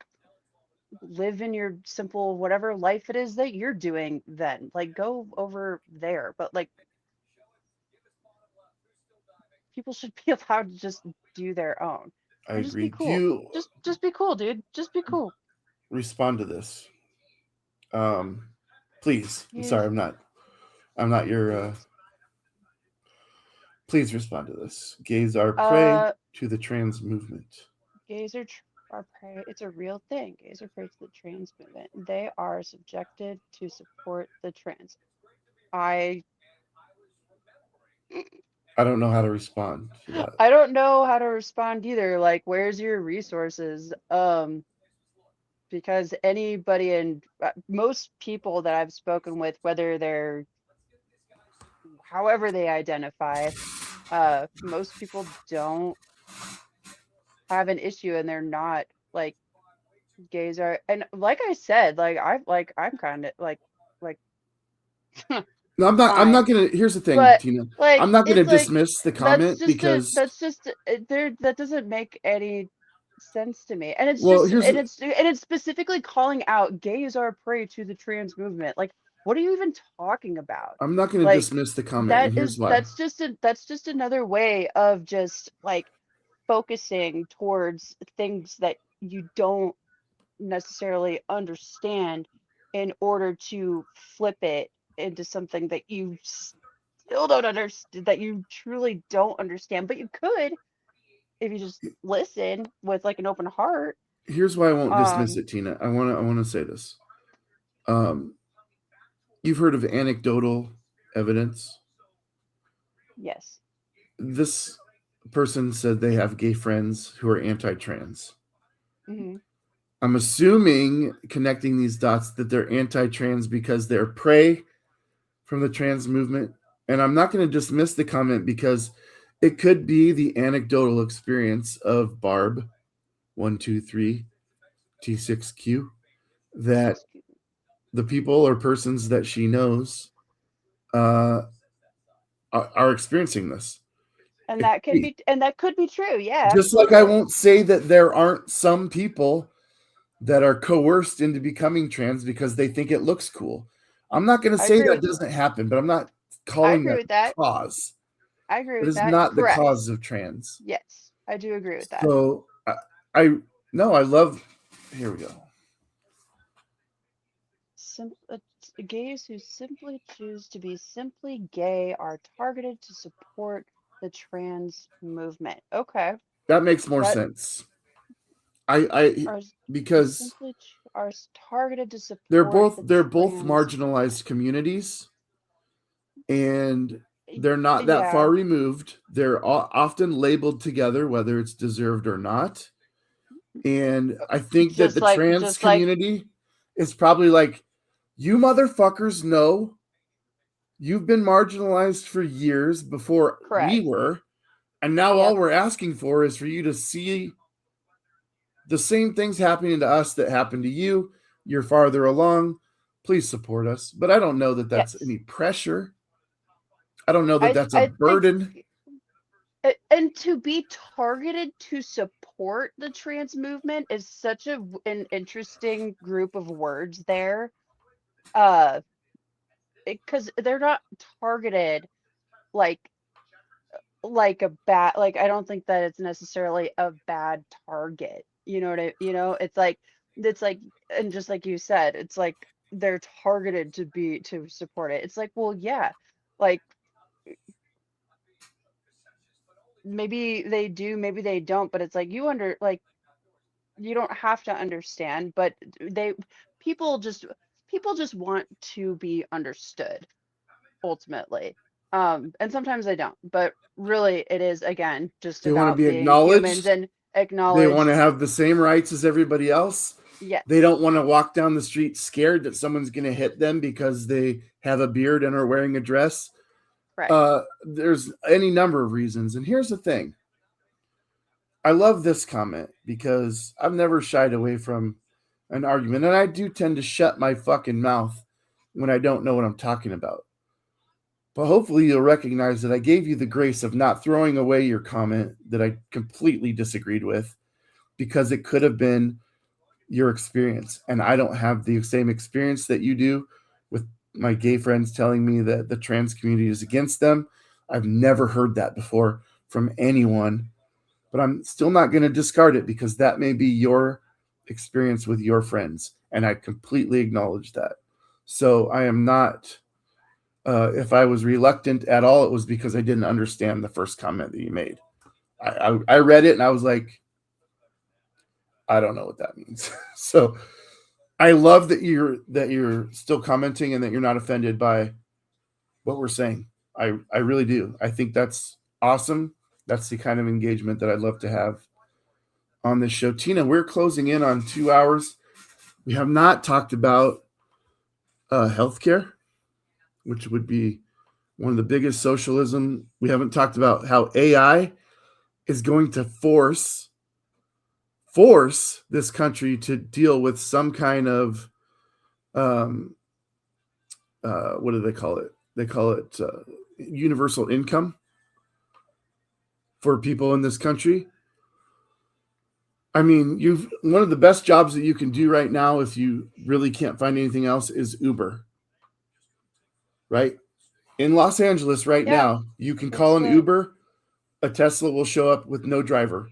S1: live in your simple whatever life it is that you're doing, then, like, go over there. But, like, people should be allowed to just do their own
S2: I
S1: and just be
S2: agree. Do
S1: cool.
S2: you
S1: Just be cool, dude. Just be cool.
S2: respond to this? Please. I'm sorry.
S1: Gays,
S2: I'm not your.
S1: gays.
S2: Please respond to this. Gays are prey
S1: Uh,
S2: to the trans movement.
S1: gays are prey. It's a real thing. Gays are prey to the trans movement. They are subjected to support the trans. I
S2: I don't know how to respond to that.
S1: I don't know how to respond either. Like, where's your resources? Because anybody, and most people that I've spoken with, whether they're however they identify, most people don't have an issue, and they're not, like, gays are. And like I said, I'm kind of like
S2: No, I'm not. I'm
S1: fine.
S2: not gonna. Here's the thing,
S1: But,
S2: Tina. I'm
S1: like,
S2: not gonna
S1: it's like,
S2: dismiss the comment because.
S1: that's just there, that doesn't make any sense to me. And it's
S2: Well,
S1: just,
S2: here's.
S1: and it's specifically calling out gays are prey to the trans movement. Like, what are you even talking about?
S2: I'm not gonna
S1: Like,
S2: dismiss the comment, and here's why.
S1: that's just another way of just, like, focusing towards things that you don't necessarily understand, in order to flip it into something that you still don't understand, that you truly don't understand. But you could, if you just listen with, like, an open heart.
S2: Here's why I won't dismiss
S1: um
S2: it, Tina. I wanna say this. Um, you've heard of anecdotal evidence.
S1: yes.
S2: This person said they have gay friends who are anti-trans.
S1: Hmm.
S2: I'm assuming, connecting these dots, that they're anti-trans because they're prey from the trans movement. And I'm not going to dismiss the comment because it could be the anecdotal experience of Barb 123 T6Q that
S1: T6.
S2: the people or persons that she knows uh, are experiencing this.
S1: And
S2: It could be.
S1: that could be true, yeah,
S2: Just like I
S1: absolutely.
S2: won't say that there aren't some people that are coerced into becoming trans because they think it looks cool. I'm not going to
S1: I
S2: say
S1: agree
S2: that
S1: with
S2: doesn't happen, but I'm not
S1: I
S2: calling
S1: agree
S2: that
S1: with
S2: the
S1: that.
S2: cause.
S1: I agree
S2: It
S1: with
S2: is
S1: that.
S2: not the
S1: Correct.
S2: cause of trans.
S1: Yes, I do agree with that.
S2: So I no, I love. Here we go.
S1: Gays who simply choose to be simply gay are targeted to support the trans movement. Okay.
S2: That makes more
S1: That
S2: sense. I
S1: are
S2: because
S1: targeted to
S2: they're
S1: support
S2: both
S1: the
S2: they're both
S1: trans movement.
S2: marginalized communities, and they're not that
S1: Yeah,
S2: far removed. They're often labeled together, whether it's deserved or not. And I think that
S1: just
S2: the
S1: like
S2: trans
S1: just like
S2: community is probably like, you motherfuckers know you've been marginalized for years before we
S1: correct.
S2: were. And now all
S1: Yep.
S2: we're asking for is for you to see the same things happening to us that happened to you. You're farther along. Please support us. But I don't know that that's
S1: Yes.
S2: any pressure. I don't know that that's a
S1: I think,
S2: burden.
S1: and to be targeted to support support the trans movement is such an interesting group of words there. Uh, because they're not targeted like like a bad like I don't think that it's necessarily a bad target. You know what it's like and just like you said, it's like they're targeted to support it. It's like, well, yeah, like maybe they do, maybe they don't, but it's like you don't have to understand, but they people just people just want to be understood ultimately. And sometimes they don't, but really it is again just
S2: They want to
S1: about
S2: be
S1: being humans
S2: acknowledged.
S1: and
S2: They want to
S1: acknowledged.
S2: have the same rights as everybody else. They
S1: Yes,
S2: don't want to walk down the street scared that someone's going to hit them because they have a beard and are wearing a dress.
S1: right.
S2: There's any number of reasons. And here's the thing, I love this comment because I've never shied away from an argument. And I do tend to shut my fucking mouth when I don't know what I'm talking about. But hopefully you'll recognize that I gave you the grace of not throwing away your comment that I completely disagreed with because it could have been your experience. And I don't have the same experience that you do with my gay friends telling me that the trans community is against them. I've never heard that before from anyone, but I'm still not going to discard it because that may be your experience with your friends. And I completely acknowledge that. So I am not, if I was reluctant at all, it was because I didn't understand the first comment that you made. I read it and I was like, I don't know what that means. So I love that you're still commenting and that you're not offended by what we're saying. I really do. I think that's awesome. That's the kind of engagement that I'd love to have on this show. Tina, we're closing in on 2 hours. We have not talked about healthcare, which would be one of the biggest socialism. We haven't talked about how AI is going to force this country to deal with some kind of um, what do they call it? They call it universal income for people in this country. I mean, you've one of the best jobs that you can do right now if you really can't find anything else is Uber, right? In Los Angeles right
S1: Yeah,
S2: now, you can call
S1: that's
S2: an Uber, a Tesla will show up with no driver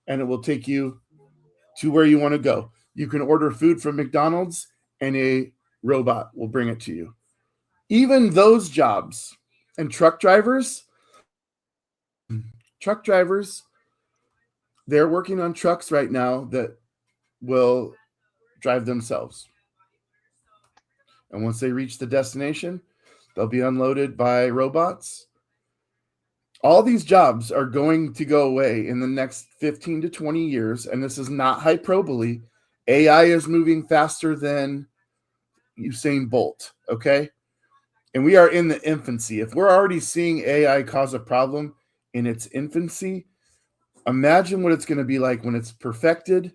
S2: and it will take you to where you want to go. You can order food from McDonald's and a robot will bring it to you. Even those jobs and truck drivers, they're working on trucks right now that will drive themselves. And once they reach the destination, they'll be unloaded by robots. All these jobs are going to go away in the next 15 to 20 years. And this is not hyperbole. AI is moving faster than Usain Bolt. Okay. And we are in the infancy. If we're already seeing AI cause a problem in its infancy, imagine what it's going to be like when it's perfected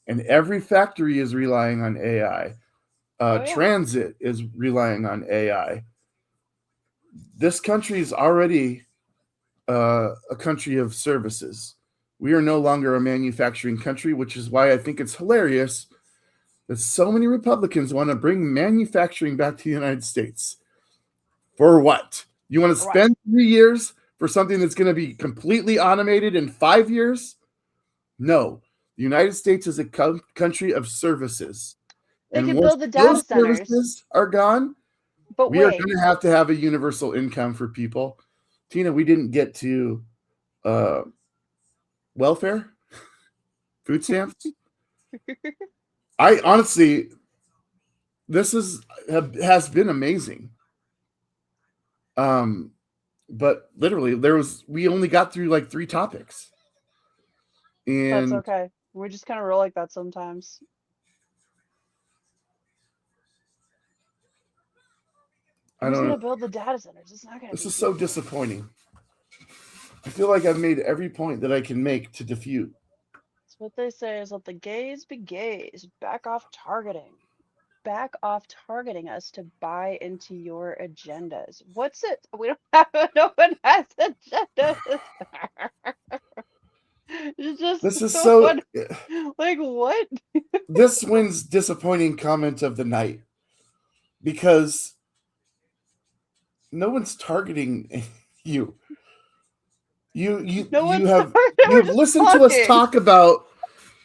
S2: and every factory is relying on AI.
S1: oh yeah.
S2: Transit is relying on AI. This country is already a country of services. We are no longer a manufacturing country, which is why I think it's hilarious that so many Republicans want to bring manufacturing back to the United States. For what? You want to
S1: For what?
S2: spend 3 years for something that's going to be completely automated in 5 years? No. The United States is a country of services.
S1: They
S2: And
S1: could
S2: once
S1: build the data
S2: those
S1: centers,
S2: services are gone,
S1: but
S2: we are
S1: wait,
S2: going to have a universal income for people. Tina, we didn't get to uh, welfare, food stamps. I honestly, this has been amazing. Um, but literally, we only got through like 3 topics,
S1: that's
S2: and
S1: okay. We just kind of roll like that sometimes.
S2: I
S1: Who's
S2: don't
S1: gonna
S2: know.
S1: build the data centers? It's not gonna
S2: This
S1: be
S2: is so
S1: people.
S2: disappointing. I feel like I've made every point that I can make to defute.
S1: It's what they say is let the gays be gays. Back off targeting. Back off targeting us to buy into your agendas. What's it? We don't have no one has agendas. It's just
S2: This is
S1: so
S2: so.
S1: funny. Like what?
S2: This wins disappointing comment of the night because no one's targeting you. You you
S1: No
S2: you
S1: one's
S2: have
S1: talking.
S2: you
S1: We're
S2: have
S1: just
S2: listened to us
S1: talking.
S2: talk about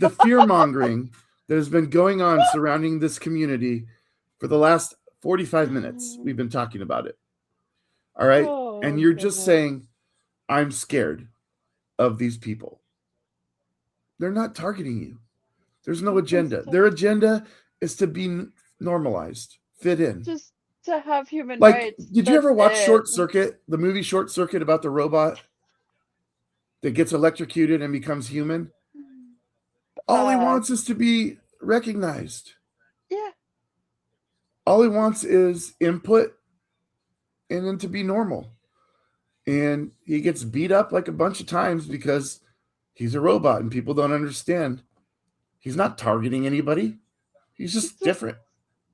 S2: the fear mongering that has been going on surrounding this community for the last 45 minutes. We've been talking about it. All right. And
S1: Oh
S2: you're just
S1: goodness.
S2: saying, I'm scared of these people. They're not targeting you. There's no
S1: It's
S2: agenda. Their agenda is to be normalized, fit in.
S1: just to have human
S2: Like,
S1: rights.
S2: did you
S1: That's
S2: ever watch
S1: it.
S2: Short Circuit, the movie Short Circuit about the robot that gets electrocuted and becomes human? All he
S1: Uh,
S2: wants is to be recognized.
S1: yeah.
S2: All he wants is input and then to be normal. And he gets beat up like a bunch of times because he's a robot and people don't understand. He's not targeting anybody. He's
S1: It's
S2: just
S1: just,
S2: different.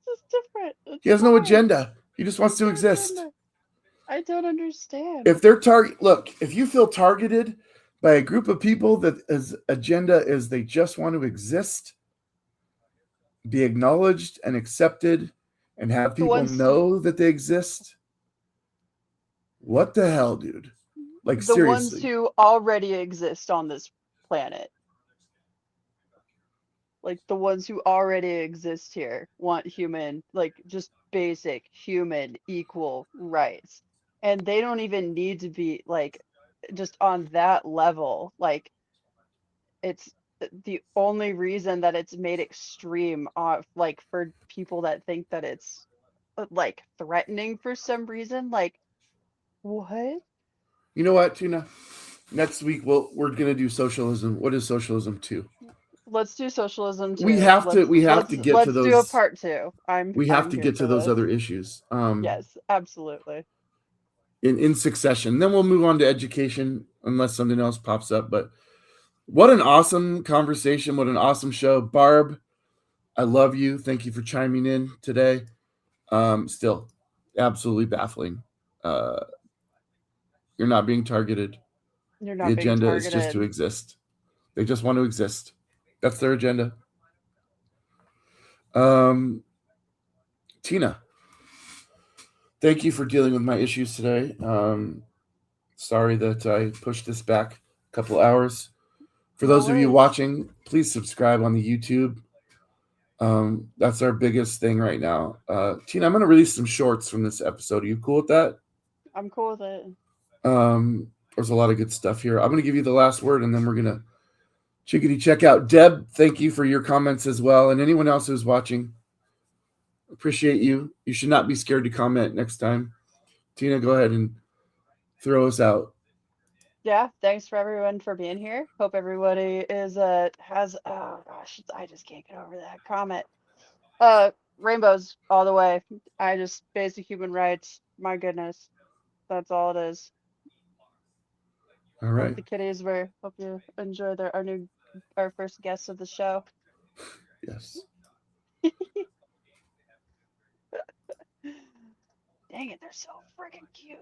S1: just different.
S2: He
S1: It's
S2: has no
S1: fine.
S2: agenda. He just wants
S1: There's
S2: to
S1: no
S2: exist.
S1: agenda. I don't understand.
S2: If they're look, if you feel targeted by a group of people that his agenda is they just want to exist, be acknowledged and accepted, and have
S1: The
S2: people
S1: ones
S2: know that they exist, what the hell, dude? Like,
S1: the ones
S2: seriously.
S1: who already exist on this planet. Like the ones who already exist here want human, like just basic human equal rights. And they don't even need to be like just on that level. Like it's the only reason that it's made extreme like for people that think that it's like threatening for some reason. Like what?
S2: You know what, Tuna? Next week we're gonna do socialism. What is socialism too?
S1: Let's do socialism
S2: We
S1: too.
S2: have to
S1: Let's
S2: we have
S1: let's
S2: to get to
S1: let's do a
S2: those
S1: part two.
S2: we have
S1: I'm
S2: to
S1: here
S2: get to
S1: for
S2: those
S1: this.
S2: other issues.
S1: Yes, absolutely.
S2: In succession. Then we'll move on to education unless something else pops up. But what an awesome conversation. What an awesome show. Barb, I love you. Thank you for chiming in today. Still, absolutely baffling. Uh, you're not being targeted.
S1: You're
S2: The
S1: not being
S2: agenda is just to
S1: targeted.
S2: exist. They just want to exist. That's their agenda. Um, Tina, thank you for dealing with my issues today. Sorry that I pushed this back a couple hours. For
S1: No
S2: those of you
S1: worries.
S2: watching, please subscribe on the YouTube. That's our biggest thing right now. Tina, I'm going to release some shorts from this episode. Are you cool with that?
S1: I'm cool with it.
S2: There's a lot of good stuff here. I'm going to give you the last word, and then we're going to chickadee check out. Deb, thank you for your comments as well, and anyone else who's watching. Appreciate you. You should not be scared to comment next time. Tina, go ahead and throw us out.
S1: Yeah, thanks for everyone for being here. Hope everybody is has oh gosh, I just can't get over that comment. Rainbows all the way. I just basic human rights. My goodness. That's all it is.
S2: All
S1: Hope
S2: right.
S1: the kitties were hope you enjoy our first guests of the show.
S2: Yes.
S1: Dang it, they're so freaking cute.